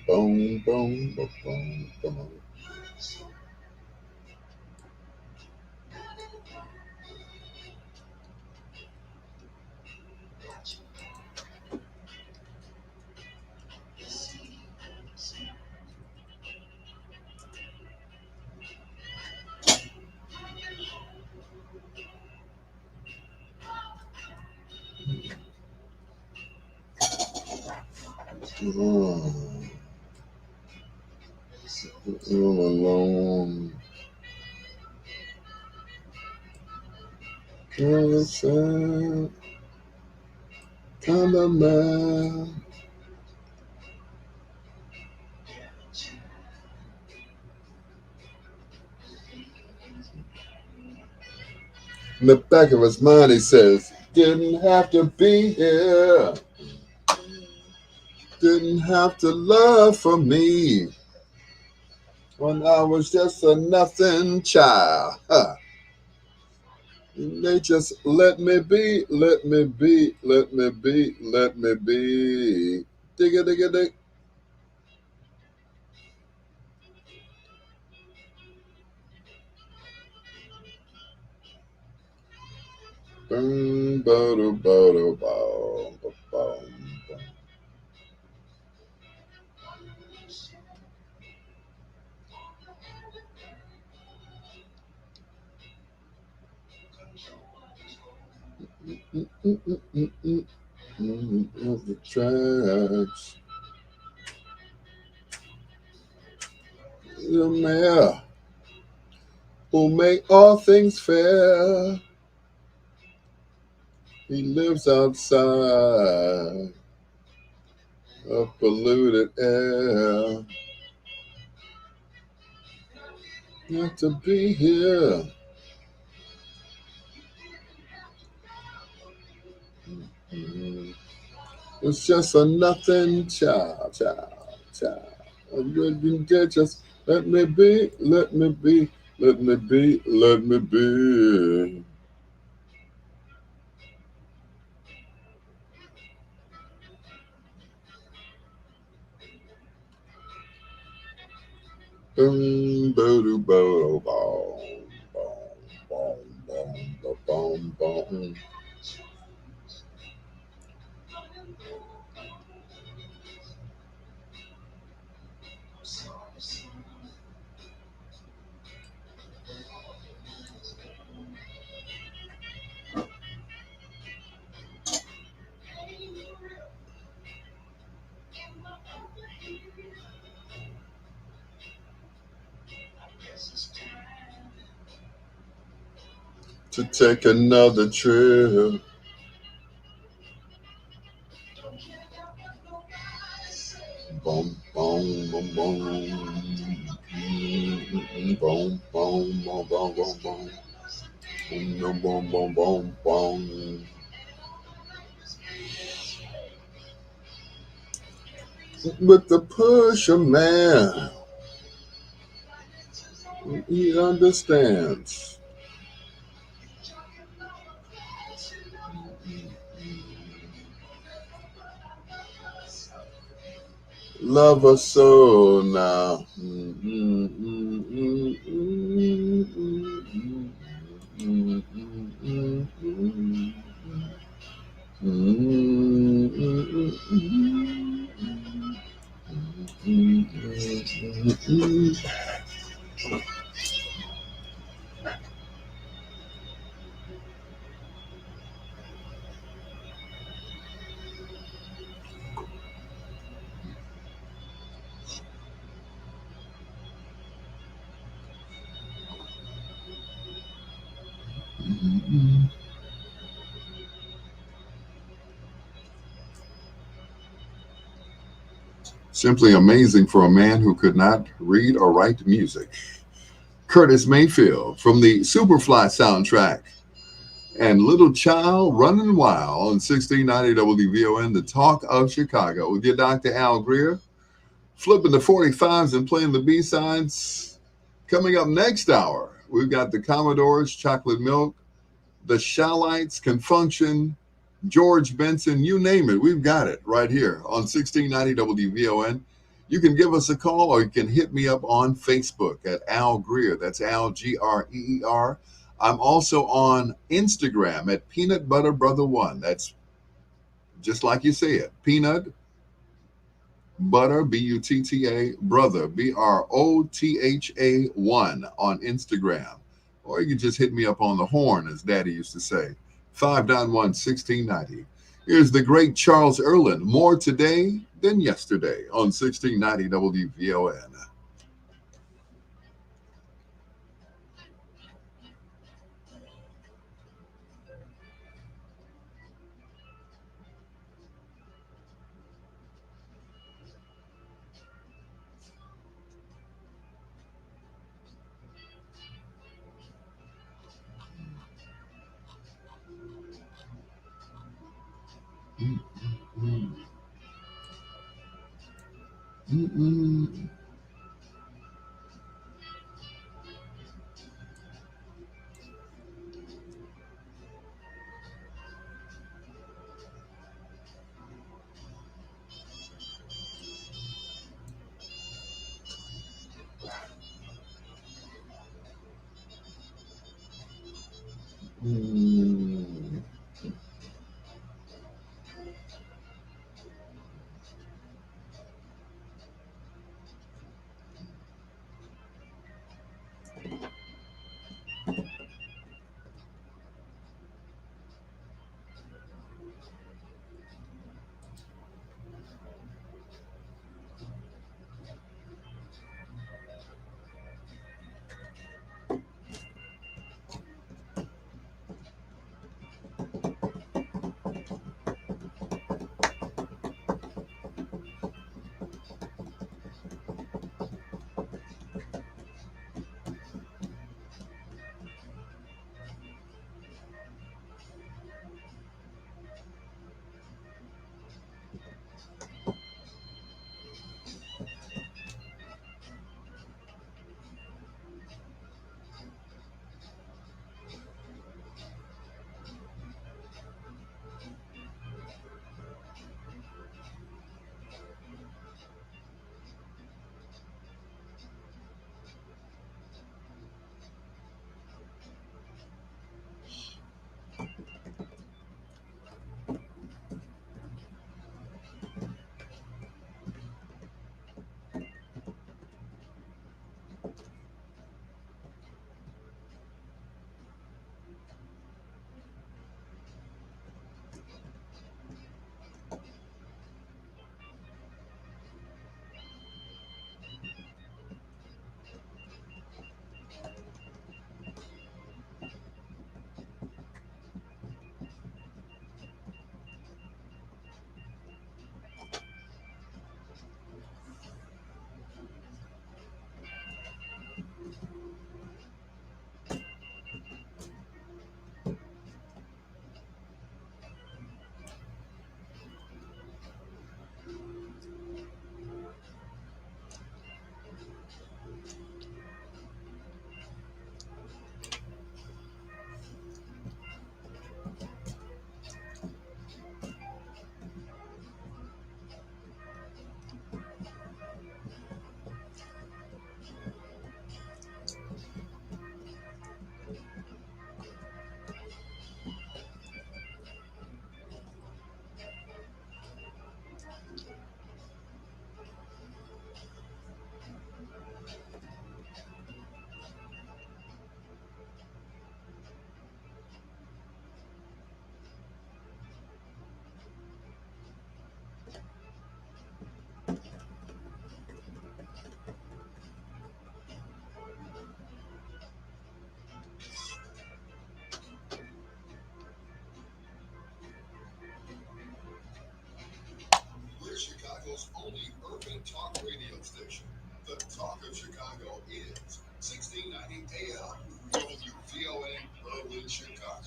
Boom, boom, boom, boom, boom. All alone. Innocent kind of man. In the back of his mind, he says, didn't have to be here. Didn't have to love for me when I was just a nothing child. Huh. They just let me be, let me be, let me be, let me be. Digga, digga, dig. Boom, boom, boom, boom, boom. The tracks. The mayor who make all things fair. He lives outside of polluted air. Got to be here. It's just a nothing child. Just let me be, let me be, let me be, let me be. Boom, boom, boom, boom, boom, boom, boom, boom. To take another trip. Boom, boom, boom, boom. Boom, boom, boom, boom, boom, boom. Boom, boom, boom, boom, boom. With the pusher man, he understands. Love us so now. Simply amazing for a man who could not read or write music. Curtis Mayfield from the Superfly soundtrack and Little Child Running Wild on 1690 WVON, the talk of Chicago, with your Dr. Al Greer, flipping the 45s and playing the B-sides. Coming up next hour, we've got the Commodores, Chocolate Milk, the Shallites Can Function, George Benson, you name it. We've got it right here on 1690 WVON. You can give us a call or you can hit me up on Facebook at Al Greer. That's Al, Greer. I'm also on Instagram at Peanut Butter Brother One. That's just like you say it. Peanut Butter, Butta, Brother, BROTHA 1 on Instagram. Or you can just hit me up on the horn, as Daddy used to say. 591 1690. Here's the great Charles Erlin. More today than yesterday on 1690 WVON. We're Chicago's only urban talk radio station. The talk of Chicago is 1690 AM WVON Berlin, Chicago.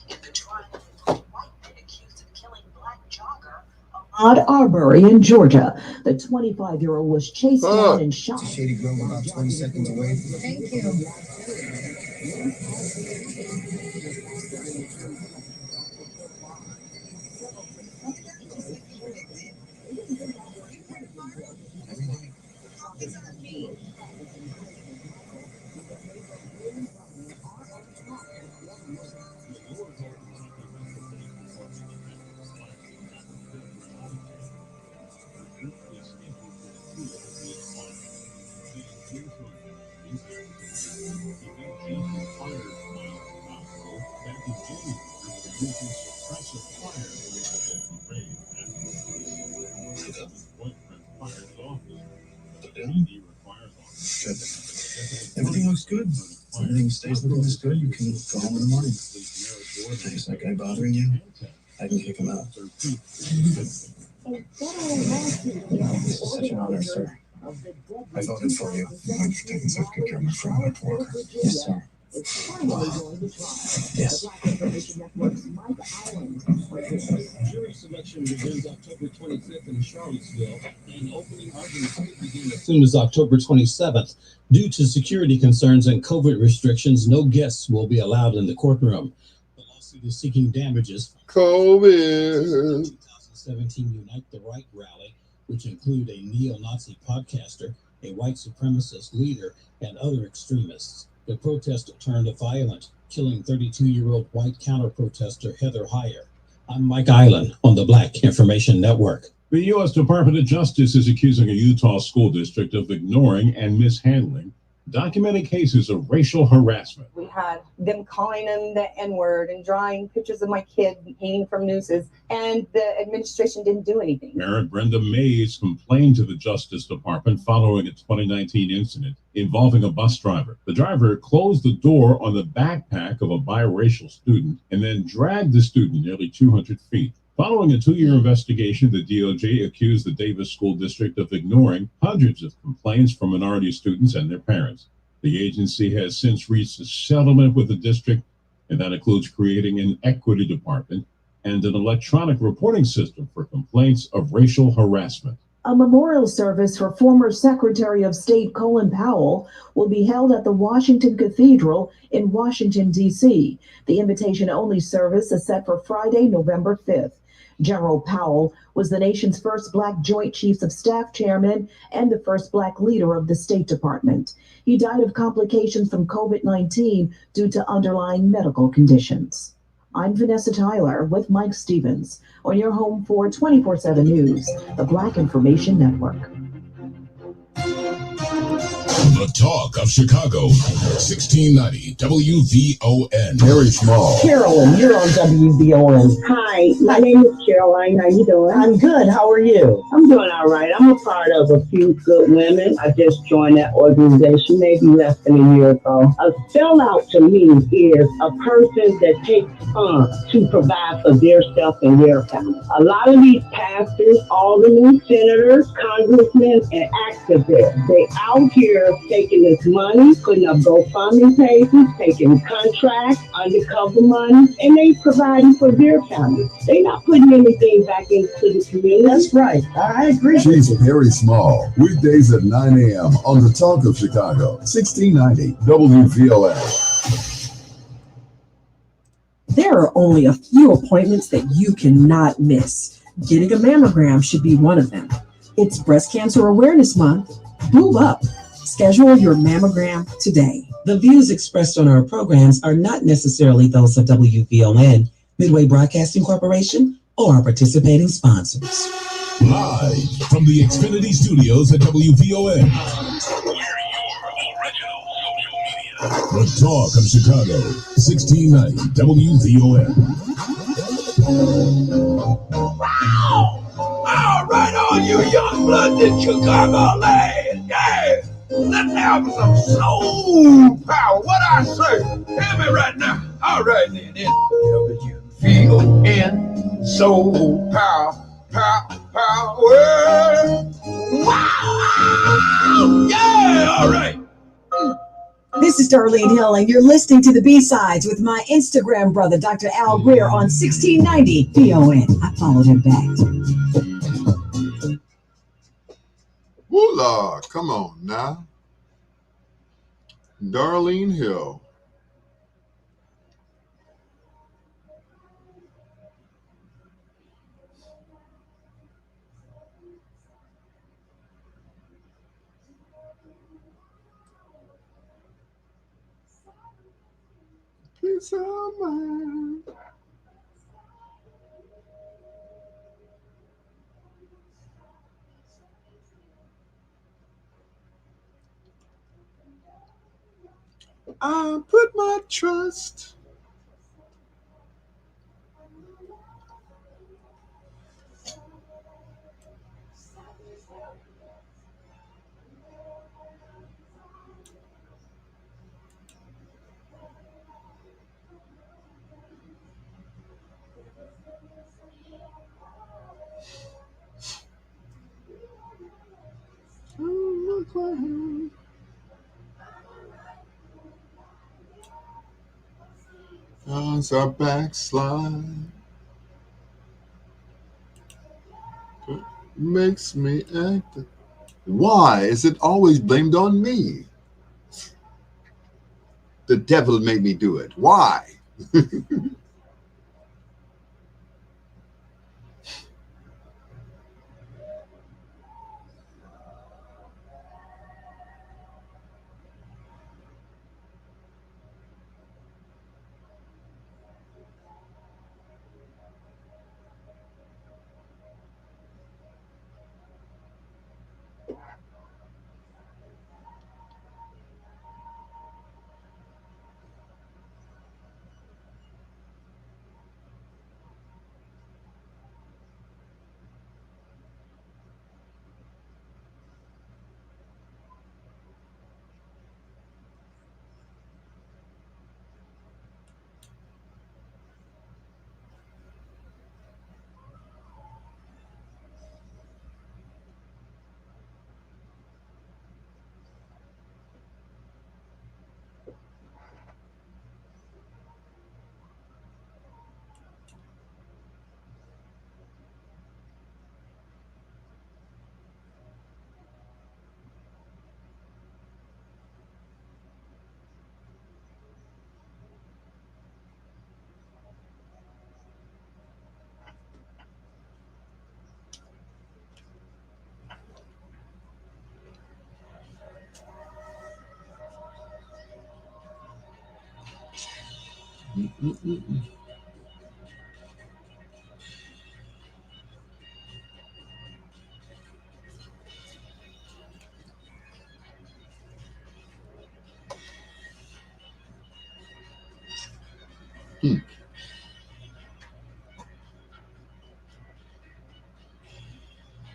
In the trial of the white men accused of killing black jogger, a Ahmaud Arbery in Georgia. The 25-year-old was chased down and shot. Shady Grove, about 20 seconds away. Thank you. Everything looks good. If everything stays looking this good, you can go home in the morning. Is that guy bothering you? I can kick him out. It's such an honor, sir. I voted for you. Thanks for taking such good care of my friend at work. Yes, sir. Yes. Jury selection begins October 25th in Charlottesville, and opening arguments could begin as soon as October 27th. Due to security concerns and COVID restrictions, no guests will be allowed in the courtroom. The lawsuit is seeking damages. COVID. 2017 Unite the Right rally, which include a neo-Nazi podcaster, a white supremacist leader, and other extremists. The protest turned violent, killing 32-year-old white counter-protester Heather Heyer. I'm Mike Island on the Black Information Network. The U.S. Department of Justice is accusing a Utah school district of ignoring and mishandling documented cases of racial harassment. We had them calling him the N-word and drawing pictures of my kid hanging from nooses, and the administration didn't do anything. Parent Brenda Mays complained to the Justice Department following a 2019 incident involving a bus driver. The driver closed the door on the backpack of a biracial student and then dragged the student nearly 200 feet. Following a 2-year investigation, the DOJ accused the Davis School District of ignoring hundreds of complaints from minority students and their parents. The agency has since reached a settlement with the district, and that includes creating an equity department and an electronic reporting system for complaints of racial harassment. A memorial service for former Secretary of State Colin Powell will be held at the Washington Cathedral in Washington, D.C. The invitation-only service is set for Friday, November 5th. General Powell was the nation's first Black Joint Chiefs of Staff chairman and the first Black leader of the State Department. He died of complications from COVID-19 due to underlying medical conditions. I'm Vanessa Tyler with Mike Stevens on your home for 24/7 News, the Black Information Network. The Talk of Chicago, 1690 WVON. Very small. Carolyn, you're on WVON. Hi, my name is Caroline. How you doing? I'm good. How are you? I'm doing all right. I'm a part of a few good women. I just joined that organization maybe less than a year ago. A sellout to me is a person that takes on to provide for their self and their family. A lot of these pastors, aldermen, senators, congressmen, and activists, they out here taking this money, putting up GoFundMe pages, taking contracts, undercover money, and they providing for their family. They're not putting anything back into the community. That's right. I agree. She's very small. Weekdays at 9 a.m. on the Talk of Chicago, 1690 WVON. There are only a few appointments that you cannot miss. Getting a mammogram should be one of them. It's Breast Cancer Awareness Month. Move up. Schedule your mammogram today. The views expressed on our programs are not necessarily those of WVON, Midway Broadcasting Corporation, or our participating sponsors. Live from the Xfinity Studios at WVON. The Talk of Chicago, 1690 WVON. Wow! All right, all you young bloods in Chicago land, yeah! Let's have some soul power. What I say? Hear me right now. All right, then. WVON, soul power, power. Wow! Yeah, all right. This is Darlene Hill, and you're listening to the B-Sides with my Instagram brother, Dr. Al Greer, on 1690 VON. I followed him back. Lord, come on now. Darlene Hill. Peace of mind. I put my trust. As I backslide, it makes me act. Why is it always blamed on me? The devil made me do it. Why?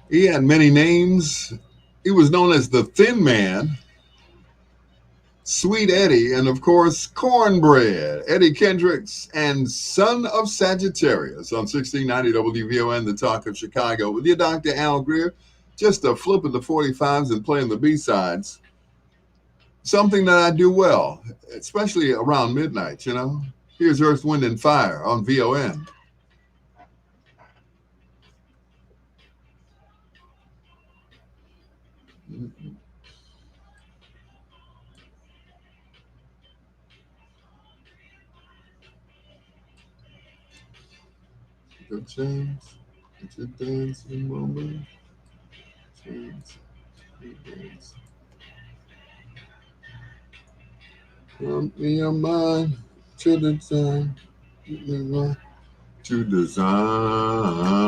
He had many names. He was known as the Thin Man, Sweet Eddie, and of course, Cornbread, Eddie Kendricks, and Son of Sagittarius on 1690 WVON, the talk of Chicago, with your Dr. Al Greer, just flipping the 45s and playing the B-sides. Something that I do well, especially around midnight, you know. Here's Earth, Wind, and Fire on VON. Good chance. It's a dancing moment. Chance. Dance. Pump me your mind to the time. To design.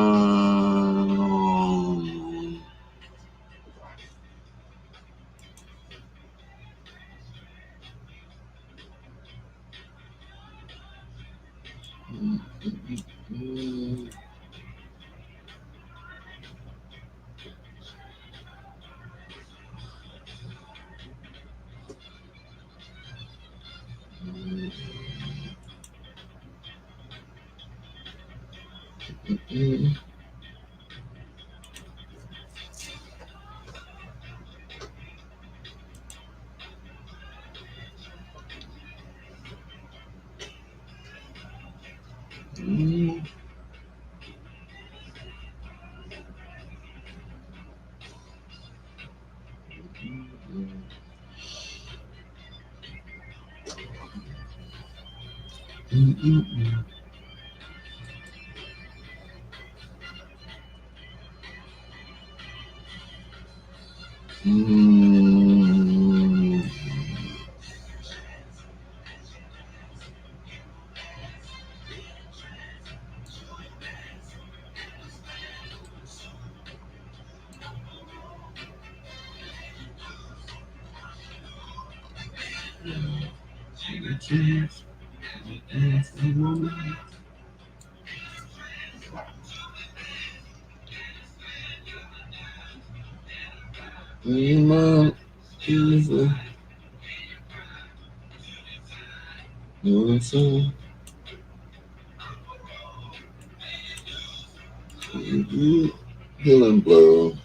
Healing blow.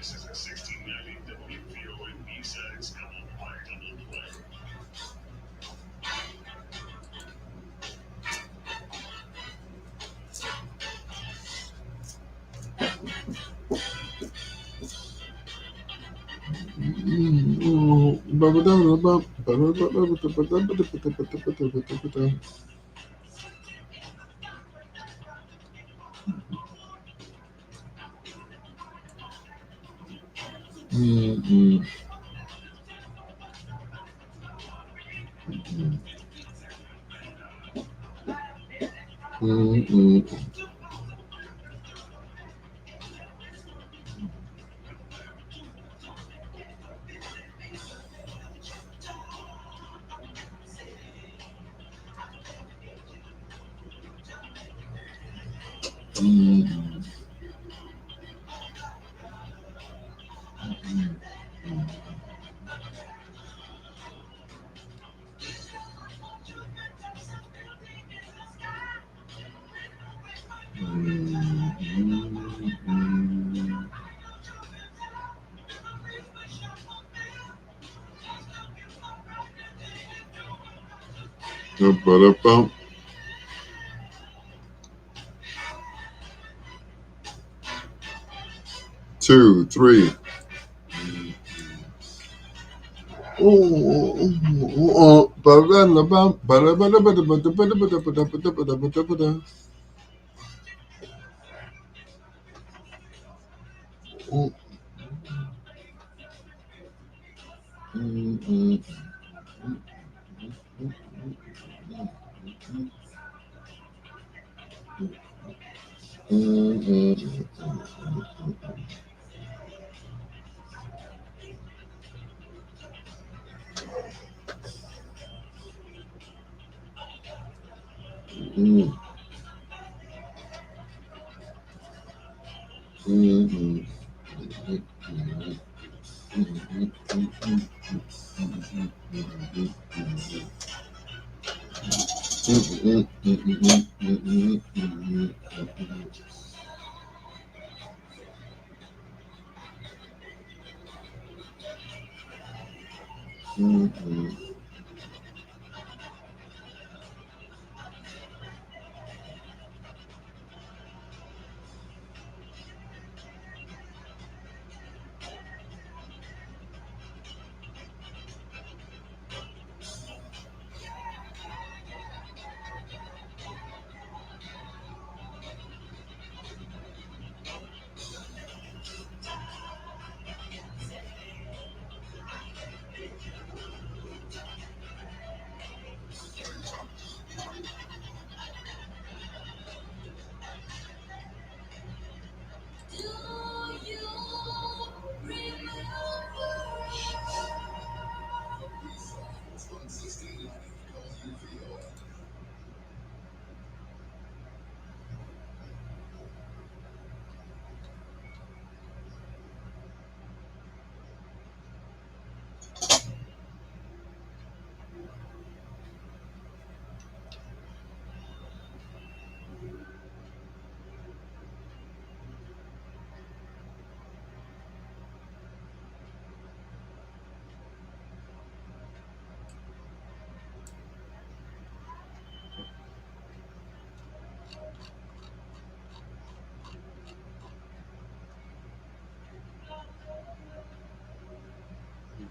This is a 1690 WVON B-Sides double play. Ba-da-bum. 2, 3.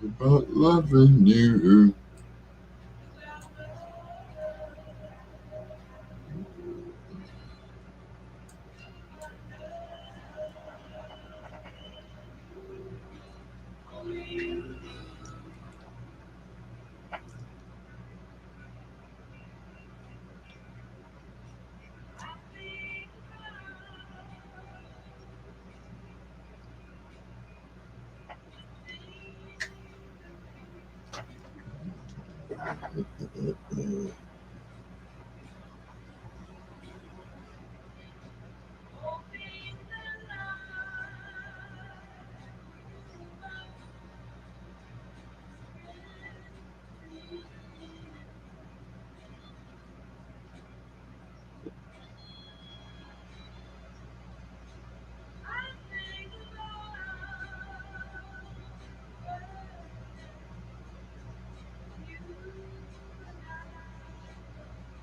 About loving you.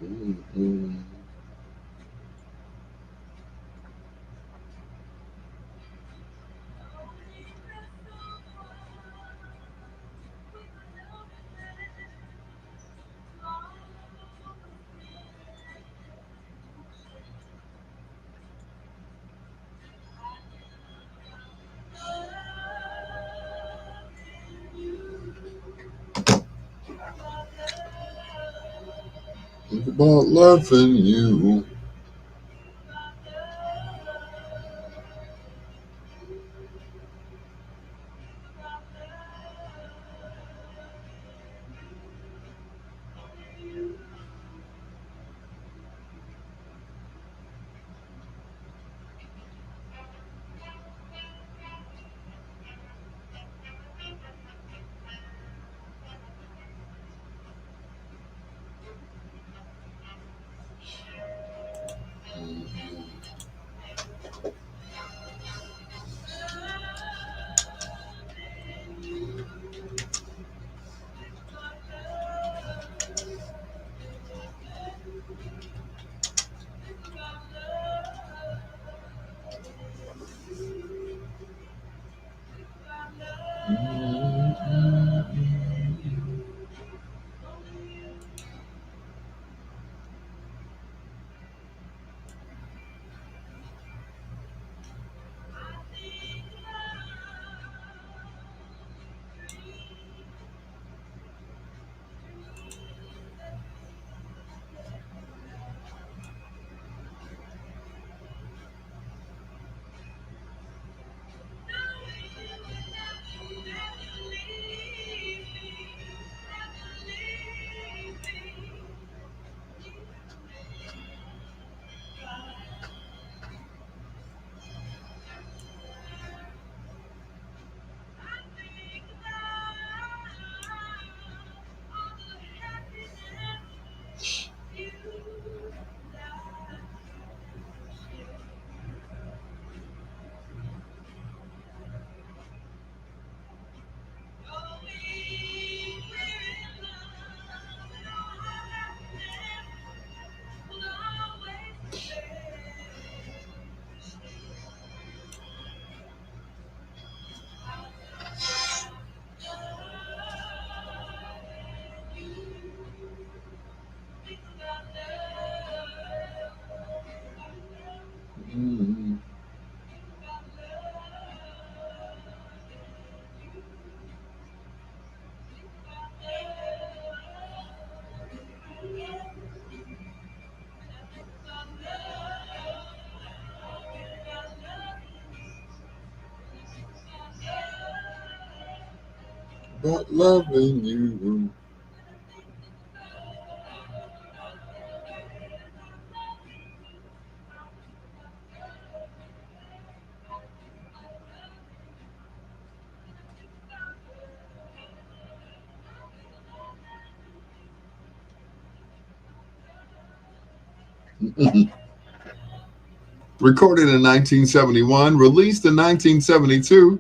Mm-hmm. Think about loving you. Mm-hmm. About loving you. Recorded in 1971, released in 1972,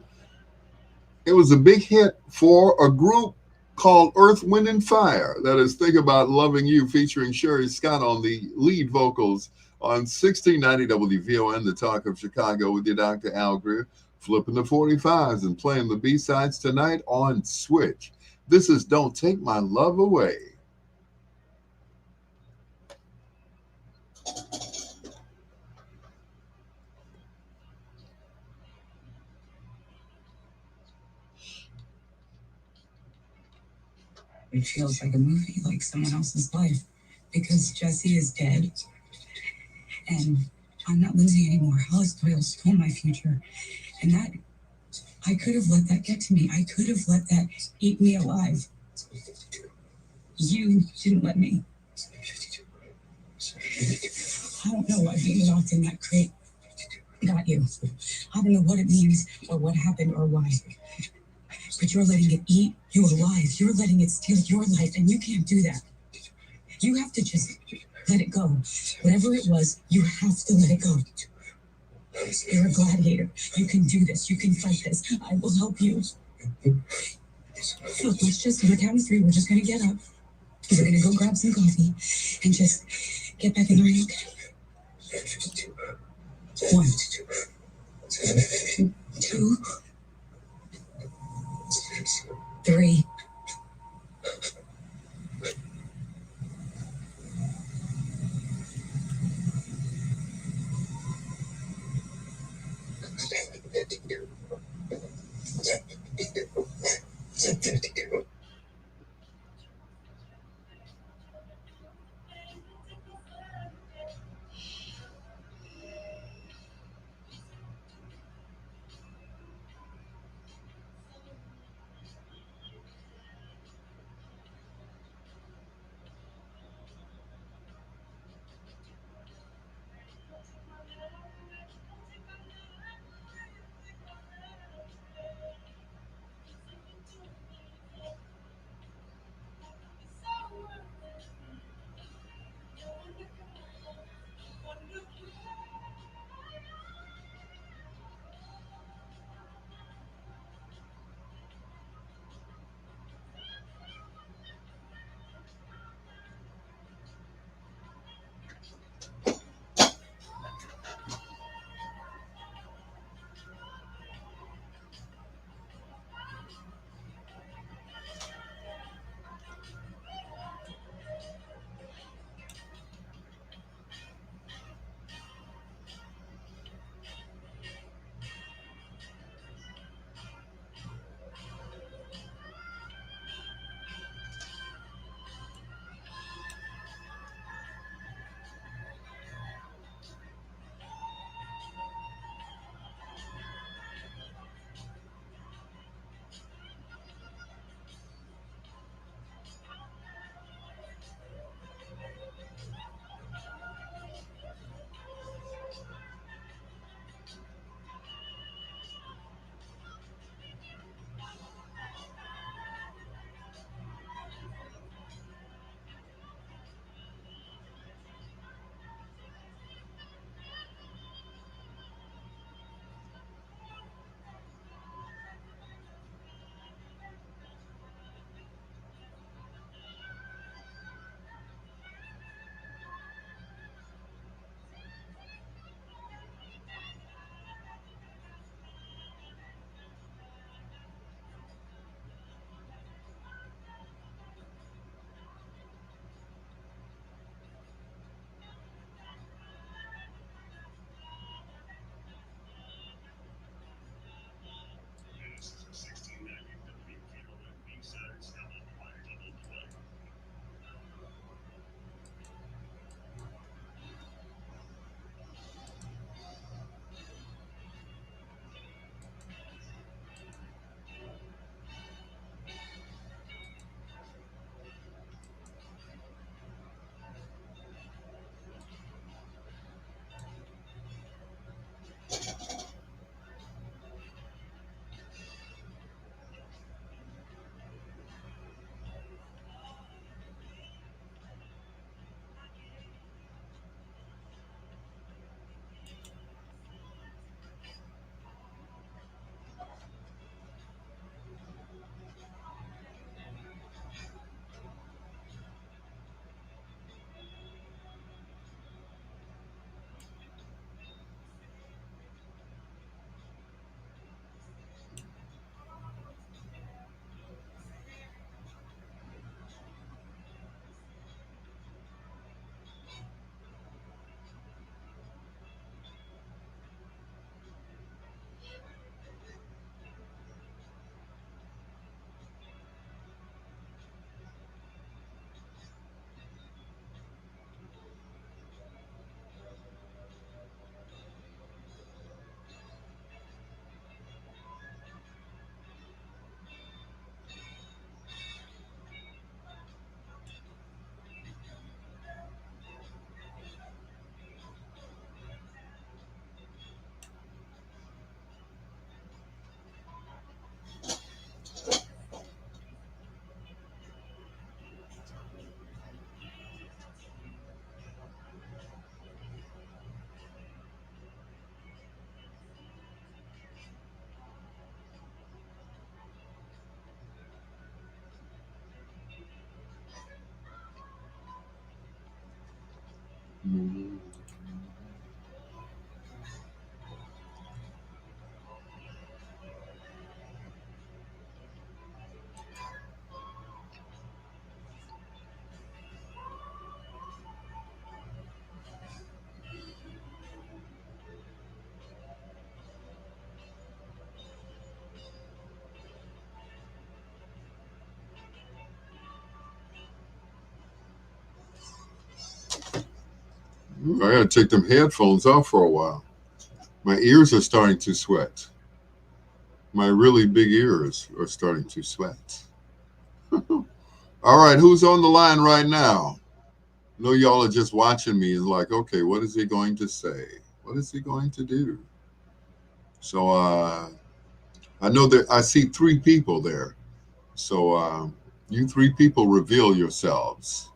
it was a big hit for a group called Earth, Wind, and Fire. That is Think About Loving You, featuring Sherry Scott on the lead vocals on 1690 WVON, the talk of Chicago, with your Dr. Al Greer. Flipping the 45s and playing the B-sides tonight on Switch. This is Don't Take My Love Away. It feels like a movie, like someone else's life, because Jesse is dead, and I'm not Lindsay anymore. Hollis Doyle stole my future, and that I could have let that get to me. I could have let that eat me alive. You didn't let me. I don't know why being locked in that crate got you. I don't know what it means or what happened or why. But you're letting it eat you alive. You're letting it steal your life, and you can't do that. You have to just let it go. Whatever it was, you have to let it go. You're a gladiator. You can do this. You can fight this. I will help you. Look, let's just, on the count of three, we're just going to get up. We're going to go grab some coffee and just get back in the ring. 1, 2, 3. I gotta take them headphones off for a while. My ears are starting to sweat. My really big ears are starting to sweat. All right, who's on the line right now? I know y'all are just watching me and like, okay, what is he going to say? What is he going to do? So I know that I see 3 people there. So you 3 people reveal yourselves.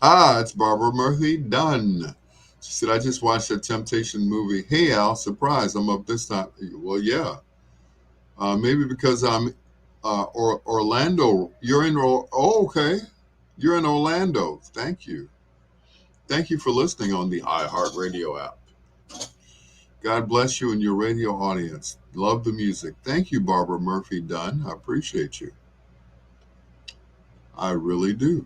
It's Barbara Murphy Dunn. She said, I just watched a Temptation movie. Hey, Al, surprise, I'm up this time. Well, yeah. Maybe because I'm Orlando. You're in, okay. You're in Orlando. Thank you. Thank you for listening on the iHeartRadio app. God bless you and your radio audience. Love the music. Thank you, Barbara Murphy Dunn. I appreciate you. I really do.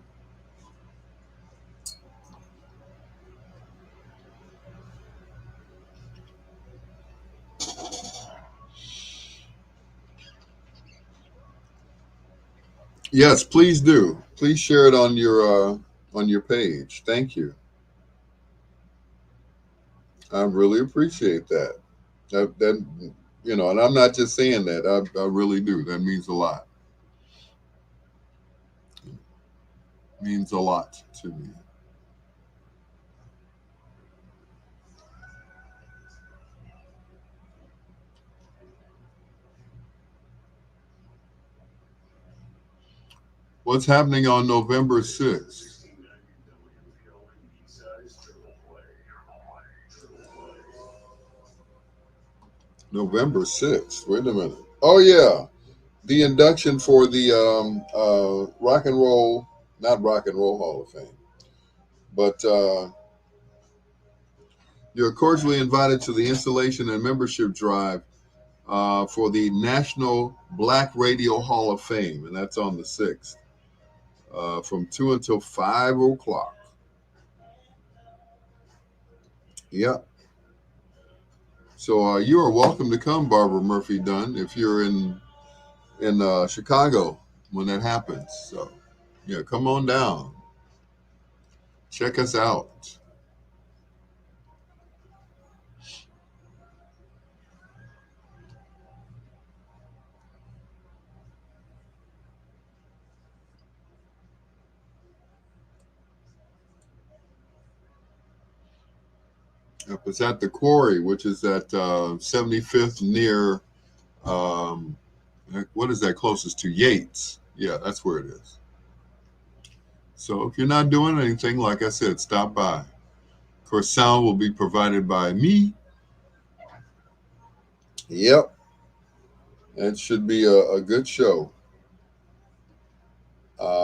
Yes, please do. Please share it on your page. Thank you. I really appreciate that. That and I'm not just saying that. I really do. That means a lot. It means a lot to me. What's happening on November 6th? November 6th. Wait a minute. Oh, yeah. The induction for the not Rock and Roll Hall of Fame, but you're cordially invited to the installation and membership drive for the National Black Radio Hall of Fame, and that's on the 6th from 2 until 5 o'clock. Yep. So you are welcome to come, Barbara Murphy Dunn, if you're in Chicago when that happens. So, yeah, come on down. Check us out. It's at the Quarry, which is at 75th near, what is that closest to? Yates. Yeah, that's where it is. So if you're not doing anything, like I said, stop by. Of course, sound will be provided by me. Yep. It should be a good show.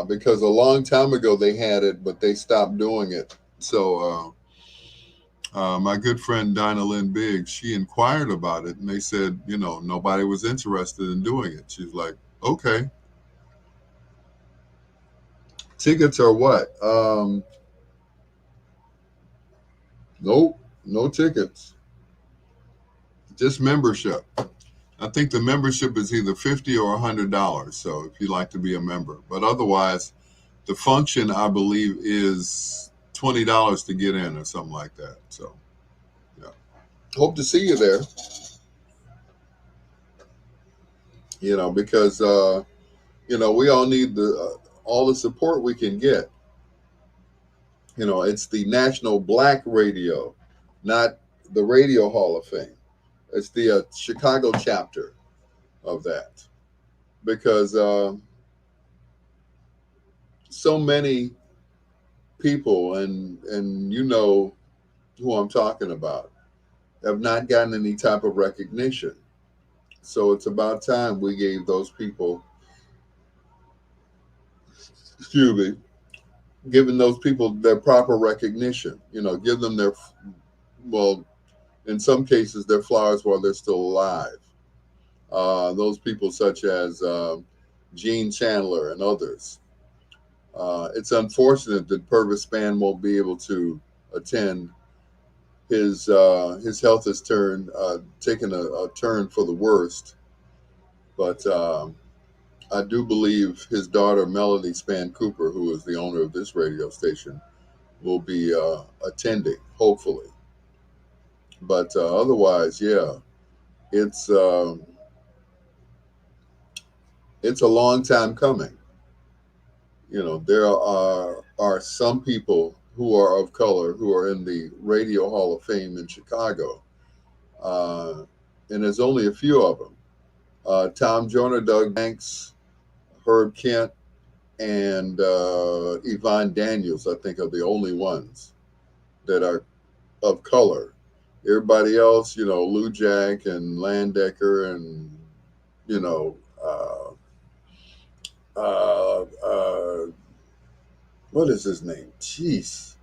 Because a long time ago they had it, but they stopped doing it. So my good friend Dinah Lynn Biggs, she inquired about it, and they said, nobody was interested in doing it. She's like, okay. Tickets are what? Nope, no tickets. Just membership. I think the membership is either $50 or $100. So if you'd like to be a member, but otherwise, the function I believe is $20 to get in or something like that. So, yeah, hope to see you there. Because we all need all the support we can get. It's the National Black Radio, not the Radio Hall of Fame. It's the Chicago chapter of that, because so many people, and who I'm talking about, have not gotten any type of recognition. So it's about time we gave those people, excuse me, giving those people their proper recognition. Give them their, well, in some cases, their flowers while they're still alive. Those people such as Gene Chandler and others. It's unfortunate that Purvis Spann won't be able to attend. His health has taken a turn for the worst, but I do believe his daughter Melody Spann Cooper, who is the owner of this radio station, will be attending, hopefully. But otherwise, yeah, it's it's a long time coming. There are some people who are of color who are in the Radio Hall of Fame in Chicago, and there's only a few of them. Tom Joyner, Doug Banks, Herb Kent, and Yvonne Daniels, I think, are the only ones that are of color. Everybody else, Lou Jack and Landecker and, you know, what is his name? Jeez.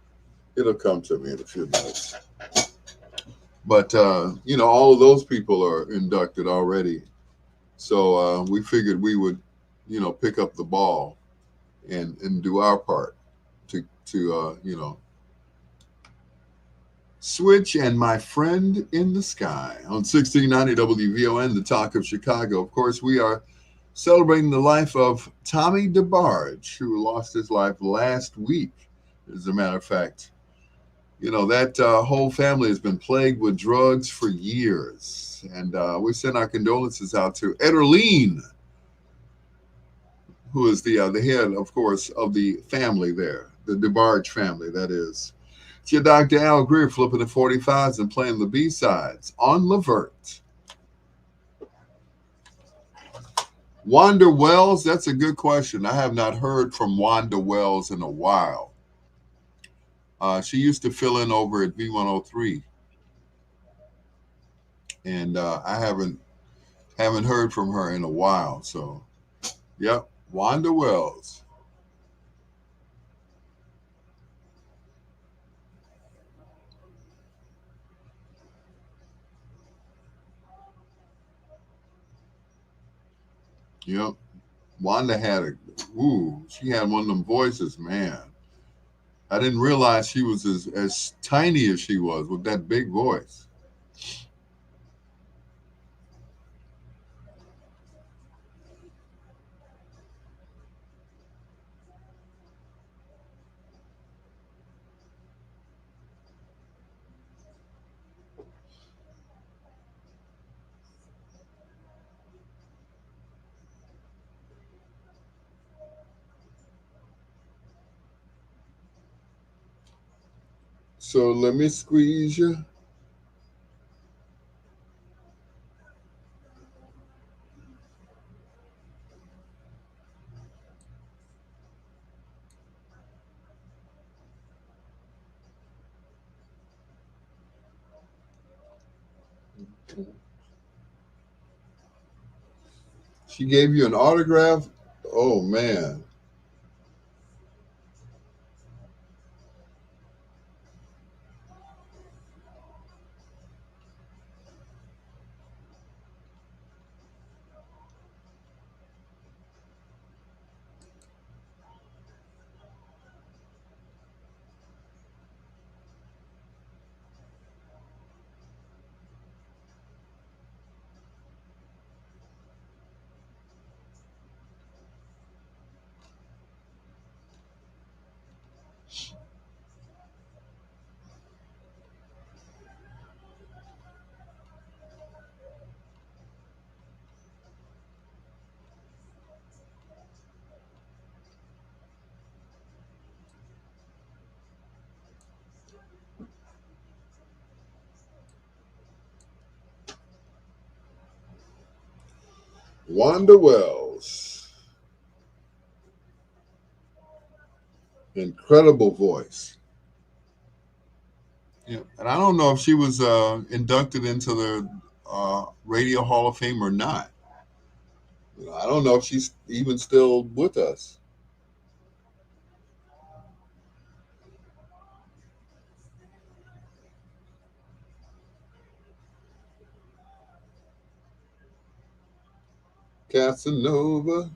It'll come to me in a few minutes. But, all of those people are inducted already. So we figured we would, pick up the ball and do our part to Switch and My Friend in the Sky on 1690 WVON, the talk of Chicago. Of course, we are celebrating the life of Tommy DeBarge, who lost his life last week, as a matter of fact. That whole family has been plagued with drugs for years. And we send our condolences out to Ederline, who is the head, of course, of the family there, the DeBarge family, that is. It's your Dr. Al Greer flipping the 45s and playing the B-sides on Levert. Wanda Wells, that's a good question. I have not heard from Wanda Wells in a while. She used to fill in over at V103. And I haven't heard from her in a while. So, yep, Wanda Wells. Yep. Wanda she had one of them voices, man. I didn't realize she was as tiny as she was with that big voice. So let me squeeze you. She gave you an autograph? Oh, man. Wanda Wells. Incredible voice. Yeah. And I don't know if she was inducted into the Radio Hall of Fame or not. I don't know if she's even still with us. Casanova.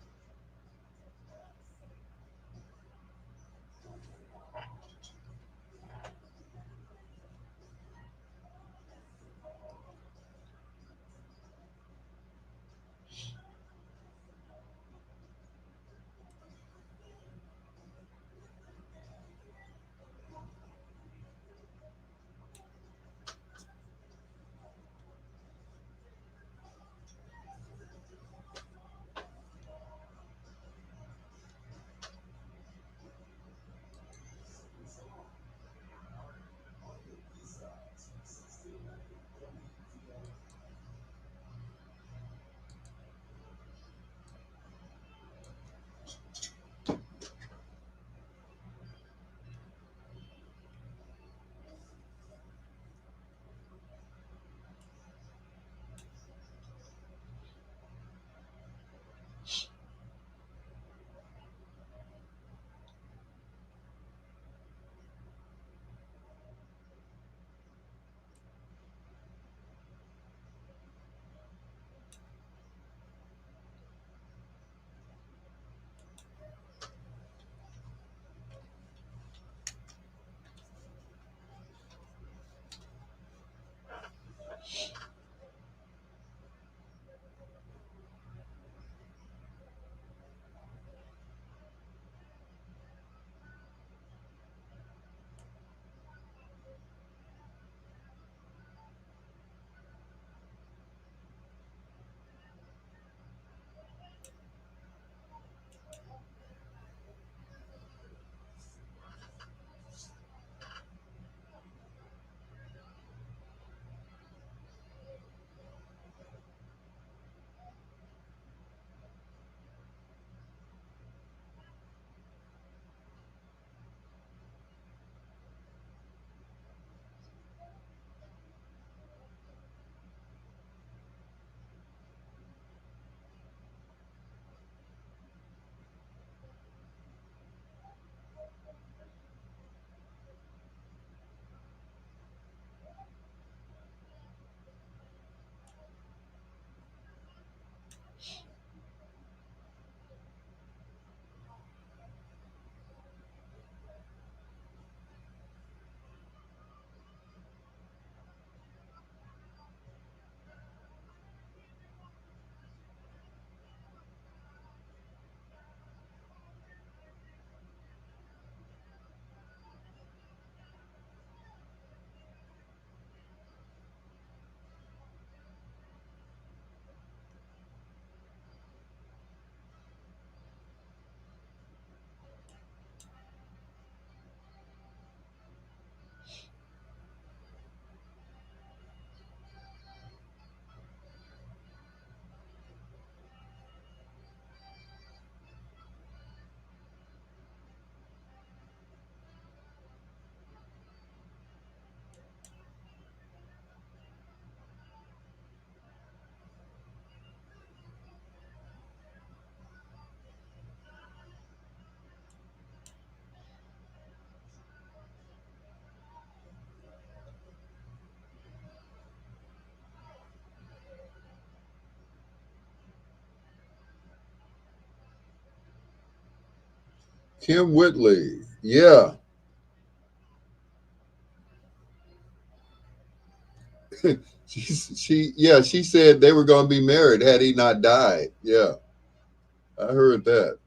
Kim Whitley. Yeah. she said they were going to be married had he not died. Yeah. I heard that.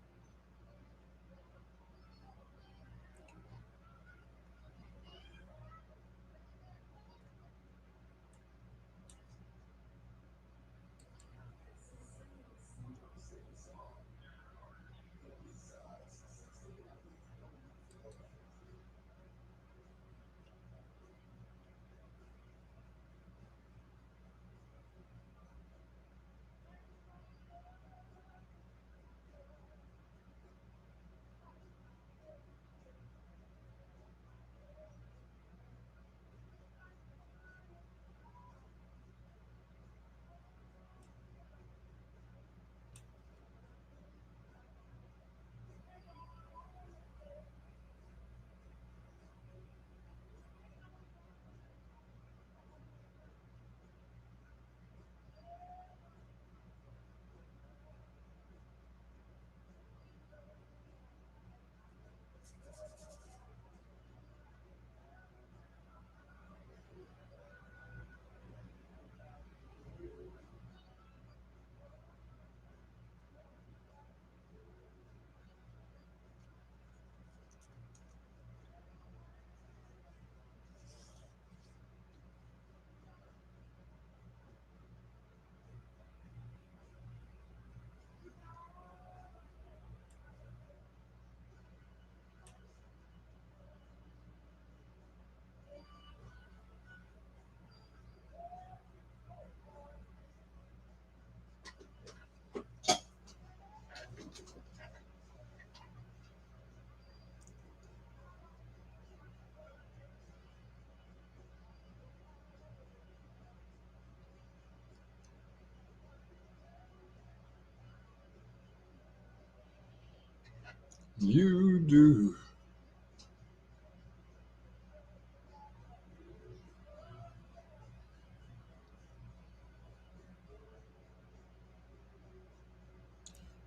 You do.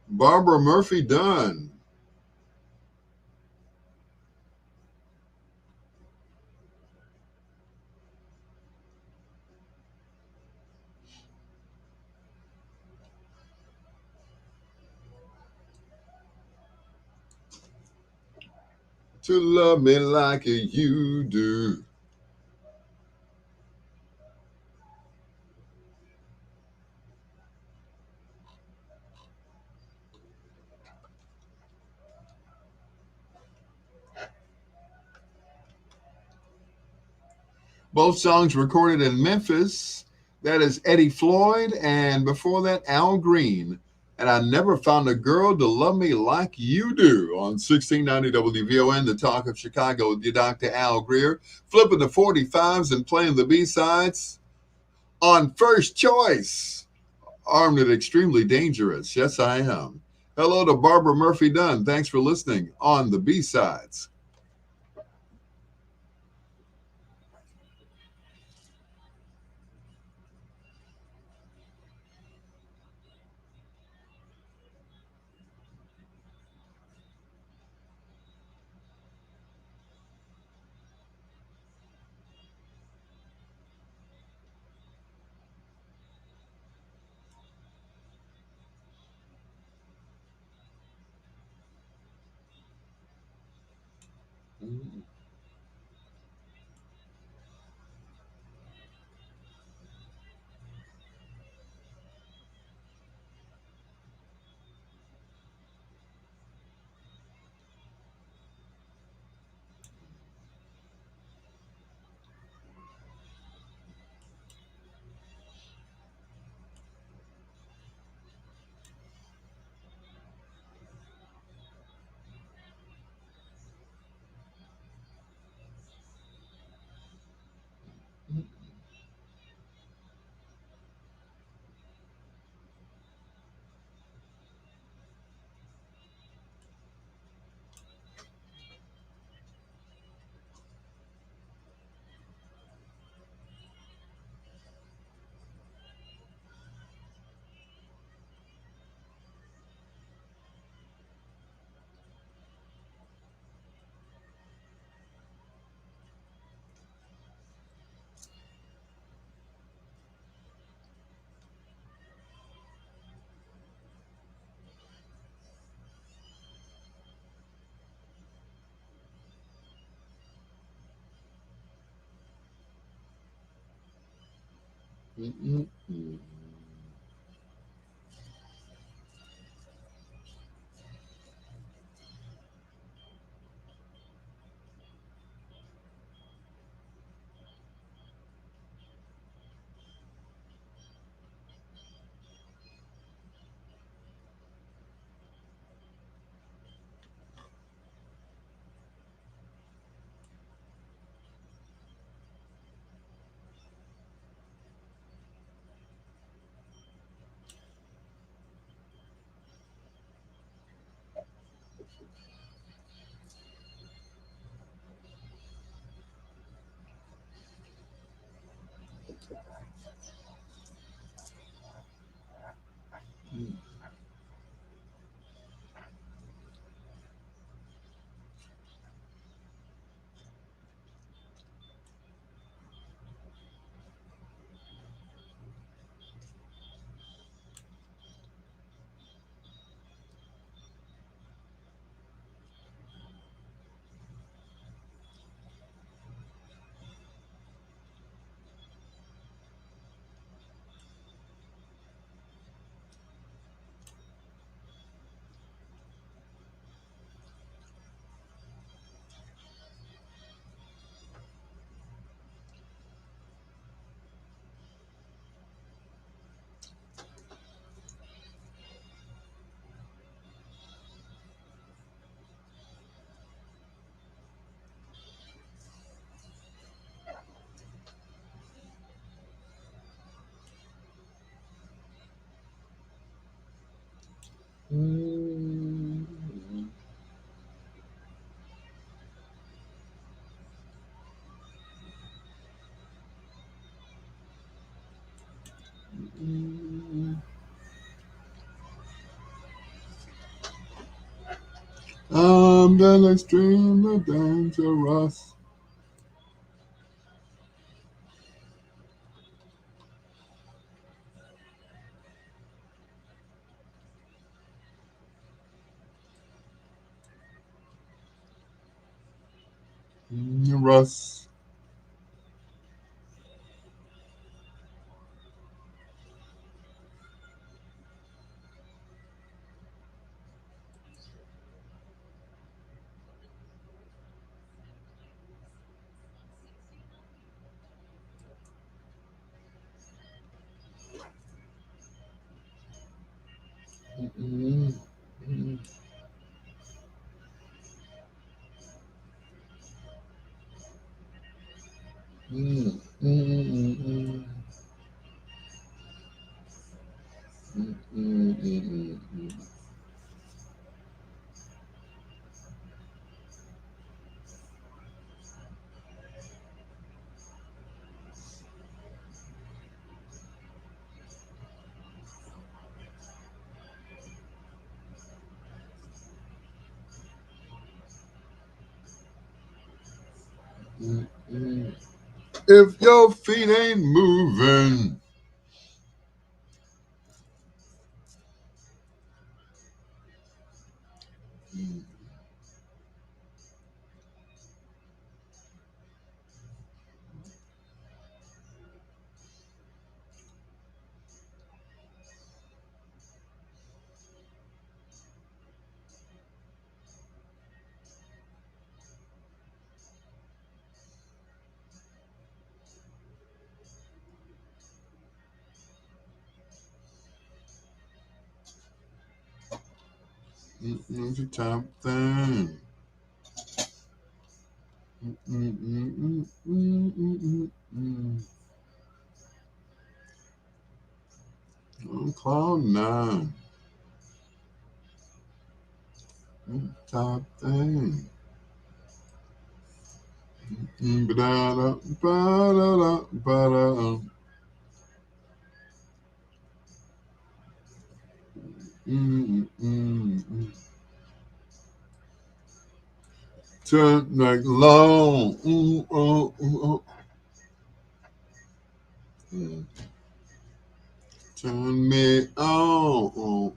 Barbara Murphy Dunn. To love me like you do. Both songs recorded in Memphis. That is Eddie Floyd, and before that, Al Green. And I never found a girl to love me like you do on 1690 WVON, the talk of Chicago with your Dr. Al Greer, flipping the 45s and playing the B-sides on First Choice. Armed and extremely dangerous. Yes, I am. Hello to Barbara Murphy Dunn. Thanks for listening on the B-sides. I'm the extremely dangerous. Russ. Mm, mm, mm, mm, mm. If your feet ain't moving. It's a top thing. On cloud nine. Top thing. Ba-da-da, ba-da-da, ba-da. Turn like long. Turn me on.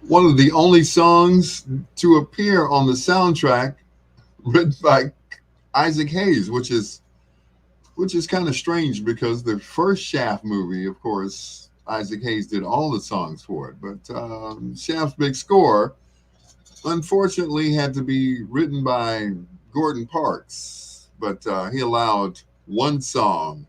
One of the only songs to appear on the soundtrack written by Isaac Hayes, which is kind of strange because the first Shaft movie, of course, Isaac Hayes did all the songs for it, but Shaft's big score, unfortunately, had to be written by Gordon Parks, but he allowed one song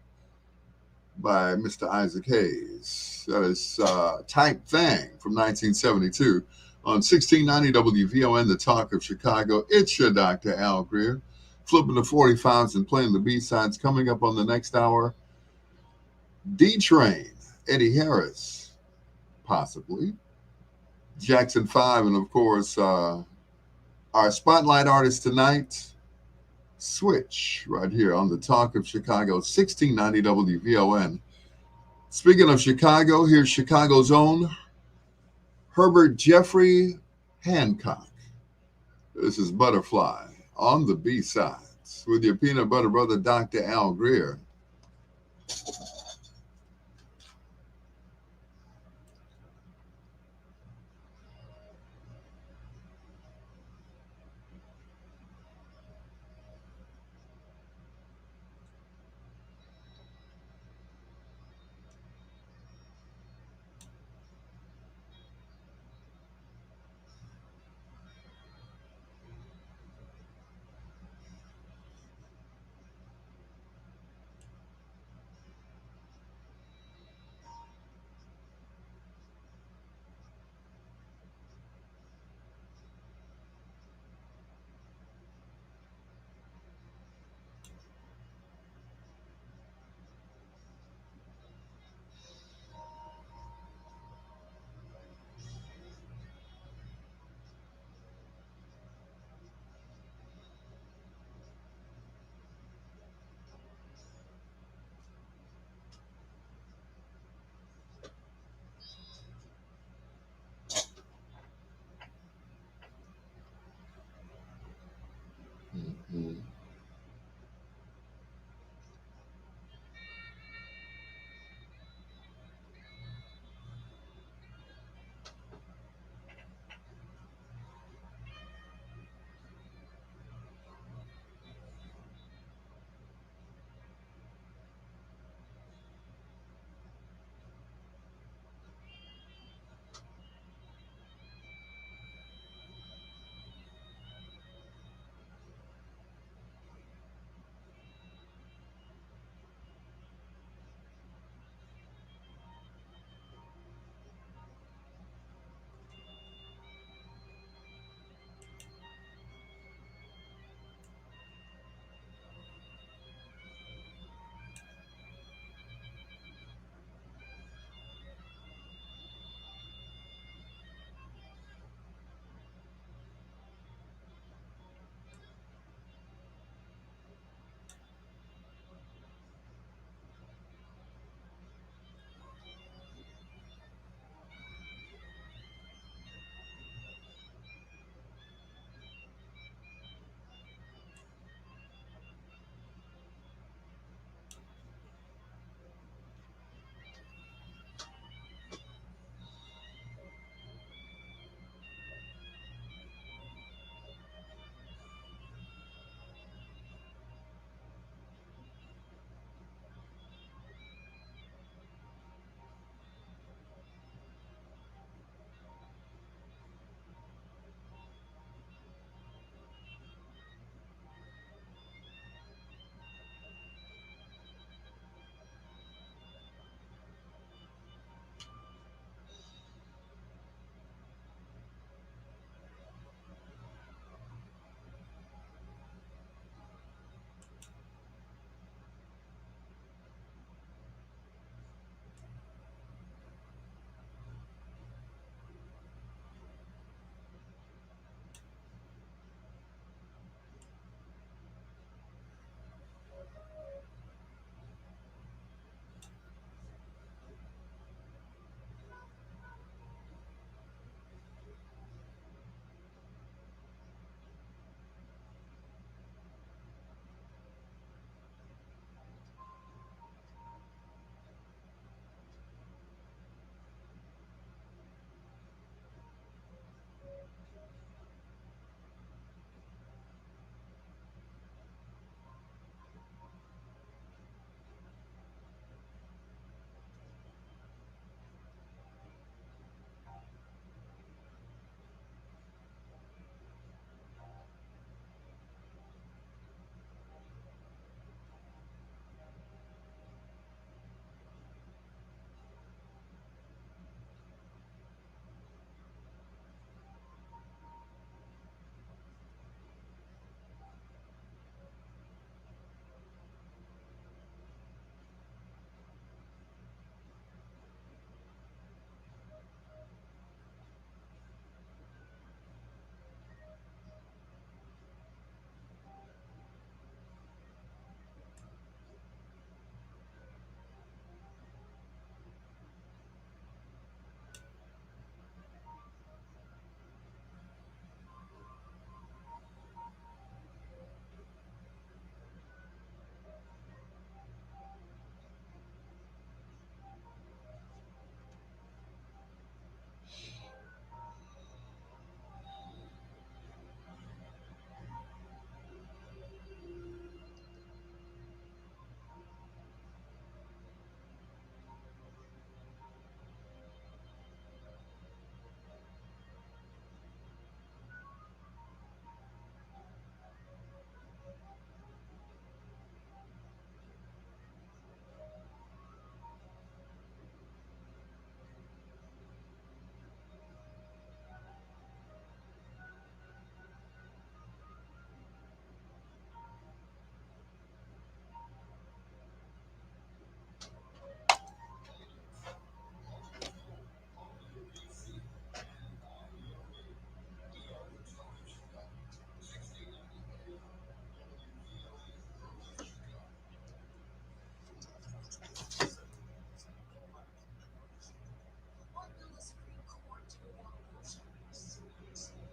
by Mr. Isaac Hayes. That is Type Thing from 1972 on 1690 WVON, the talk of Chicago. It's your Dr. Al Greer. Flipping the 45s and playing the B-sides. Coming up on the next hour, D-Train, Eddie Harris, possibly. Jackson 5, and of course, our spotlight artist tonight, Switch, right here on the Talk of Chicago, 1690 WVON. Speaking of Chicago, here's Chicago's own Herbert Jeffrey Hancock. This is Butterfly on the B-sides with your peanut butter brother, Dr. Al Greer.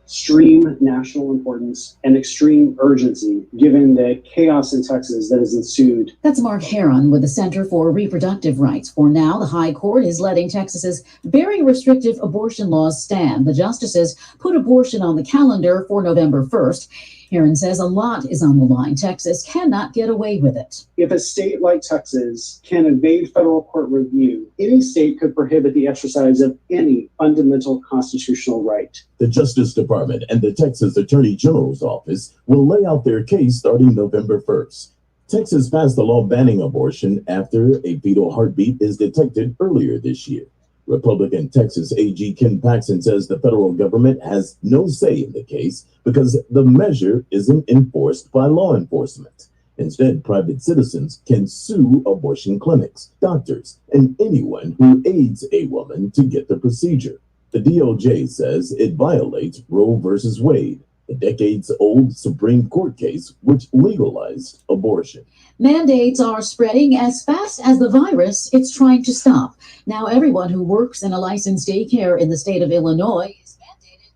extreme national importance and extreme urgency given the chaos in Texas that has ensued. That's Mark Heron with the Center for Reproductive Rights. For now, the High Court is letting Texas's very restrictive abortion laws stand. The justices put abortion on the calendar for November 1st. Heron says a lot is on the line. Texas cannot get away with it. If a state like Texas can evade federal court review, any state could prohibit the exercise of any fundamental constitutional right. The Justice Department and the Texas Attorney General's office will lay out their case starting November 1st. Texas passed a law banning abortion after a fetal heartbeat is detected earlier this year. Republican Texas AG Ken Paxton says the federal government has no say in the case because the measure isn't enforced by law enforcement. Instead, private citizens can sue abortion clinics, doctors, and anyone who aids a woman to get the procedure. The DOJ says it violates Roe v. Wade, the decades-old Supreme Court case which legalized abortion. Mandates are spreading as fast as the virus it's trying to stop. Now everyone who works in a licensed daycare in the state of Illinois is mandated.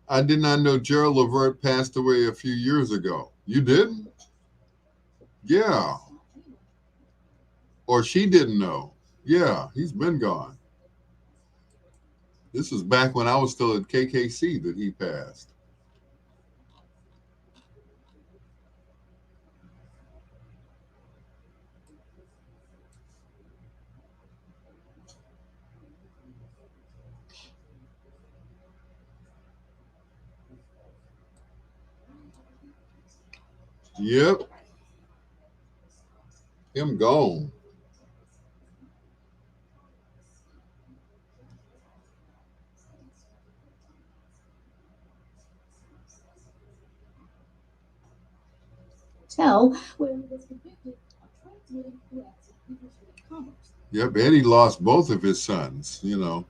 I did not know Gerald Levert passed away a few years ago. You didn't? Yeah. Or she didn't know. Yeah, he's been gone. This was back when I was still at KKC that he passed. Yep. Him gone. Tell where he was convicted of transmitting threats of interstate commerce. Yep, and he lost both of his sons, you know.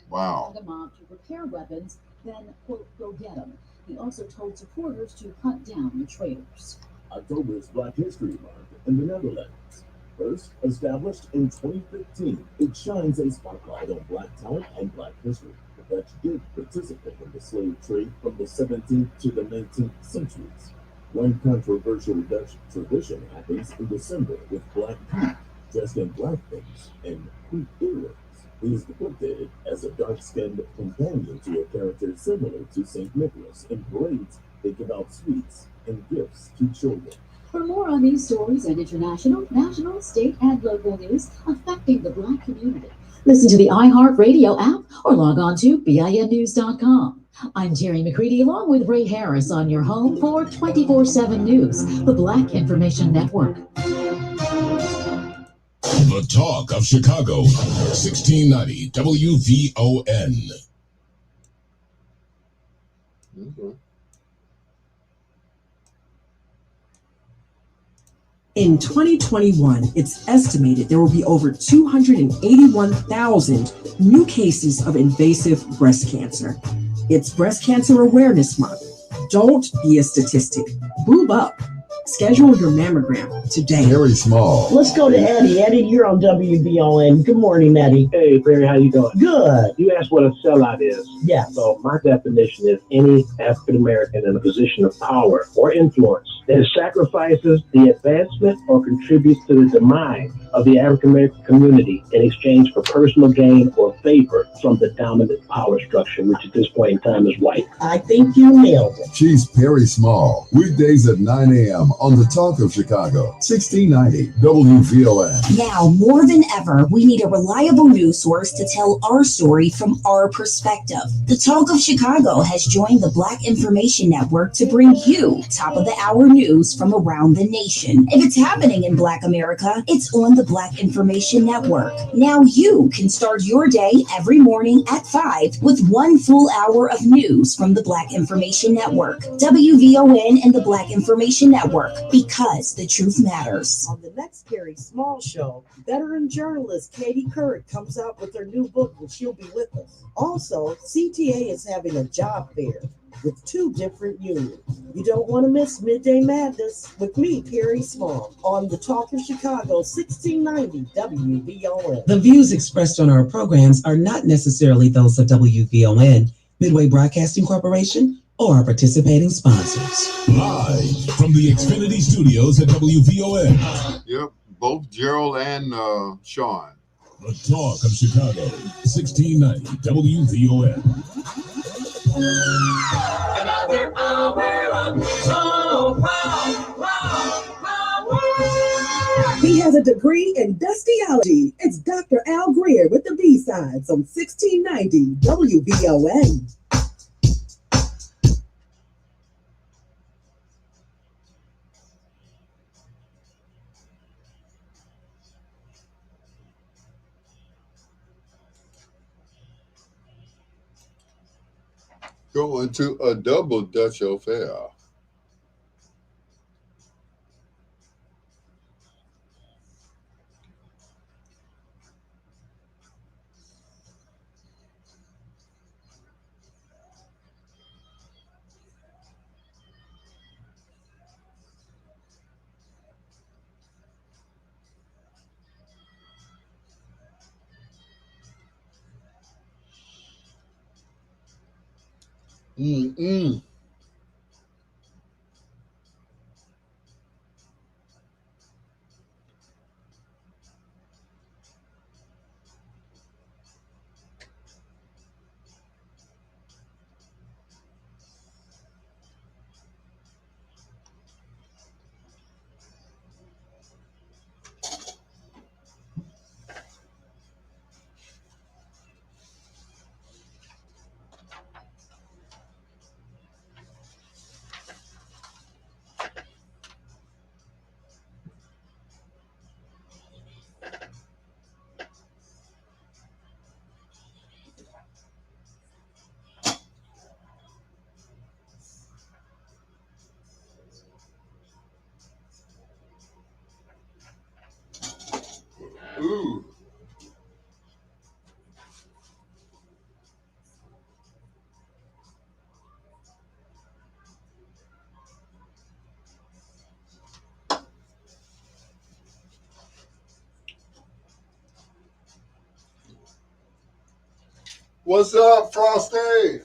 Wow. The mob to prepare weapons, then, quote, go get them. He also told supporters to hunt down the traitors. October is Black History Month in the Netherlands. First established in 2015, it shines a spotlight on Black talent and Black history. The Dutch did participate in the slave trade from the 17th to the 19th centuries. One controversial Dutch tradition happens in December with Black youth dressed in blackface and wheat earrings. He is depicted as a dark-skinned companion to a character similar to St. Nicholas. In parades, they give out sweets and gifts to children. For more on these stories and international, national, state, and local news affecting the Black community, listen to the iHeartRadio app or log on to BINnews.com. I'm Terry McCready along with Ray Harris on your home for 24/7 News, the Black Information Network. The Talk of Chicago, 1690 WVON. Okay. In 2021, it's estimated there will be over 281,000 new cases of invasive breast cancer. It's Breast Cancer Awareness Month. Don't be a statistic. Boob up. Schedule your mammogram today. Very small. Let's go to Eddie. Eddie, you're on WBON. Good morning, Eddie. Hey, Barry, how you doing? Good. You asked what a sellout is. Yeah. So my definition is any African American in a position of power or influence that sacrifices the advancement or contributes to the demise of the African American community in exchange for personal gain or favor from the dominant power structure, which at this point in time is white. I think you nailed it. She's Perry Small, weekdays at 9 a.m. on the Talk of Chicago, 1690 WVON. Now, more than ever, we need a reliable news source to tell our story from our perspective. The Talk of Chicago has joined the Black Information Network to bring you top-of-the-hour news from around the nation. If it's happening in Black America, it's on the Black Information Network. Now you can start your day every morning at 5 with one full hour of news from the Black Information Network. WVON and the Black Information Network, because the truth matters. On the next Perry Small Show, veteran journalist Katie Couric comes out with her new book and she'll be with us. Also, CTA is having a job fair with 2 different unions. You don't want to miss Midday Madness with me, Perry Small, on the Talk of Chicago, 1690 WVON. The views expressed on our programs are not necessarily those of WVON, Midway Broadcasting Corporation, or our participating sponsors. Live from the Xfinity Studios at WVON. Yep, both Gerald and Sean. The Talk of Chicago, 1690 WVON. Another hour of soul power. He has a degree in dustyology. It's Dr. Al Greer with the B-sides on 1690 WVON. Going to a double Dutch affair. Mm-mm. Ooh. What's up, Frosty?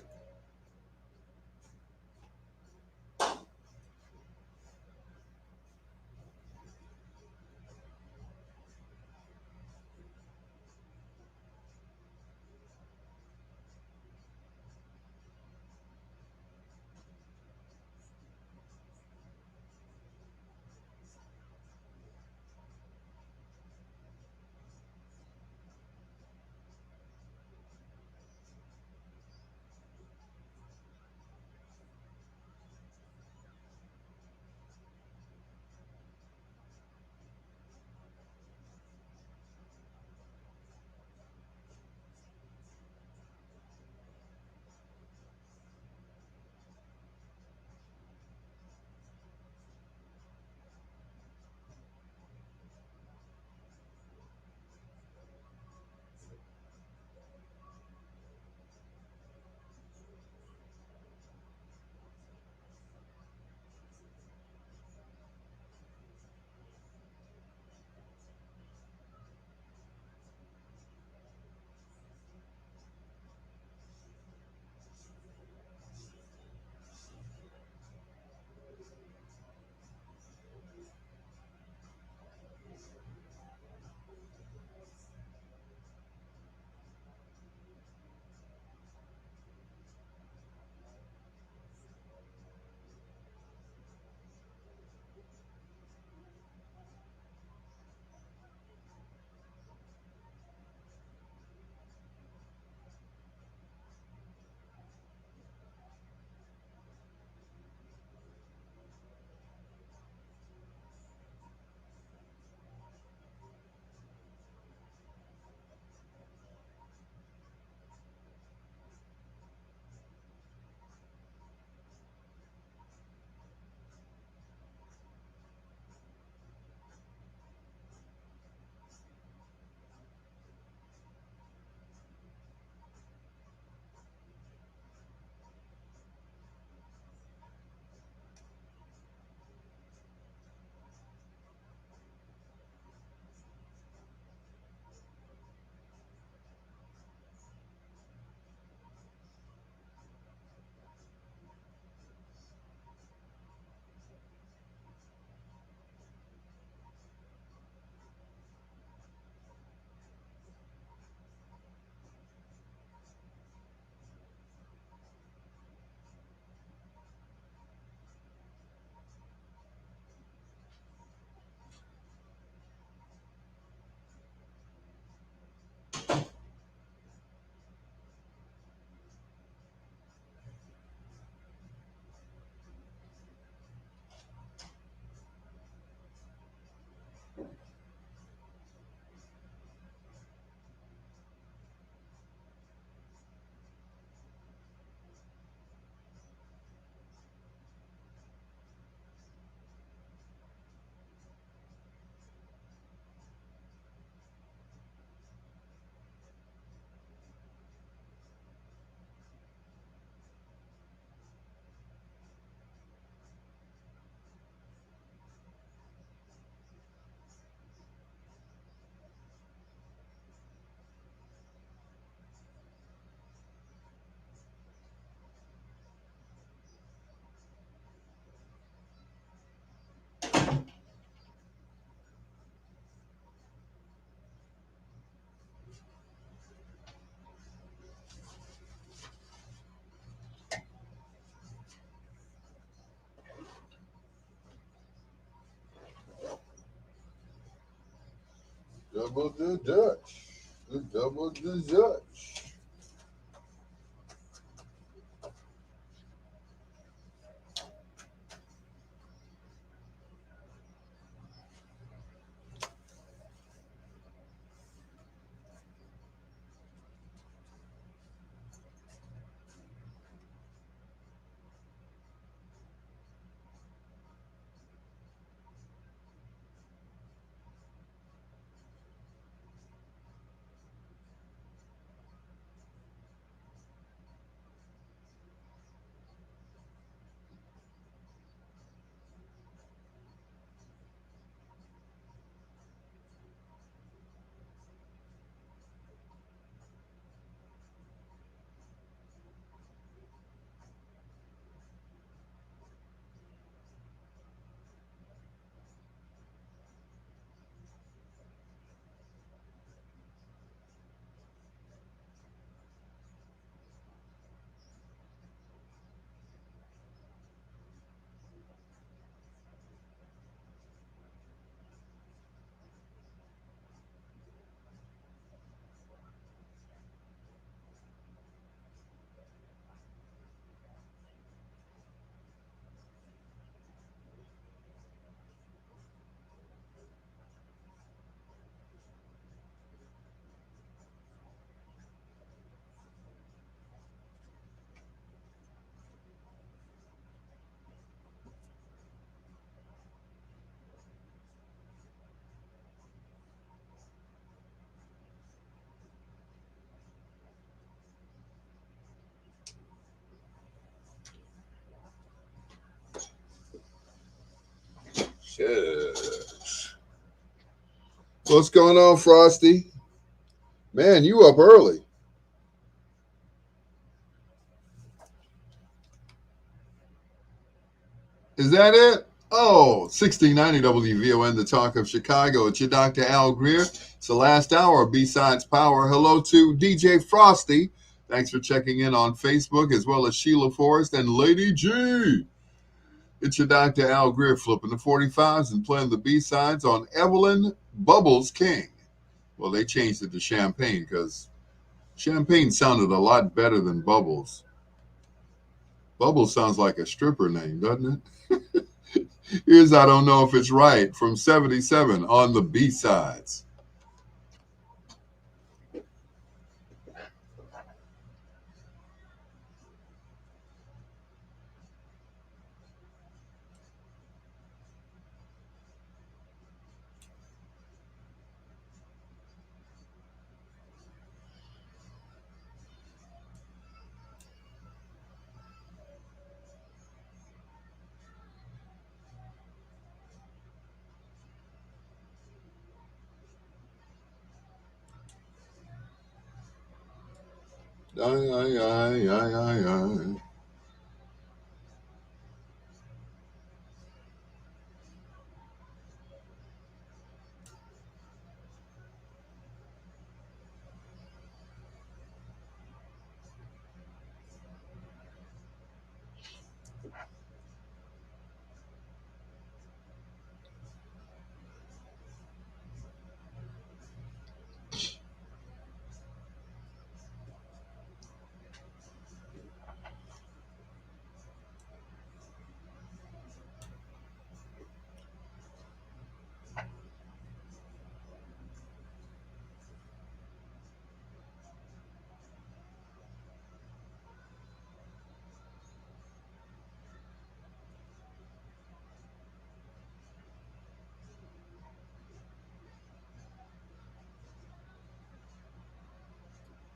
Double the Dutch. The double the Dutch. Yes. What's going on, Frosty? Man, you up early. Is that it? Oh, 1690 WVON, the talk of Chicago. It's your Dr. Al Greer. It's the last hour of B-Sides Power. Hello to DJ Frosty. Thanks for checking in on Facebook, as well as Sheila Forrest and Lady G. It's your Dr. Al Greer flipping the 45s and playing the B-Sides on Evelyn Bubbles King. Well, they changed it to Champagne because Champagne sounded a lot better than Bubbles. Bubbles sounds like a stripper name, doesn't it? Here's I Don't Know If It's Right from 77 on the B-Sides. Aye, aye, aye, aye, aye, aye.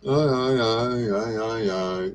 Aye, aye, aye, aye, aye, aye.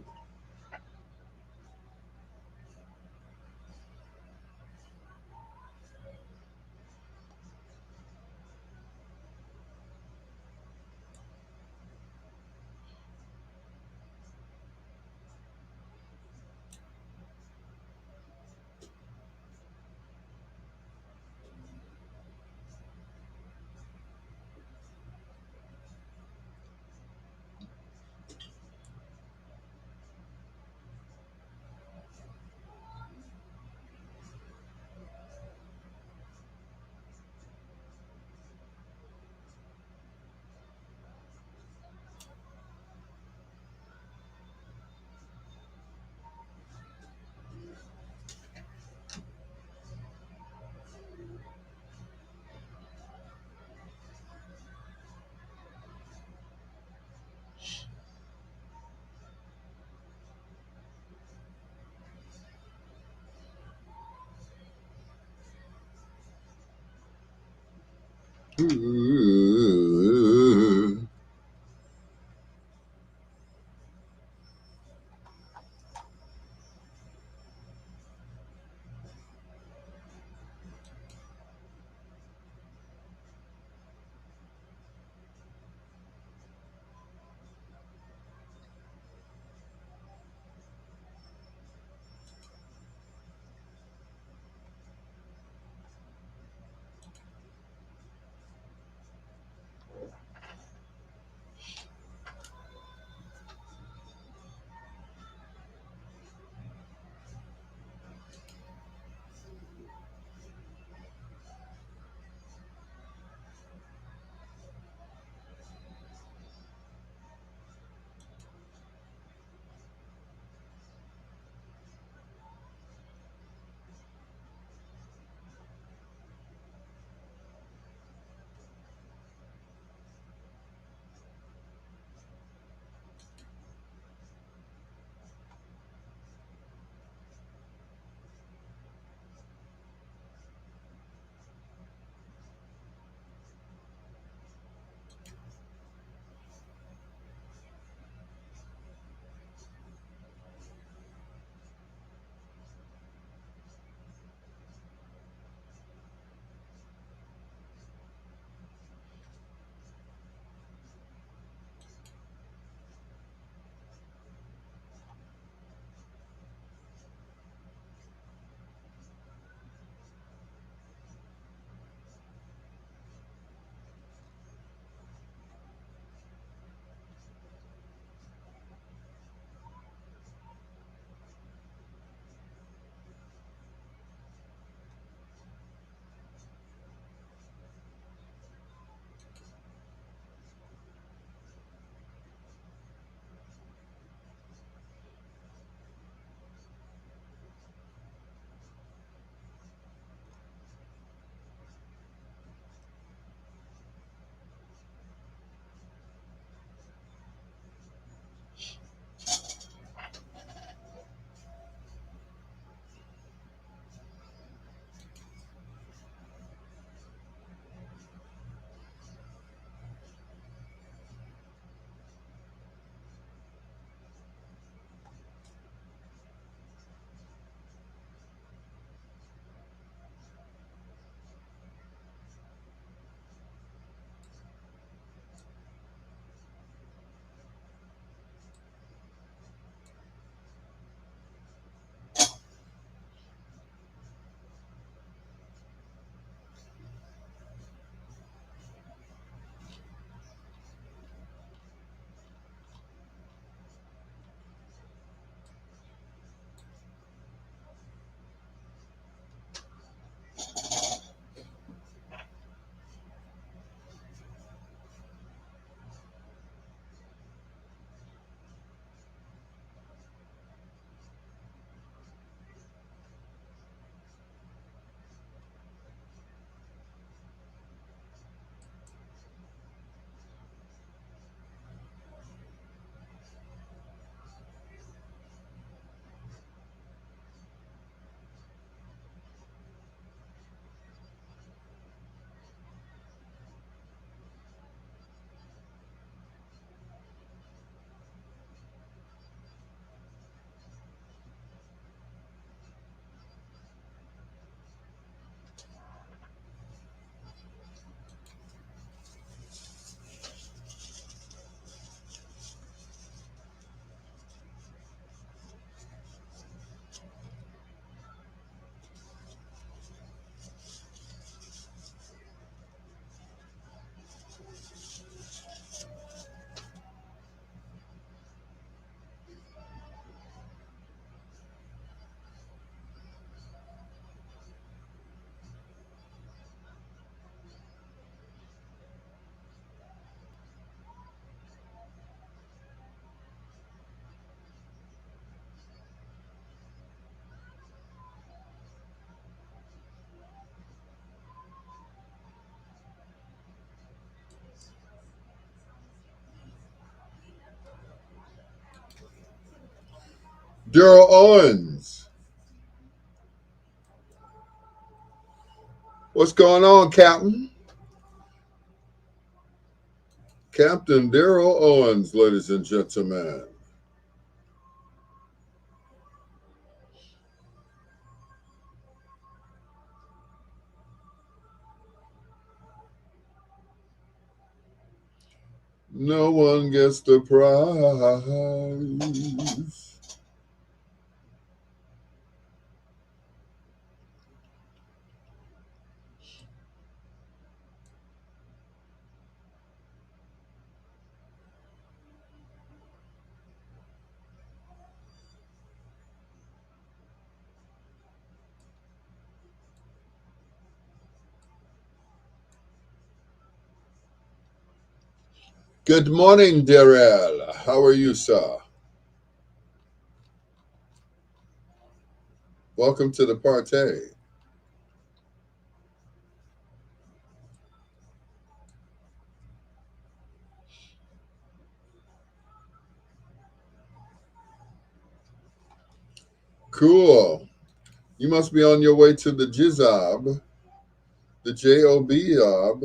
Ooh. Daryl Owens. What's going on, Captain? Captain Daryl Owens, ladies and gentlemen. No one gets the prize. Good morning, Daryl. How are you, sir? Welcome to the party. Cool. You must be on your way to the Jizob, the Job.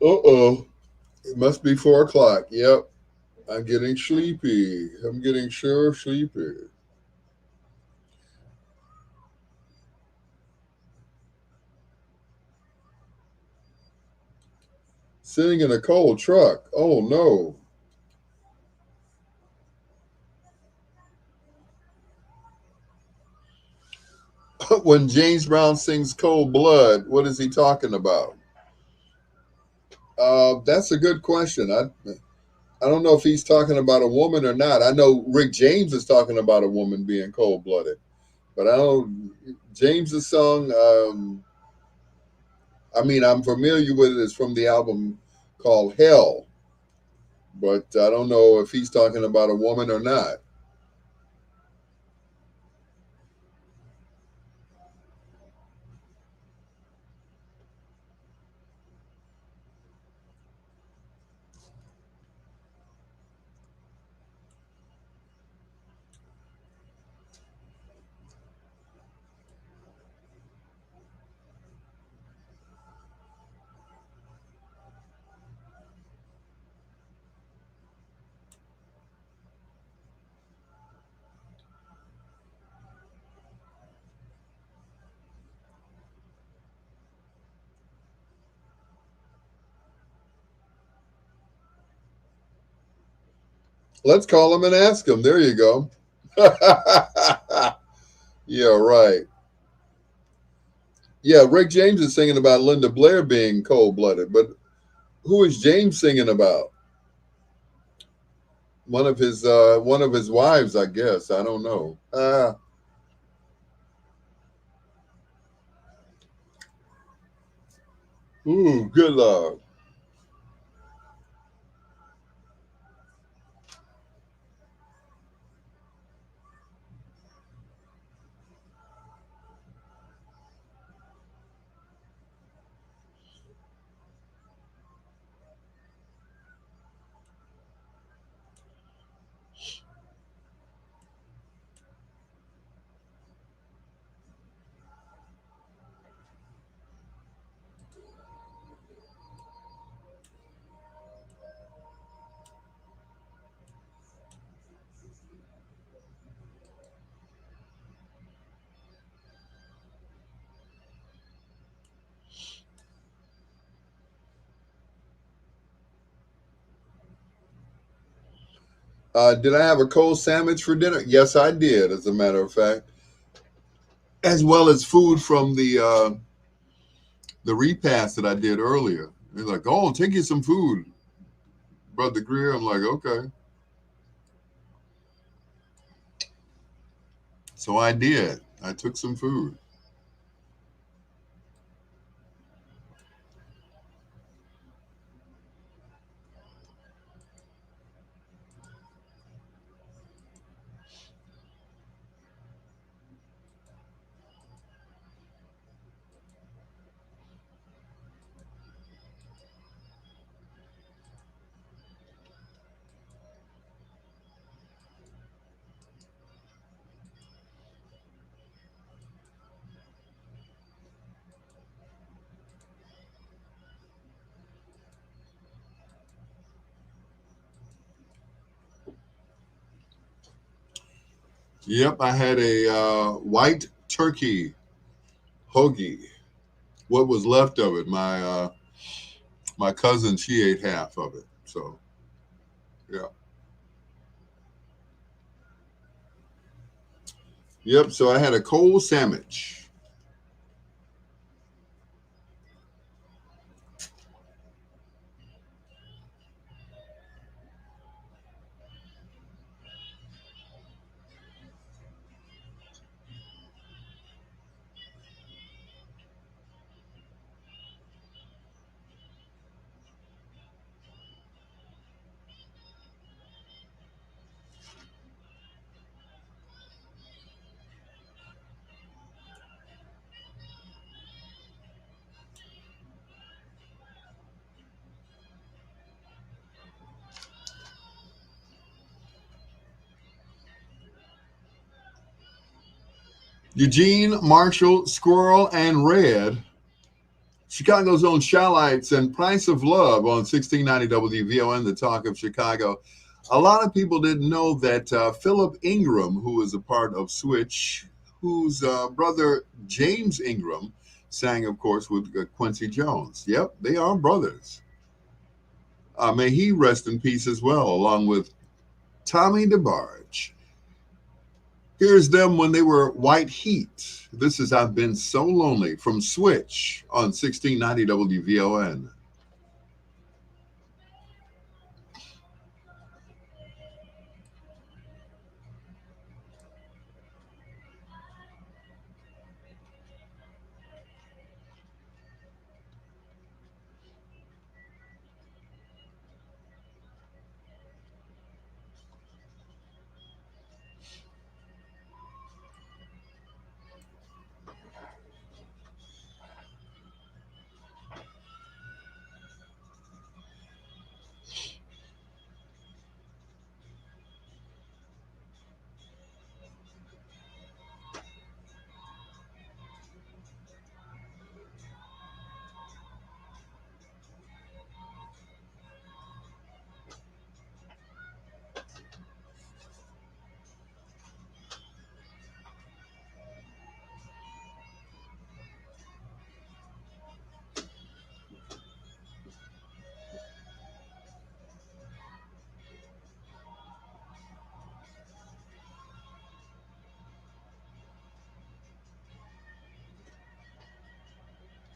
Uh-oh. It must be 4 o'clock. Yep. I'm getting sleepy. I'm getting sure sleepy. Sitting in a cold truck. Oh no. When James Brown sings Cold Blood, what is he talking about? That's a good question. I don't know if he's talking about a woman or not. I know Rick James is talking about a woman being cold blooded, but I don't. James's song. I mean, I'm familiar with it. It's from the album called Hell, but I don't know if he's talking about a woman or not. Let's call him and ask him. There you go. Yeah, right. Yeah, Rick James is singing about Linda Blair being cold blooded, but who is James singing about? One of his wives, I guess. I don't know. Ooh, good Lord. Did I have a cold sandwich for dinner? Yes, I did, as a matter of fact, as well as food from the repast that I did earlier. They're like, "Oh, take you some food, Brother Greer." I'm like, "Okay." So I did. I took some food. Yep, I had a white turkey hoagie. What was left of it, my cousin, she ate half of it. So yeah, yep. So I had a cold sandwich. Eugene, Marshall, Squirrel, and Red. Chicago's own Shallites and Price of Love on 1690 WVON, the talk of Chicago. A lot of people didn't know that Philip Ingram, who was a part of Switch, whose brother James Ingram sang, of course, with Quincy Jones. Yep, they are brothers. May he rest in peace as well, along with Tommy DeBarge. Here's them when they were White Heat. This is I've Been So Lonely from Switch on 1690 WVON.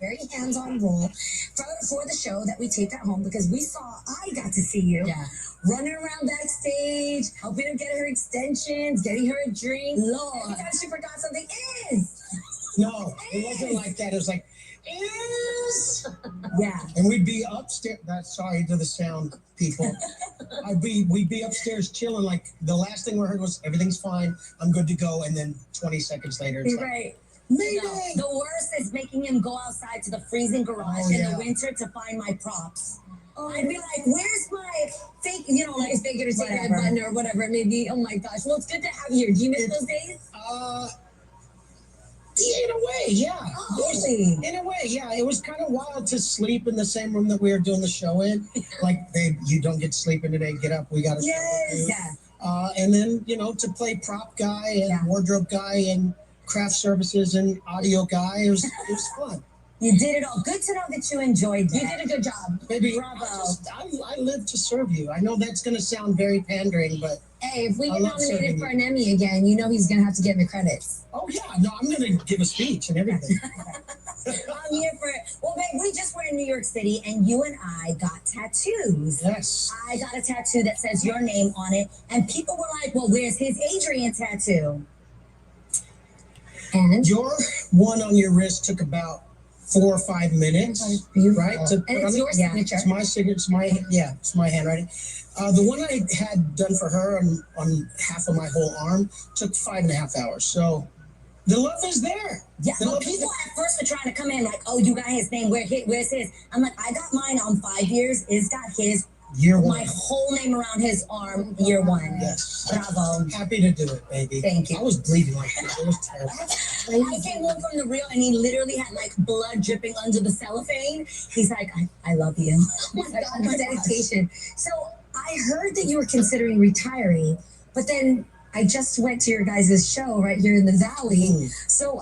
very hands-on role for the show that we taped at home because I got to see you running around backstage, helping her get her extensions, getting her a drink. Lord. Every time she forgot something, No, it wasn't like that. It was like, yeah. And we'd be upstairs. Sorry to the sound people. We'd be upstairs chilling. Like the last thing we heard was everything's fine. I'm good to go. And then 20 seconds later, it's right. Mayday! The worst is making him go outside to the freezing garage in the winter to find my props. I'd be like, where's my fake, like his fake entertainment button or whatever it may be. Oh my gosh. Well, it's good to have you here. Do you miss those days? In a way, yeah. Oh. In a way, yeah. It was kind of wild to sleep in the same room that we were doing the show in. Like, babe, you don't get to sleep in today. Get up. We got to show you. And then, to play prop guy and wardrobe guy and craft services and audio guy. It was fun. You did it all. Good to know that you enjoyed that. You did a good job. Baby, bravo. I live to serve you. I know that's going to sound very pandering, but hey, if we get nominated for an Emmy again, he's going to have to get in the credits. Oh, yeah. No, I'm going to give a speech and everything. I'm here for it. Well, babe, we just were in New York City, and you and I got tattoos. Yes. I got a tattoo that says your name on it, and people were like, well, where's his Adrian tattoo? And? Your one on your wrist took about 4 or 5 minutes, right? And it's your signature. It's my signature. It's my handwriting. The one I had done for her on half of my whole arm took 5.5 hours. So the love is there. Yeah, but people at first were trying to come in like, oh, you got his name. Where's his? I'm like, I got mine on 5 years. It's got his. Year 1. My whole name around his arm, year 1. Yes. Bravo. Happy to do it, baby. Thank you. I was bleeding like this. It was terrible. I came home from the reel and he literally had like blood dripping under the cellophane. He's like, I love you. Oh my God, my dedication. So I heard that you were considering retiring, but then I just went to your guys' show right here in the Valley. So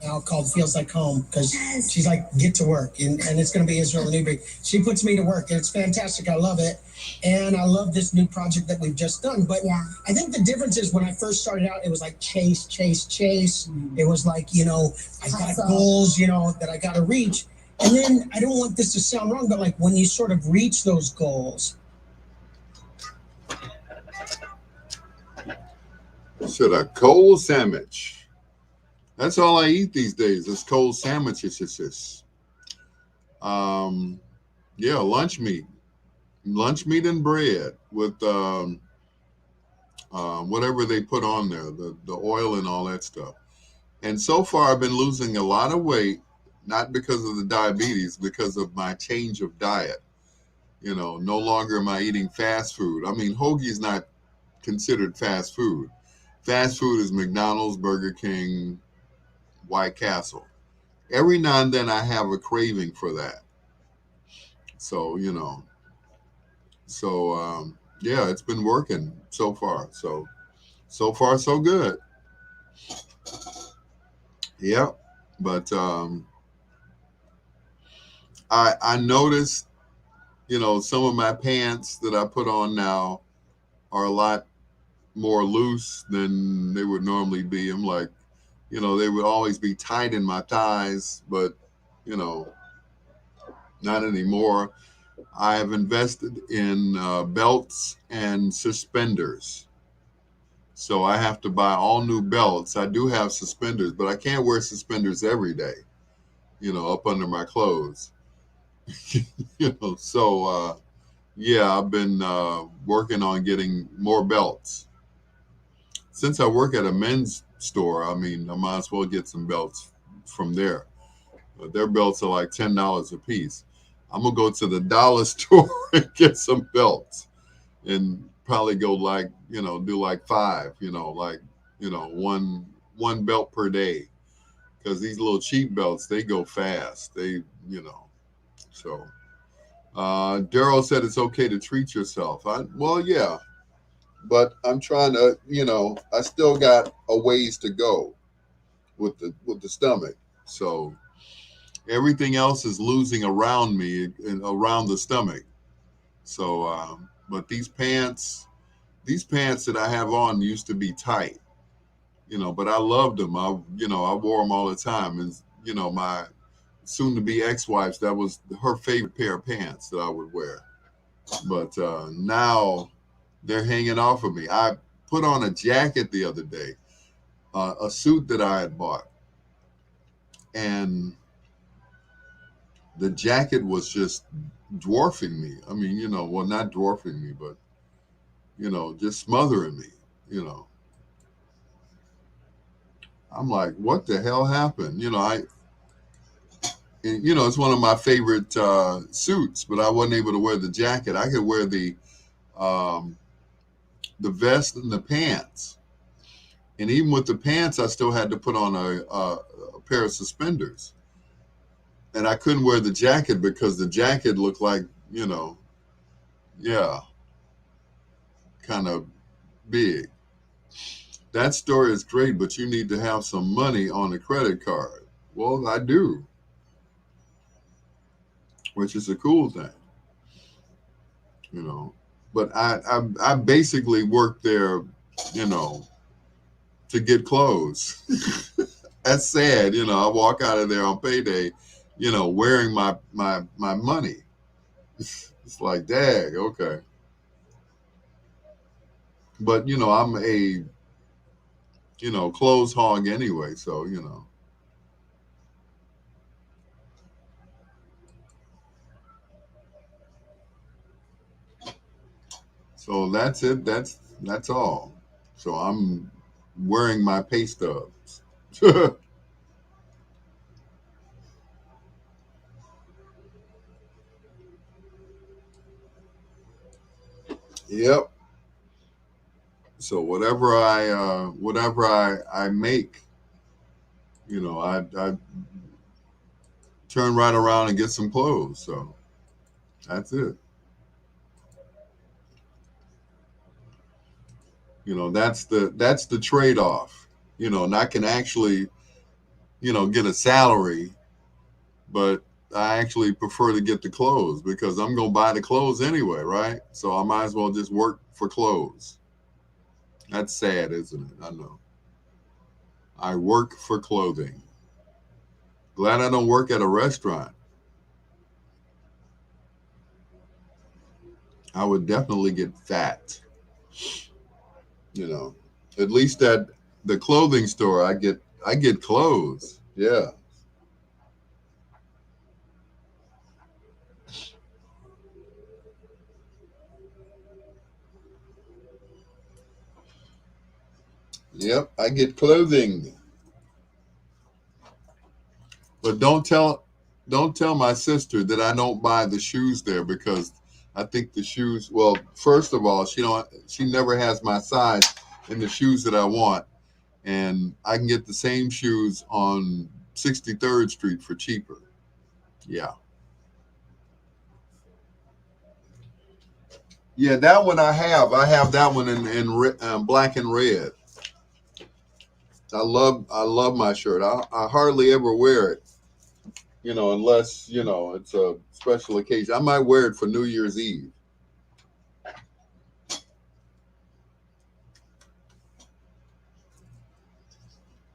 now called Feels Like Home because she's like, get to work, and it's going to be Israel Newberry. She puts me to work, and it's fantastic. I love it, and I love this new project that we've just done. But I think the difference is when I first started out, it was like chase. It was like, I got goals, that I got to reach. And then I don't want this to sound wrong, but like when you sort of reach those goals. Should a cold sandwich. That's all I eat these days. It's cold sandwiches. Lunch meat and bread with whatever they put on there, the oil and all that stuff. And so far, I've been losing a lot of weight, not because of the diabetes, because of my change of diet. No longer am I eating fast food. I mean, hoagie's not considered fast food. Fast food is McDonald's, Burger King, White Castle. Every now and then I have a craving for that. So, it's been working so far. So far, so good. Yeah. But I noticed, some of my pants that I put on now are a lot more loose than they would normally be. I'm like, they would always be tight in my thighs, but, not anymore. I have invested in belts and suspenders. So I have to buy all new belts. I do have suspenders, but I can't wear suspenders every day, up under my clothes. I've been working on getting more belts. Since I work at a men's store, I might as well get some belts from there. Their belts are like $10 a piece. I'm going to go to the dollar store and get some belts and probably go do like 5, one belt per day. Because these little cheap belts, they go fast. Daryl said it's okay to treat yourself. but I'm trying to, I still got a ways to go with the stomach. So everything else is losing around me and around the stomach. So, but these pants that I have on used to be tight, but I loved them. I wore them all the time. And, my soon to be ex-wife, that was her favorite pair of pants that I would wear. But now they're hanging off of me. I put on a jacket the other day, a suit that I had bought, and the jacket was just dwarfing me. I mean, well, not dwarfing me, but, just smothering me, you know. I'm like, what the hell happened? It's one of my favorite suits, but I wasn't able to wear the jacket. I could wear um, the vest and the pants. And even with the pants, I still had to put on a pair of suspenders. And I couldn't wear the jacket because the jacket looked like, yeah, kind of big. That story is great, but you need to have some money on a credit card. Well, I do, which is a cool thing, you know. But I basically worked there, you know, to get clothes. That's sad, I walk out of there on payday, wearing my money. It's like, dang, okay. But I'm a clothes hog anyway, so So that's it. That's all. So I'm wearing my pay stubs. Yep. So whatever I make, I turn right around and get some clothes. So that's it. That's the trade off. And I can actually, get a salary, but I actually prefer to get the clothes because I'm gonna buy the clothes anyway, right? So I might as well just work for clothes. That's sad, isn't it? I know. I work for clothing. Glad I don't work at a restaurant. I would definitely get fat. You know, at least at the clothing store, I get clothes. Yeah. Yep, I get clothing. But don't tell my sister that I don't buy the shoes there because I think the shoes, well, first of all, she never has my size in the shoes that I want. And I can get the same shoes on 63rd Street for cheaper. Yeah. Yeah, that one I have. I have that one in black and red. I love my shirt. I hardly ever wear it, unless, it's a special occasion. I might wear it for New Year's Eve.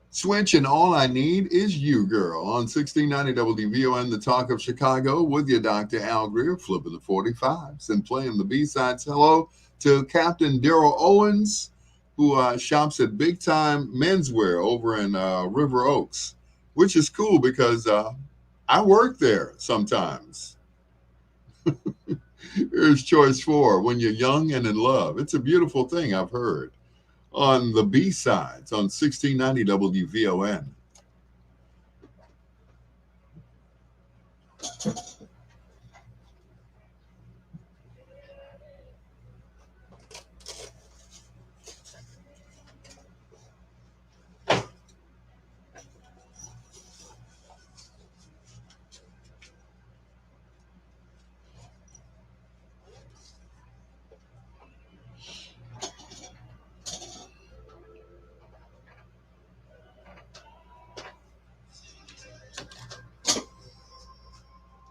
Switch and all I need is you, girl. On 1690 WVON, the talk of Chicago, with you, Dr. Al Greer, flipping the 45s and playing the B-sides. Hello to Captain Daryl Owens, who shops at Big Time Menswear over in River Oaks, which is cool because I work there sometimes. Here's choice 4, When You're Young and in Love. It's a beautiful thing, I've heard. On the B-sides on 1690 WVON.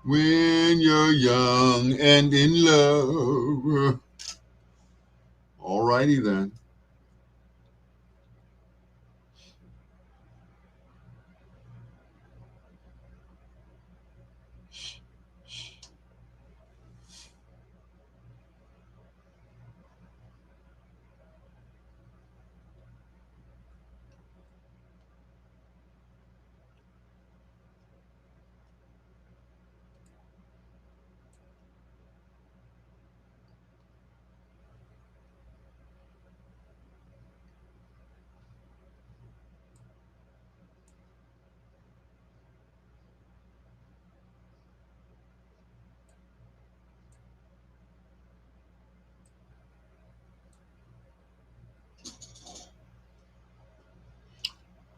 when you're young and in love. All righty then.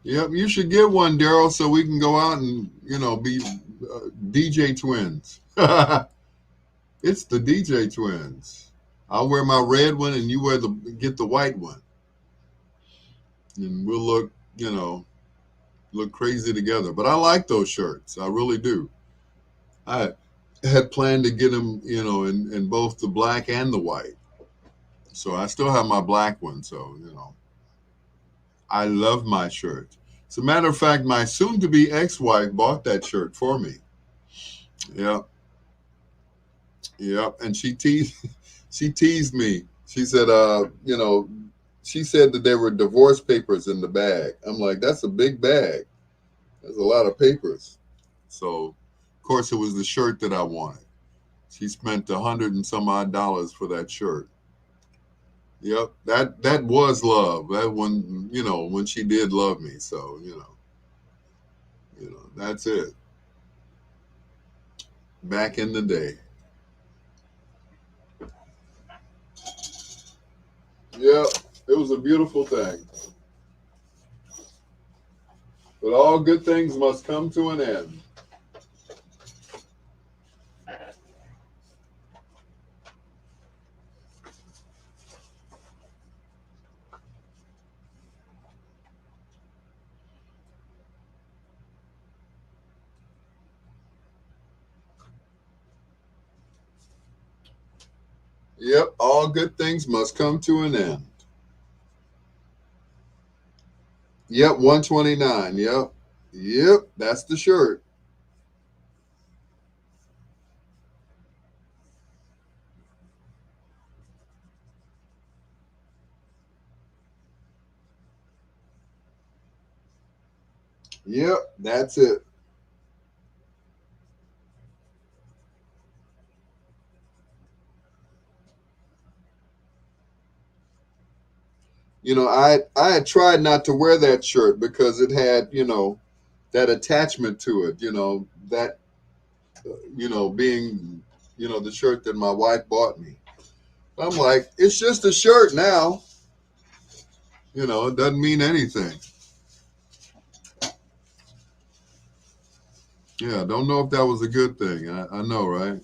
Yep, you should get one, Daryl, so we can go out and, be DJ twins. It's the DJ twins. I'll wear my red one and you get the white one. And we'll look crazy together. But I like those shirts. I really do. I had planned to get them, in both the black and the white. So I still have my black one. So, I love my shirt. As a matter of fact, my soon-to-be ex-wife bought that shirt for me. Yep. And she teased me. She said, she said that there were divorce papers in the bag. I'm like, that's a big bag. There's a lot of papers. So, of course, it was the shirt that I wanted. She spent $100 and some odd for that shirt. Yep, that was love. That when when she did love me. So that's it. Back in the day. Yep, it was a beautiful thing. But all good things must come to an end. Yep, all good things must come to an end. Yep, 129. Yep, that's the shirt. Yep, that's it. I had tried not to wear that shirt because it had, that attachment to it, that, being, the shirt that my wife bought me. I'm like, it's just a shirt now. It doesn't mean anything. Yeah, don't know if that was a good thing. I know, right?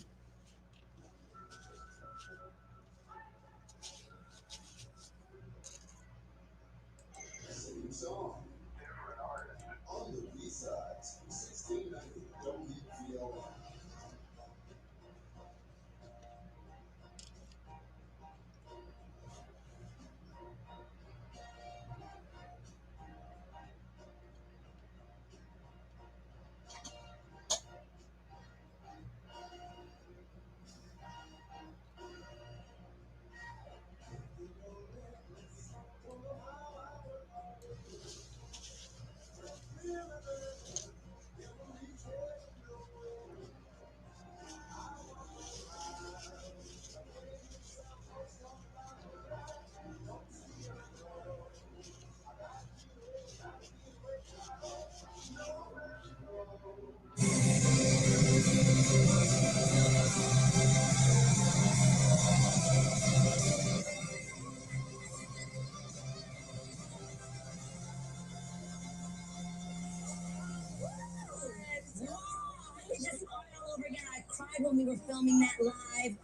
When we were filming that live.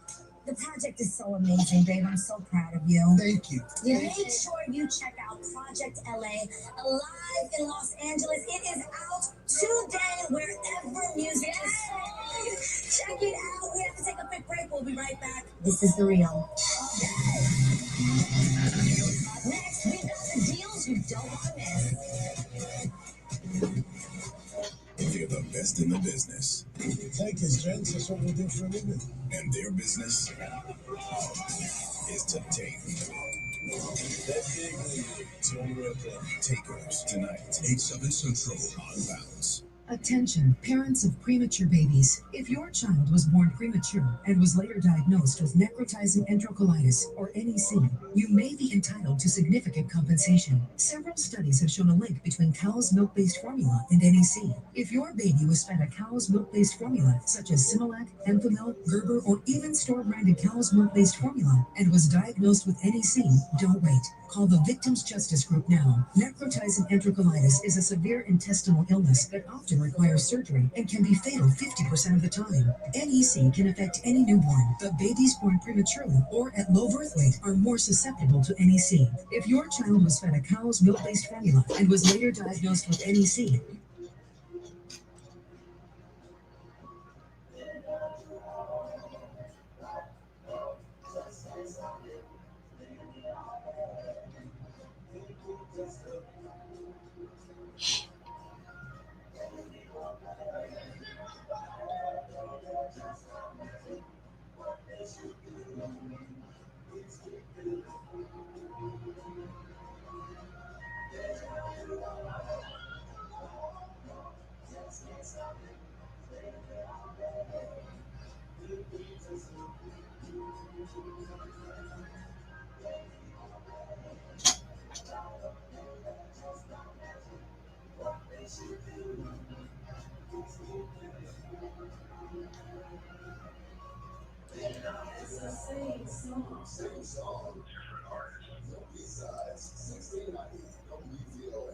The project is so amazing, babe. I'm so proud of you. Thank you. Yeah, make sure you check out Project LA live in Los Angeles. It is out today wherever music is sold. This is the real. Next, we got the deals you don't want to miss. They're the best in the business. Thank you, gents. That's what we do for a living. And their business is to take. That big league, Tony Redcliffe. Takers tonight, 8/7 Central on Bounce. Attention, parents of premature babies. If your child was born premature and was later diagnosed with necrotizing enterocolitis or NEC, you may be entitled to significant compensation. Several studies have shown a link between cow's milk-based formula and NEC. If your baby was fed a cow's milk-based formula, such as Similac, Enfamil, Gerber, or even store-branded cow's milk-based formula, and was diagnosed with NEC, don't wait. Call the Victims Justice Group now. Necrotizing enterocolitis is a severe intestinal illness that often requires surgery and can be fatal 50% of the time. NEC can affect any newborn, but babies born prematurely or at low birth weight are more susceptible to NEC. If your child was fed a cow's milk-based formula and was later diagnosed with NEC, Same song, different artist. No B-sides. 1690 WVON.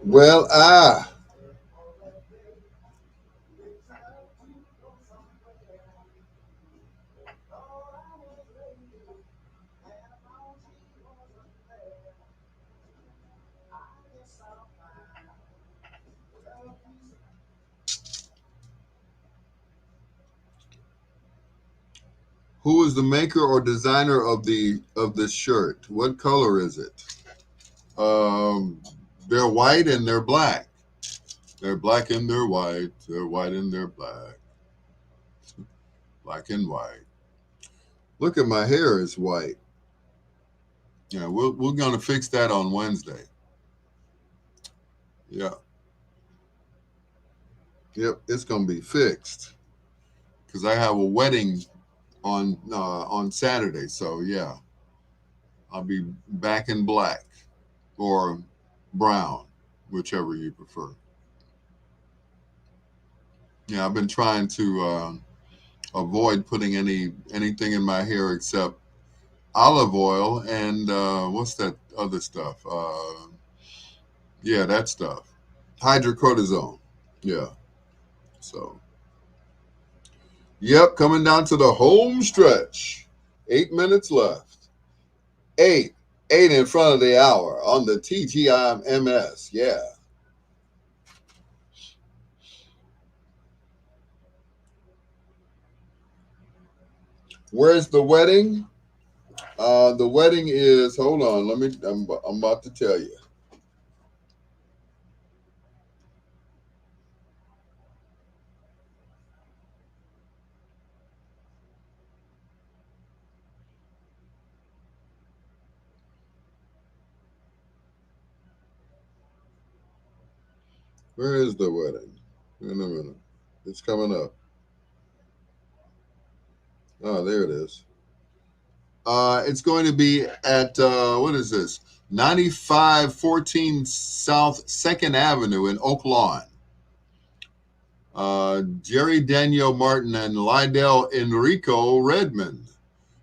Well, who is the maker or designer of this shirt? What color is it? They're white and they're black. They're black and they're white. They're white and they're black. Black and white. Look at my hair is white. Yeah, we're gonna fix that on Wednesday. Yeah. Yep, it's gonna be fixed because I have a wedding on Saturday. So yeah, I'll be back in black or brown, whichever you prefer. Yeah, I've been trying to avoid putting anything in my hair except olive oil and what's that other stuff? Yeah, that stuff. Hydrocortisone. Yeah. So, yep, coming down to the home stretch. 8 minutes left. Eight in front of the hour on the TTIMS. Yeah. Where's the wedding? The wedding is, hold on, I'm about to tell you. Where is the wedding? In a minute. It's coming up. Oh, there it is. It's going to be at, what is this? 9514 South 2nd Avenue in Oak Lawn. Jerry Daniel Martin and Lydell Enrico Redmond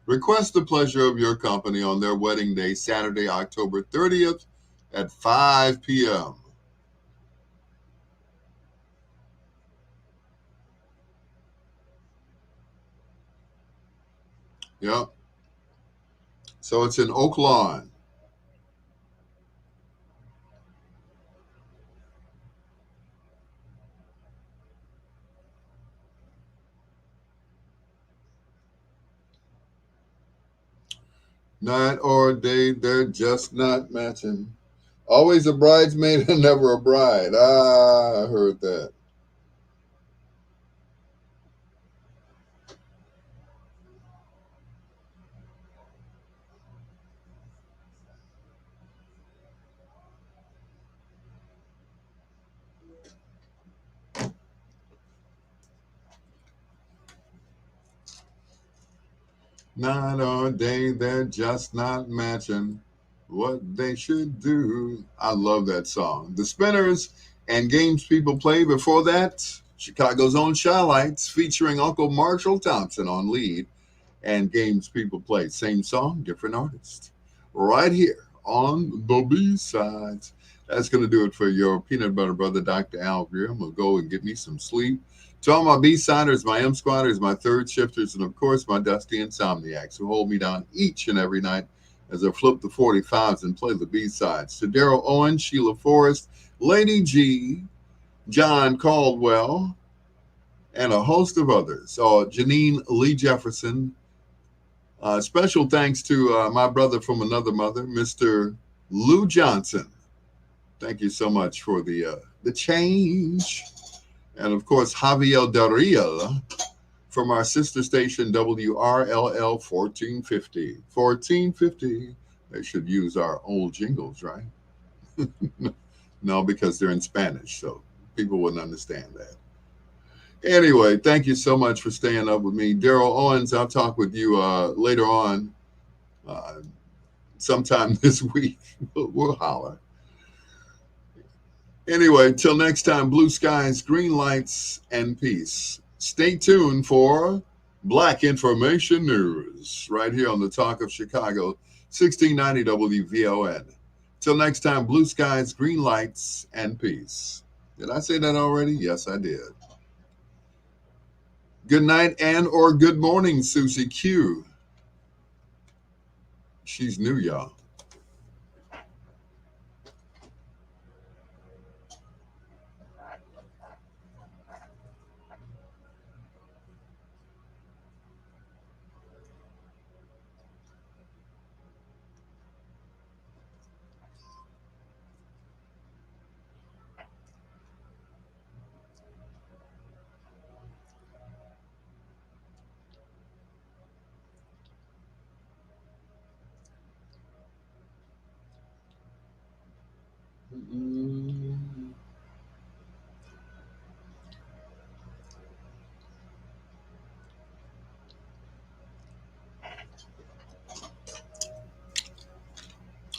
request the pleasure of your company on their wedding day, Saturday, October 30th at 5 p.m. Yep. So it's in Oak Lawn. Night or day, they're just not matching. Always a bridesmaid and never a bride. Ah, I heard that. Night or day, they're just not matching what they should do. I love that song. The Spinners and Games People Play. Before that, Chicago's own Shy-Lights featuring Uncle Marshall Thompson on lead and Games People Play. Same song, different artist. Right here on the B-Sides. That's going to do it for your peanut butter brother, Dr. Al Greer. I'm going to go and get me some sleep. To all my B-Siders, my M-Squatters, my third shifters, and of course my dusty insomniacs who hold me down each and every night as I flip the 45s and play the B-Sides. To Daryl Owen, Sheila Forrest, Lady G, John Caldwell, and a host of others. Janine Lee Jefferson. Special thanks to my brother from another mother, Mr. Lou Johnson. Thank you so much for the change. And of course, Javier Del Real from our sister station, WRLL 1450. 1450. They should use our old jingles, right? No, because they're in Spanish, so people wouldn't understand that. Anyway, thank you so much for staying up with me. Daryl Owens, I'll talk with you later on sometime this week. We'll holler. Anyway, till next time, blue skies, green lights, and peace. Stay tuned for Black Information News right here on the Talk of Chicago, 1690 WVON. Till next time, blue skies, green lights, and peace. Did I say that already? Yes, I did. Good night and or good morning, Susie Q. She's new, y'all.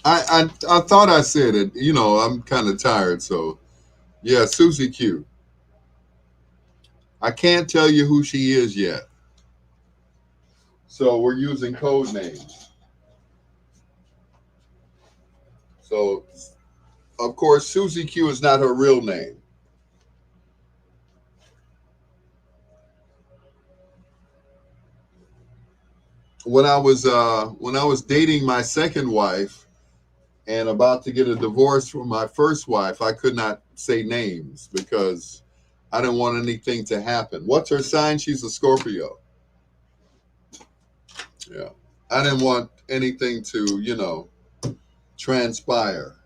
I thought I said it. You know, I'm kind of tired, so yeah, Susie Q. I can't tell you who she is yet. So we're using code names. So, of course, Susie Q is not her real name. When I was dating my second wife and about to get a divorce from my first wife, I could not say names because I didn't want anything to happen. What's her sign? She's a Scorpio. Yeah. I didn't want anything to, transpire.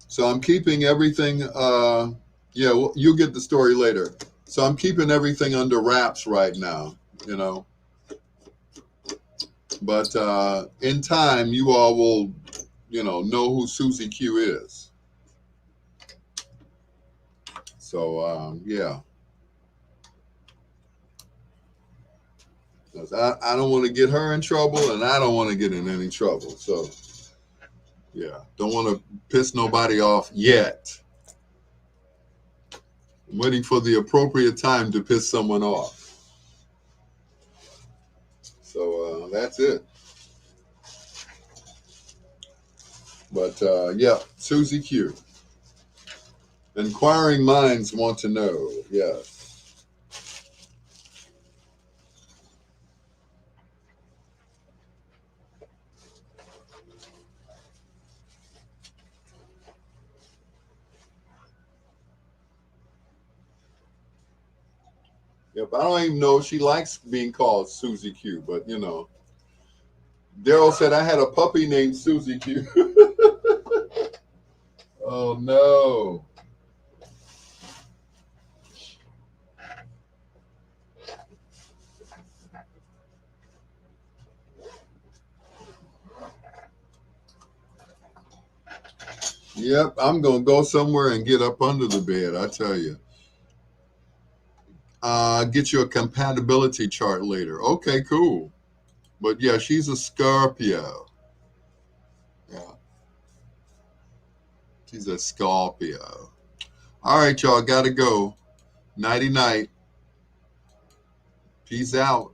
So I'm keeping everything, you'll get the story later. So I'm keeping everything under wraps right now, But in time, you all will, know who Susie Q is. So, yeah. 'Cause I don't want to get her in trouble, and I don't want to get in any trouble. So, yeah, don't want to piss nobody off yet. I'm waiting for the appropriate time to piss someone off. So that's it. But yeah, Susie Q. Inquiring minds want to know. Yes. Yep, I don't even know if she likes being called Susie Q, but Daryl said I had a puppy named Susie Q. Oh no. Yep, I'm gonna go somewhere and get up under the bed, I tell you. Get you a compatibility chart later. Okay, cool. But yeah, she's a Scorpio. Yeah. She's a Scorpio. All right, y'all, gotta go. Nighty night. Peace out.